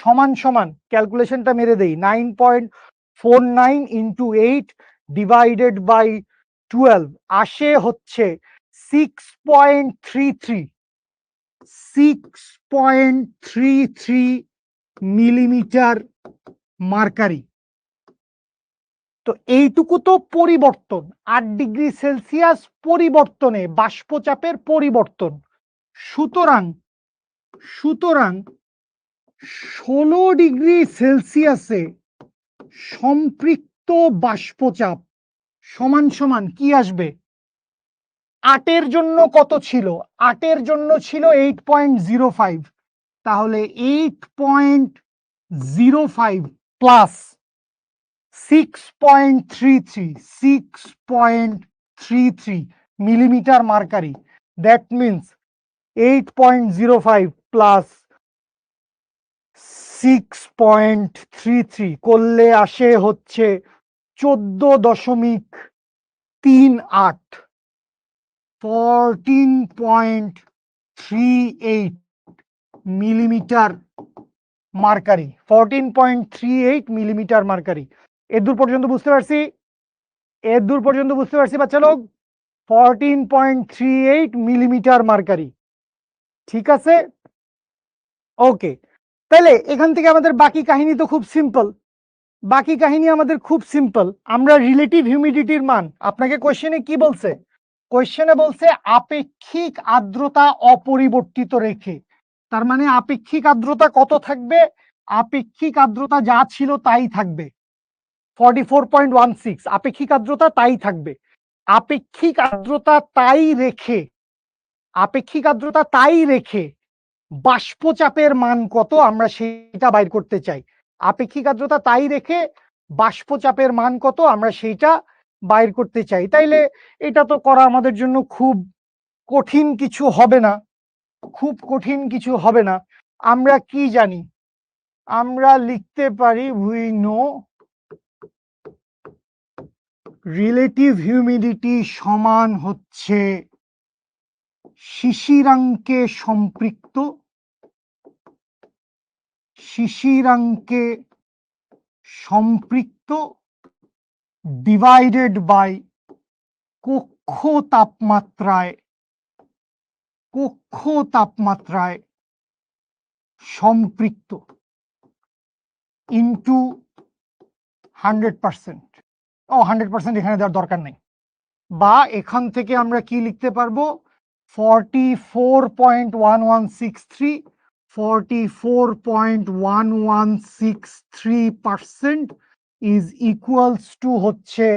[SPEAKER 1] সমান সমান, ক্যালকুলেশনটা মেরে দেই, 9.49 ইন্টু 8 ডিভাইডেড বাই 12 আসে হচ্ছে 6.33 মিলিমিটার মার্কারি। তো এইটুকু তো পরিবর্তন, 8 ডিগ্রি সেলসিয়াস পরিবর্তনে বাষ্পচাপের পরিবর্তন। সুতরাং 16 ডিগ্রি সেলসিয়াসে সম্পৃক্ত বাষ্পচাপ সমান সমান কি আসবে? 8-এর জন্য কত ছিল? 8-এর জন্য ছিল 8.05, তাহলে 8.05 plus 6.33 millimetre mercury, that means 8.05 plus 6.33 করলে আসে হচ্ছে 14.38, 14.38 মিলিমিটার মার্কারি, 14.38 মিলিমিটার মার্কারি। এদূর পর্যন্ত বুঝতে পারছি? এদূর পর্যন্ত বুঝতে পারছি বাচ্চা লোক? 14.38 মিলিমিটার মার্কারি, ঠিক আছে? ওকে, তাহলে এখান থেকে আমাদের বাকি কাহিনী তো খুব সিম্পল। বাকি কাহিনী আমাদের খুব সিম্পল। আমরা রিলেটিভ হিউমিডিটির মান, আপনাকে কোশ্চেনে কি বলছে? কোশ্চেনে বলছে আপেক্ষিক আর্দ্রতা অপরিবর্তিত রেখে। তার মানে আপেক্ষিক আর্দ্রতা কত থাকবে? আপেক্ষিক আর্দ্রতা যা ছিল তাই থাকবে, 44.16 আপেক্ষিক আর্দ্রতা তাই থাকবে। আপেক্ষিক আর্দ্রতা তাই রেখে বাষ্পচাপের মান কত আমরা সেটা বাইর করতে চাই। আপেক্ষিক আর্দ্রতা তাই রেখে বাষ্পচাপের মান কত আমরা সেইটা বাইর করতে চাই। তাইলে এটা তো করা আমাদের জন্য খুব কঠিন কিছু হবে না। আমরা কি জানি? আমরা লিখতে পারি উই নো রিলেটিভ হিউমিডিটি সমান হচ্ছে শিশিরাঙ্কে সম্পৃক্ত ডিভাইডেড বাই কক্ষ তাপমাত্রায় সম্পৃক্ত ইন্টু 100%। 100% এখানে দেওয়ার দরকার নেই। বা এখান থেকে আমরা কি লিখতে পারবো? 44.1163 ইজ ইকুয়ালস টু হচ্ছে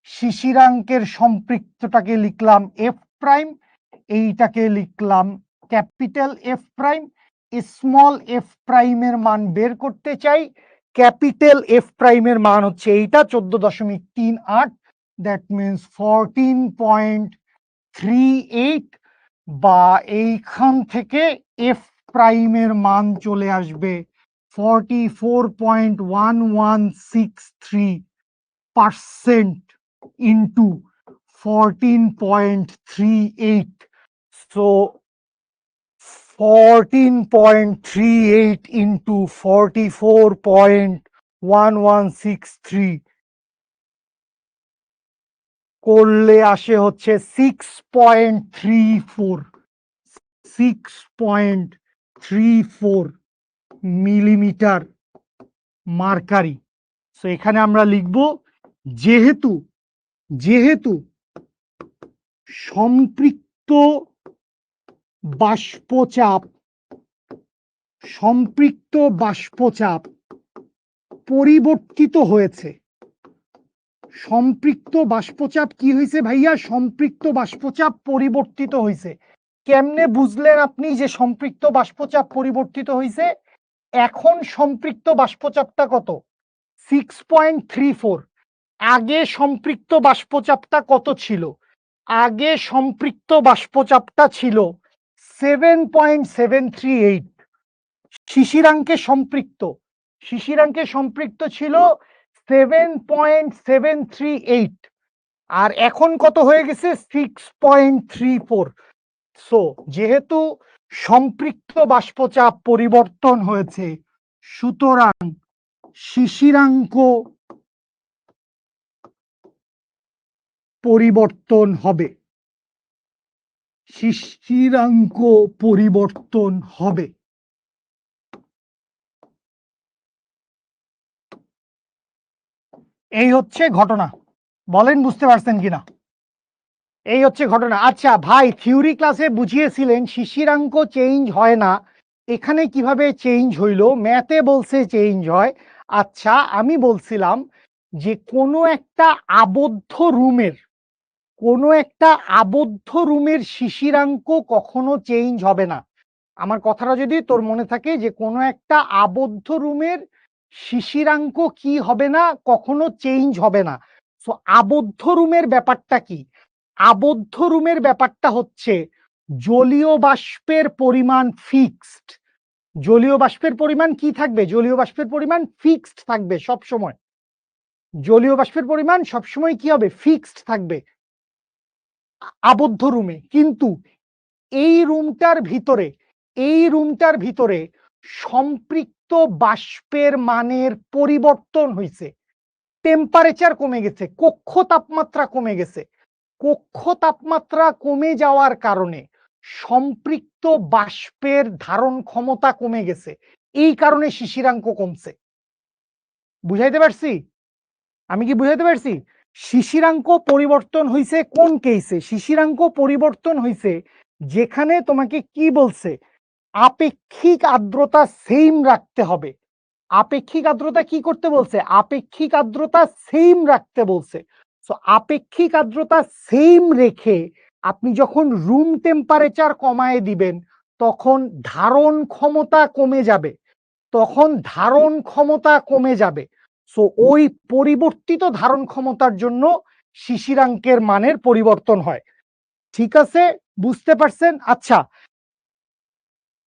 [SPEAKER 1] শিশিরাঙ্কের সম্পৃক্তটাকে লিখলাম এফ প্রাইম, এইটাকে লিখলাম capital F prime. Small F প্রাইমের মান বের করতে চাই। ক্যাপিটাল এফ প্রাইমের মান হচ্ছে এইটা 14.38, দ্যাট মিনস 14.38, বা এইখান থেকে এফ প্রাইমের মান চলে আসবে 44.1163% ইন্টু 14.38। সো 14.38 ইন্টু 44.1163 করলে আসে হচ্ছে 6.34 মিলিমিটার মার্কারি। সো এখানে আমরা লিখব যেহেতু সম্পৃক্ত বাষ্পচাপ পরিবর্তিত হয়েছে। সম্পৃক্ত বাষ্পচাপ কি হয়েছে ভাইয়া? সম্পৃক্ত বাষ্পচাপ পরিবর্তিত হয়েছে। কেমনে বুঝলেন আপনি যে সম্পৃক্ত বাষ্পচাপ পরিবর্তিত হয়েছে? এখন সম্পৃক্ত বাষ্পচাপটা কত? 6.34। আগে সম্পৃক্ত বাষ্পচাপটা কত ছিল? আগে সম্পৃক্ত বাষ্পচাপটা ছিল 7.738। শিশিরাঙ্কে সম্পৃক্ত ছিল 7.738, আর এখন কত হয়ে গেছে? 6.34। সো যেহেতু সম্পৃক্ত বাষ্পচাপ পরিবর্তন হয়েছে, সুতরাং শিশিরাঙ্ক পরিবর্তন হবে। শিশিরাঙ্ক পরিবর্তন হবে। এই হচ্ছে ঘটনা। বলেন বুঝতে পারছেন কিনা? এই হচ্ছে ঘটনা। আচ্ছা ভাই, থিওরি ক্লাসে বুঝিয়েছিলেন শিশিরাঙ্ক চেঞ্জ হয় না, এখানে কিভাবে চেঞ্জ হইল? ম্যাথে বলছে চেঞ্জ হয়। আচ্ছা, আমি বলছিলাম যে কোনো একটা আবদ্ধ রুমের শিশিরাঙ্ক কখনো চেঞ্জ হবে না। আমার কথাটা যদি তোর মনে থাকে, যে কোনো একটা আবদ্ধ রুমের শিশিরাঙ্ক কি হবে না? কখনো চেঞ্জ হবে না। সো আবদ্ধ রুমের ব্যাপারটা কি? আবদ্ধ রুমের ব্যাপারটা হচ্ছে জলীয় বাষ্পের পরিমাণ ফিক্সড। জলীয় বাষ্পের পরিমাণ কি থাকবে? জলীয় বাষ্পের পরিমাণ ফিক্সড থাকবে সব সময়। জলীয় বাষ্পের পরিমাণ সবসময় কি হবে? ফিক্সড থাকবে আবদ্ধ রুমে। কিন্তু এই রুমটার ভিতরে সম্পৃক্ত বাষ্পের মানের পরিবর্তন হয়েছে। টেম্পারেচার কমে গেছে, কক্ষ তাপমাত্রা কমে গেছে। কক্ষ তাপমাত্রা কমে যাওয়ার কারণে সম্পৃক্ত বাষ্পের ধারণ ক্ষমতা কমে গেছে। এই কারণে শিশিরাঙ্ক কমছে। বুঝাইতে পারছি? আমি কি বুঝাইতে পারছি? শিশিরাঙ্ক পরিবর্তন হইছে কোন কেসে? শিশিরাঙ্ক পরিবর্তন হইছে যেখানে তোমাকে কি বলছে? আপেক্ষিক আর্দ্রতা সেম রাখতে হবে। আপেক্ষিক আর্দ্রতা কি করতে বলছে? আপেক্ষিক আর্দ্রতা সেম রাখতে বলছে। সো আপেক্ষিক আর্দ্রতা সেম রেখে আপনি যখন রুম টেম্পারেচার কমায় দিবেন, তখন ধারণ ক্ষমতা কমে যাবে। সো ওই পরিবর্তিত ধারণ ক্ষমতার জন্য শিশিরাঙ্কের মানের পরিবর্তন হয়। ঠিক আছে, বুঝতে পারছেন? আচ্ছা,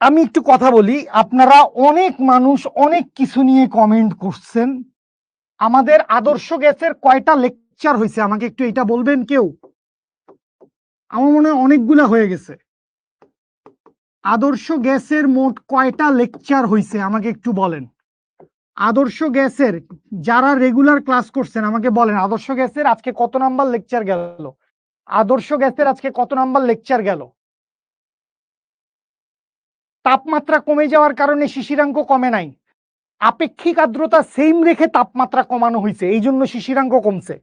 [SPEAKER 1] আমি একটু কথা বলি। আপনারা অনেক মানুষ অনেক কিছু নিয়ে কমেন্ট করছেন। আমাদের আদর্শ গ্যাসের কয়টা লেকচার হয়েছে আমাকে একটু এটা বলবেন কেউ? আমার মনে হয় অনেকগুলা হয়ে গেছে। আদর্শ গ্যাসের মোট কয়টা লেকচার হয়েছে আমাকে একটু বলেন। আদর্শ গ্যাসের যারা রেগুলার ক্লাস করছেন আমাকে বলেন, আদর্শ গ্যাসের আজকে কত নাম্বার লেকচার গেল? আদর্শ গ্যাসের আজকে কত নাম্বার লেকচার গেল? তাপমাত্রা কমে যাওয়ার কারণে শিশিরাঙ্ক কমে নাই, আপেক্ষিক আর্দ্রতা সেম রেখে তাপমাত্রা কমানো হয়েছে, এই জন্য শিশিরাঙ্ক কমছে।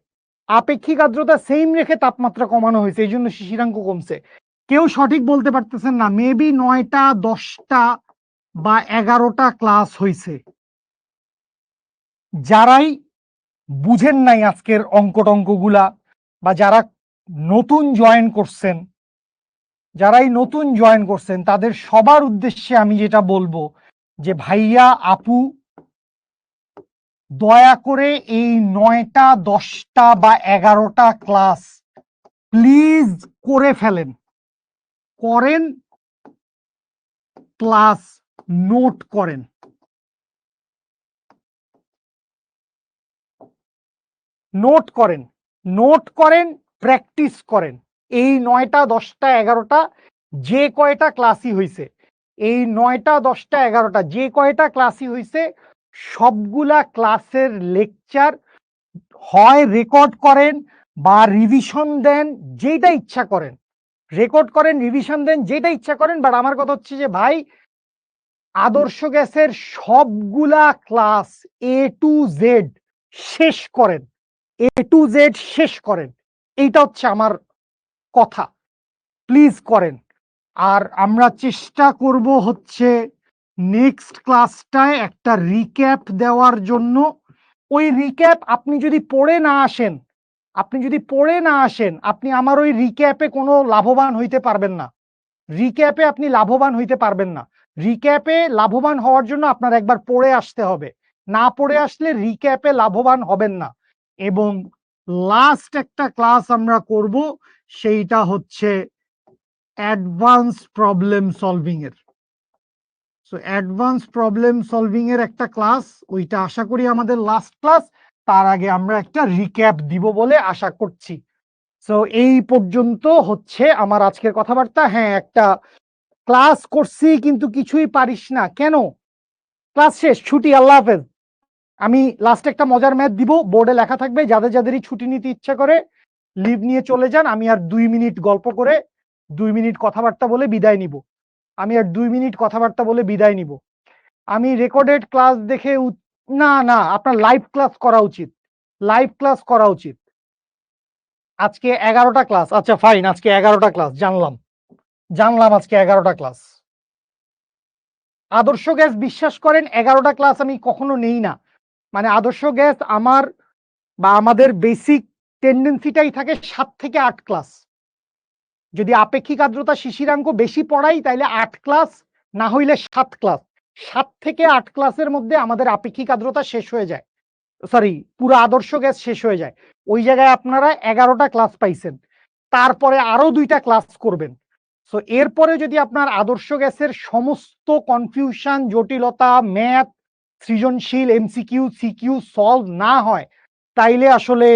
[SPEAKER 1] আপেক্ষিক আর্দ্রতা সেম রেখে তাপমাত্রা কমানো হয়েছে, এই জন্য শিশিরাঙ্ক কমছে। কেউ সঠিক বলতে পারতেছেন না। মেবি 9টা 10টা বা 11টা ক্লাস হয়েছে। যারাই বুঝেন নাই আজকের অঙ্কটঙ্কগুলা, বা যারা নতুন জয়েন করছেন, তাদের সবার উদ্দেশ্যে আমি যেটা বলবো, যে ভাইয়া আপু দয়া করে এই 9টা 10টা বা 11টা ক্লাস প্লিজ করেন, প্লাস নোট করেন। প্র্যাকটিস করেন। এই 9টা 10টা 11টা যে কয়টা ক্লাসই হয়েছে, এই 9টা 10টা 11টা যে কয়টা ক্লাসই হয়েছে, সবগুলা ক্লাসের লেকচার হয় রেকর্ড করেন বা রিভিশন দেন, যেটা ইচ্ছা করেন। রেকর্ড করেন, রিভিশন দেন, যেটা ইচ্ছা করেন। বাট আমার কথা হচ্ছে যে ভাই, আদর্শ গ্যাসের সবগুলা ক্লাস A to Z শেষ করেন। এইটা হচ্ছে আমার কথা। প্লিজ করেন। আর আমরা চেষ্টা করব হচ্ছে নেক্সট ক্লাসটায় একটা রিক্যাপ দেওয়ার জন্য। ওই রিক্যাপ আপনি যদি পড়ে না আসেন, আপনি আমার ওই রিক্যাপে কোনো লাভবান হইতে পারবেন না। রিক্যাপে লাভবান হওয়ার জন্য আপনার একবার পড়ে আসতে হবে। না পড়ে আসলে রিক্যাপে লাভবান হবেন না। এবং লাস্ট একটা ক্লাস আমরা করব, সেইটা হচ্ছে অ্যাডভান্স প্রবলেম সলভিং এর। সো অ্যাডভান্স প্রবলেম সলভিং এর একটা ক্লাস, ওইটা আশা করি আমাদের লাস্ট ক্লাস। তার আগে আমরা একটা রিক্যাপ দিব বলে আশা করছি। সো এই পর্যন্ত হচ্ছে আমার আজকের কথাবার্তা। হ্যাঁ, একটা ক্লাস করছি কিন্তু কিছুই পারিস না কেন? ক্লাস শেষ, ছুটি, আল্লাহ হাফেজ। আমি লাস্টে একটা মজার ম্যাথ দিব, বোর্ডে লেখা থাকবে, যাদের যাদেরই ছুটি নিতে ইচ্ছা করে লিভ নিয়ে চলে যান। আমি আর 2 মিনিট গল্প করে 2 মিনিট কথাবার্তা বলে বিদায় নিব। আমি আর 2 মিনিট কথাবার্তা বলে বিদায় নিব। আমি রেকর্ডেড ক্লাস দেখে না না, আপনার লাইভ ক্লাস করা উচিত, লাইভ ক্লাস করা উচিত। আজকে 11টা ক্লাস, আচ্ছা ফাইন, আজকে 11টা ক্লাস, জানলাম জানলাম আজকে 11টা ক্লাস। আদর্শ গ্যাস বিশ্বাস করেন 11টা ক্লাস আমি কখনো নেই না। মানে আদর্শ গ্যাস আমার বা আমাদের বেসিক টেন্ডেন্সিটাই থাকে 7 থেকে 8 ক্লাস। যদি আপেক্ষিক আর্দ্রতা শিশিরাঙ্ক বেশি পড়াই তাইলে 8 ক্লাস, না হইলে 7 ক্লাস। 7 থেকে 8 ক্লাসের মধ্যে আমাদের আপেক্ষিক আর্দ্রতা শেষ হয়ে যায়, সরি পুরো আদর্শ গ্যাস শেষ হয়ে যায়। ওই জায়গায় আপনারা 11টা ক্লাস পাইছেন, তারপরে আরো 2টা ক্লাস করবেন। সো এরপরে যদি আপনার আদর্শ গ্যাসের সমস্ত কনফিউশন, জটিলতা, ম্যাথ, সৃজনশীল, এমসিকিউ, সিকিউ সলভ না হয়, তাইলে আসলে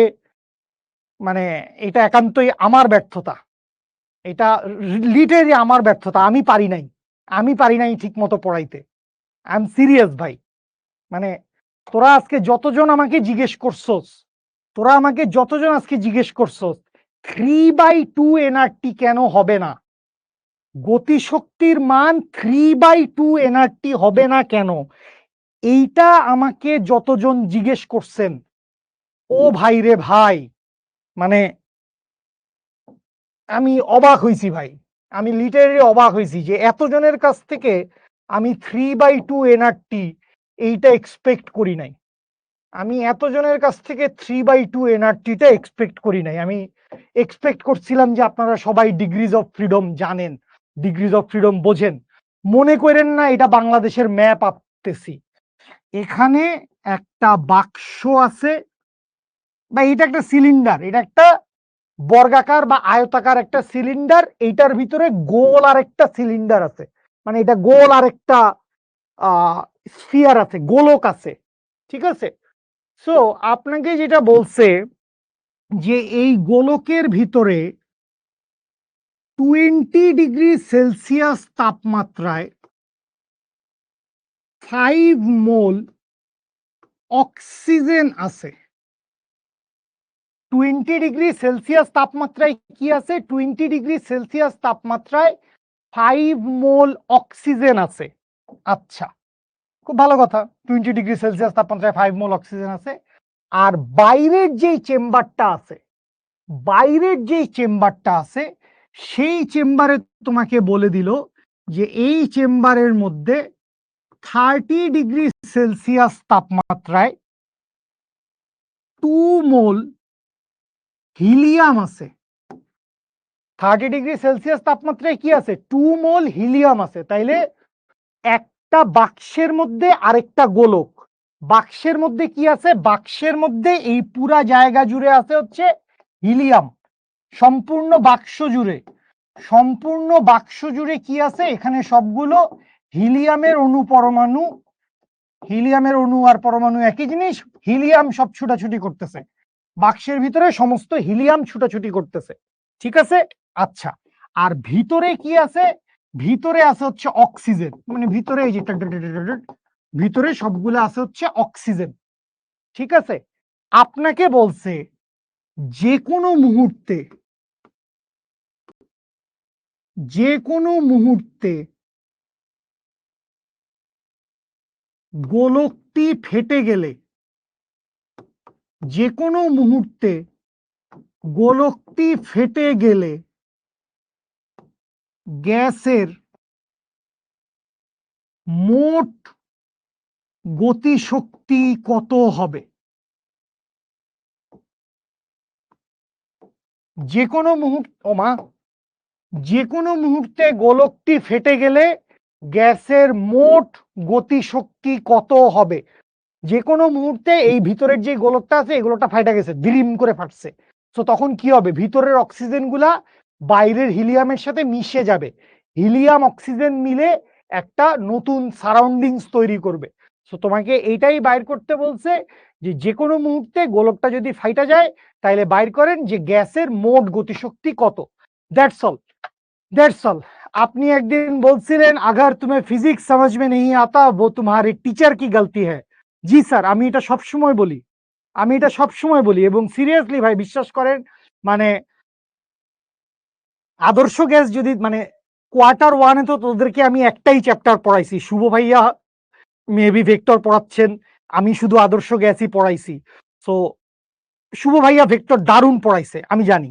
[SPEAKER 1] মানে এটা একান্তই আমার ব্যর্থতা, এটা লিটারেলি আমার ব্যর্থতা। আমি পারি নাই ঠিক মতো পড়াইতে। আই এম সিরিয়াস ভাই। মানে তোরা আজকে যতজন আমাকে জিজ্ঞেস করছস, আজকে জিজ্ঞেস করছস 3/2 এনআরটি কেন হবে না, গতিশক্তির মান 3/2 এনআরটি হবে না কেন, এইটা আমাকে যতজন জিজ্ঞেস করছেন, ও ভাই রে ভাই, মানে আমি অবাক হইছি ভাই। আমি লিটারেলি অবাক হইছি যে এতজনের কাছ থেকে আমি 3/2 এনআরটি এইটা এক্সপেক্ট করি নাই। আমি এতজনের কাছ থেকে 3/2 এনআরটিটা এক্সপেক্ট করি নাই। আমি এক্সপেক্ট করছিলাম যে আপনারা সবাই ডিগ্রিজ অফ ফ্রিডম জানেন, ডিগ্রিজ অফ ফ্রিডম বোঝেন। মনে করেন না এটা বাংলাদেশের ম্যাপ আঁকতেছি। এখানে একটা বাক্স আছে, বা এটা একটা সিলিন্ডার, এটা একটা বর্গাকার বা আয়তাকার একটা সিলিন্ডার, এইটার ভিতরে গোল আর একটা সিলিন্ডার আছে, মানে এটা গোল আর একটা স্ফিয়ার আছে, গোলক আছে, ঠিক আছে। সো আপনাকে যেটা বলছে যে এই গোলকের ভিতরে 20 ডিগ্রি সেলসিয়াস তাপমাত্রায় 5 মোল অক্সিজেন আছে। 20 ডিগ্রি সেলসিয়াস তাপমাত্রায় কি আছে? 20 ডিগ্রি সেলসিয়াস তাপমাত্রায় 5 মোল অক্সিজেন আছে। আচ্ছা, খুব ভালো কথা, 20 ডিগ্রি সেলসিয়াস তাপমাত্রায় 5 মোল অক্সিজেন আছে। আর বাইরের যেই চেম্বারটা আছে, সেই চেম্বারে তোমাকে বলে দিল যে এই চেম্বারের মধ্যে 30 ডিগ্রি সেলসিয়াস তাপমাত্রায় 2 মোল হিলিয়াম আছে। 30 ডিগ্রি সেলসিয়াস তাপমাত্রায় কি আছে? 2 মোল হিলিয়াম আছে। তাইলে একটা বাক্সের মধ্যে আরেকটা গোলক, বাক্সের মধ্যে কি আছে? বাক্সের মধ্যে এই পুরা জায়গা জুড়ে আছে হচ্ছে হিলিয়াম। সম্পূর্ণ বাক্স জুড়ে কি আছে? এখানে সবগুলো হিলিয়ামের অণু পরমাণু, হিলিয়ামের অণু আর পরমাণু একই জিনিস। হিলিয়াম সব ছুটাছুটি করতেছে বাক্সের ভিতরে, সমস্ত হিলিয়াম ছুটাছুটি করতেছে, ঠিক আছে। আচ্ছা, আর ভিতরে কি আছে? ভিতরে আছে হচ্ছে অক্সিজেন, মানে ভিতরে এই যে ভিতরে সবগুলো আছে হচ্ছে অক্সিজেন, ঠিক আছে। আপনাকে বলছে যে কোনো মুহূর্তে গোলকটি ফেটে গেলে, যে কোনো মুহূর্তে গোলকটি ফেটে গেলে গ্যাসের মোট গতিশক্তি কত হবে? যে কোনো মুহূর্তে গোলকটি ফেটে গেলে গ্যাসের মোট গতিশক্তি কত হবে? যে কোনো মুহূর্তে এই ভিতরের যে গোলকটা আছে এই গোলকটা ফাইটা গেছে, দিলিম করে ফাটছে। তো তখন কি হবে, ভিতরের অক্সিজেন গুলা বাইরের হিলিয়ামের সাথে মিশে যাবে, হিলিয়াম অক্সিজেন মিলে একটা নতুন সারাউন্ডিংস তৈরি করবে। তো তোমাকে এইটাই বাইর করতে বলছে যে কোনো মুহূর্তে গোলকটা যদি ফাইটা যায় তাহলে বাইর করেন যে গ্যাসের মোট গতিশক্তি কত। That's all, that's all. আপনি একদিন বলছিলেন আগার তুমি ফিজিক্স समझ में नहीं आता वो तुम्हारे टीचर की गलती है। জি স্যার, আমি এটা সবসময় বলি, আমি এটা সবসময় বলি এবং সিরিয়াসলি ভাই বিশ্বাস করেন, মানে আদর্শ গ্যাস যদি মানে কোয়ার্টার ওয়ানে তো তোদেরকে আমি একটাই চ্যাপ্টার পড়াইছি, শুভ ভাইয়া মেবি ভেক্টর পড়াচ্ছেন, আমি শুধু আদর্শ গ্যাসই পড়াইছি। সো শুভ ভাইয়া ভেক্টর দারুণ পড়াইছে আমি জানি,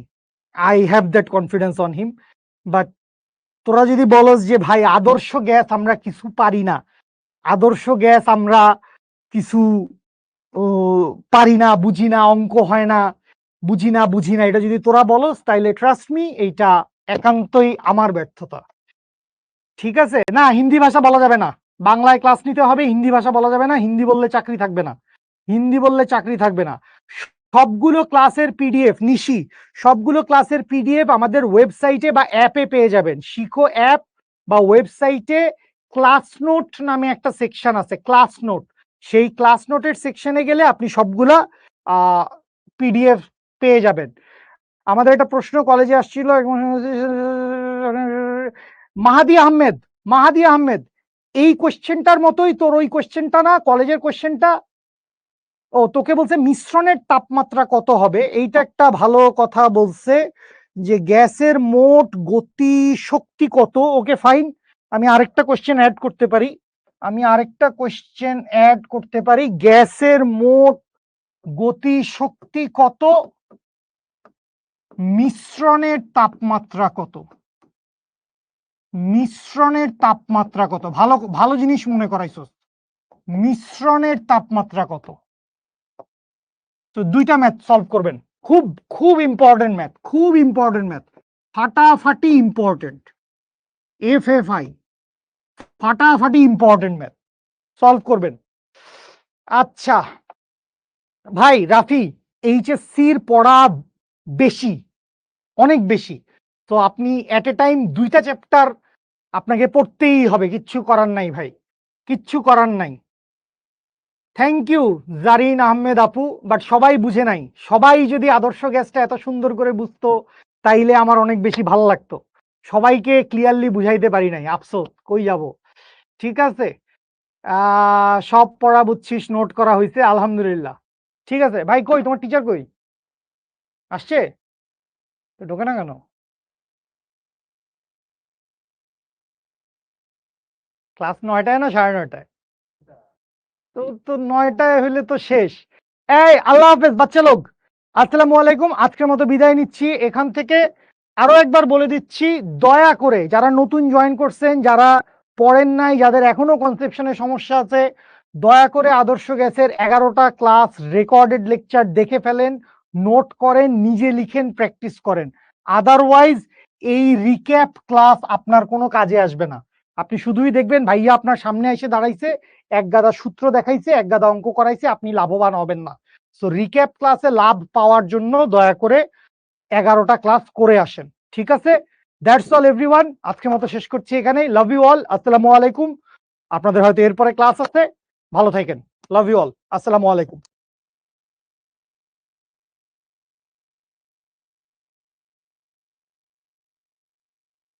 [SPEAKER 1] I have that confidence on him. But তোরা যদি বলস যে ভাই আদর্শ গ্যাস আমরা কিছু পারি না, আদর্শ গ্যাস আমরা কিছু পারি না, বুঝি না, অঙ্ক হয় না, বুঝি না বুঝি না, এটা যদি তোরা বলস তাইলে ট্রাস্ট মি এইটা একান্তই আমার ব্যর্থতা। ঠিক আছে, না হিন্দি ভাষা বলা যাবে না, বাংলায় ক্লাস নিতে হবে, হিন্দি ভাষা বলা যাবে না, হিন্দি বললে চাকরি থাকবে না, হিন্দি বললে চাকরি থাকবে না। সবগুলো ক্লাসের পিডিএফ নিশি, সবগুলো ক্লাসের পিডিএফ আমাদের ওয়েবসাইটে বা অ্যাপে পেয়ে যাবেন। শিখো অ্যাপ বা ওয়েবসাইটে ক্লাস নোট নামে একটা সেকশন আছে, ক্লাস নোট, সেই ক্লাস নোটের সেকশনে গেলে আপনি সবগুলা পিডিএফ পেয়ে যাবেন। আমাদের একটা প্রশ্ন কলেজে আসছিল, মাহাদি আহমেদ, মাহাদি আহমেদ, এই কোশ্চেনটার মতোই তোর ওই কোশ্চেনটা না, কলেজের কোশ্চেনটা। ও তোকে বলছে মিশ্রণের তাপমাত্রা কত হবে, এইটা একটা ভালো কথা বলছে যে গ্যাসের মোট গতি শক্তি কত। ওকে ফাইন, আমি আরেকটা কোশ্চেন অ্যাড করতে পারি, আমি আরেকটা কোশ্চেন অ্যাড করতে পারি, গ্যাসের মোট গতি শক্তি কত, মিশ্রণের তাপমাত্রা কত, মিশ্রণের তাপমাত্রা কত। ভালো ভালো জিনিস মনে করাইছো, মিশ্রণের তাপমাত্রা কত। তো দুইটা ম্যাথ সলভ করবেন, খুব খুব ইম্পর্টেন্ট ম্যাথ, খুব ইম্পর্টেন্ট ম্যাথ, ফাটাফাটি ইম্পর্টেন্ট, এফএফআই, ফাটাফাটি ইম্পর্টেন্ট ম্যাথ সলভ করবেন। আচ্ছা ভাই রাফি, এইচএসসির পড়া বেশি, অনেক বেশি, তো আপনি এট এ টাইম দুইটা চ্যাপ্টার আপনাকে পড়তেই হবে, কিচ্ছু করার নাই ভাই, কিচ্ছু করার নাই। থ্যাংক ইউ জারিন আহমেদ আপু, বাট সবাই বুঝে নাই, সবাই যদি আদর্শ গ্যাসটা এত সুন্দর করে বুঝতো তাইলে আমার অনেক বেশি ভালো লাগতো, সবাইকে ক্লিয়ারলি বুঝাইতে পারি নাই, আফসোস, কই যাব। ঠিক আছে, সব পড়া বুঝছিস, নোট করা হয়েছে আলহামদুলিল্লাহ। ঠিক আছে ভাই, কই তোমার টিচার কই, আসছে? তো ঢোকে না কেন? ক্লাস 9টায় না 9:30টায়? তো তো 9টায় হইলে তো শেষ। এই আল্লাহ হাফেজ বাচ্চা লোক, আসসালামু আলাইকুম, আজকের মতো বিদায় নিচ্ছি এখান থেকে। আরো একবার বলে দিচ্ছি, দয়া করে যারা নতুন জয়েন করছেন, যারা পড়েন নাই, যাদের এখনো কনসেপশনের সমস্যা আছে, দয়া করে আদর্শ গ্যাসের 11টা ক্লাস রেকর্ডেড লেকচার দেখে ফেলেন, নোট করেন, নিজে লিখেন, প্র্যাকটিস করেন। আদারওয়াইজ এই রিক্যাপ ক্লাস আপনার কোনো কাজে আসবে না। আপনি শুধুই দেখবেন ভাইয়া আপনার সামনে এসে দাঁড়াইছে, এক গাদা সূত্র দেখাইছে, এক গাদা অঙ্ক করাইছে, আপনি লাভবান হবেন না। সো রিক্যাপ ক্লাসে লাভ পাওয়ার জন্য দয়া করে 11টা ক্লাস করে আসেন। ঠিক আছে, দ্যাটস অল এভরিওয়ান, আজকের মতো শেষ করছি এখানে। লাভ ইউ অল, আসসালামু আলাইকুম। আপনাদের হয়তো এরপরে ক্লাস আছে, ভালো থাকেন, লাভ ইউ অল, আসসালামু আলাইকুম।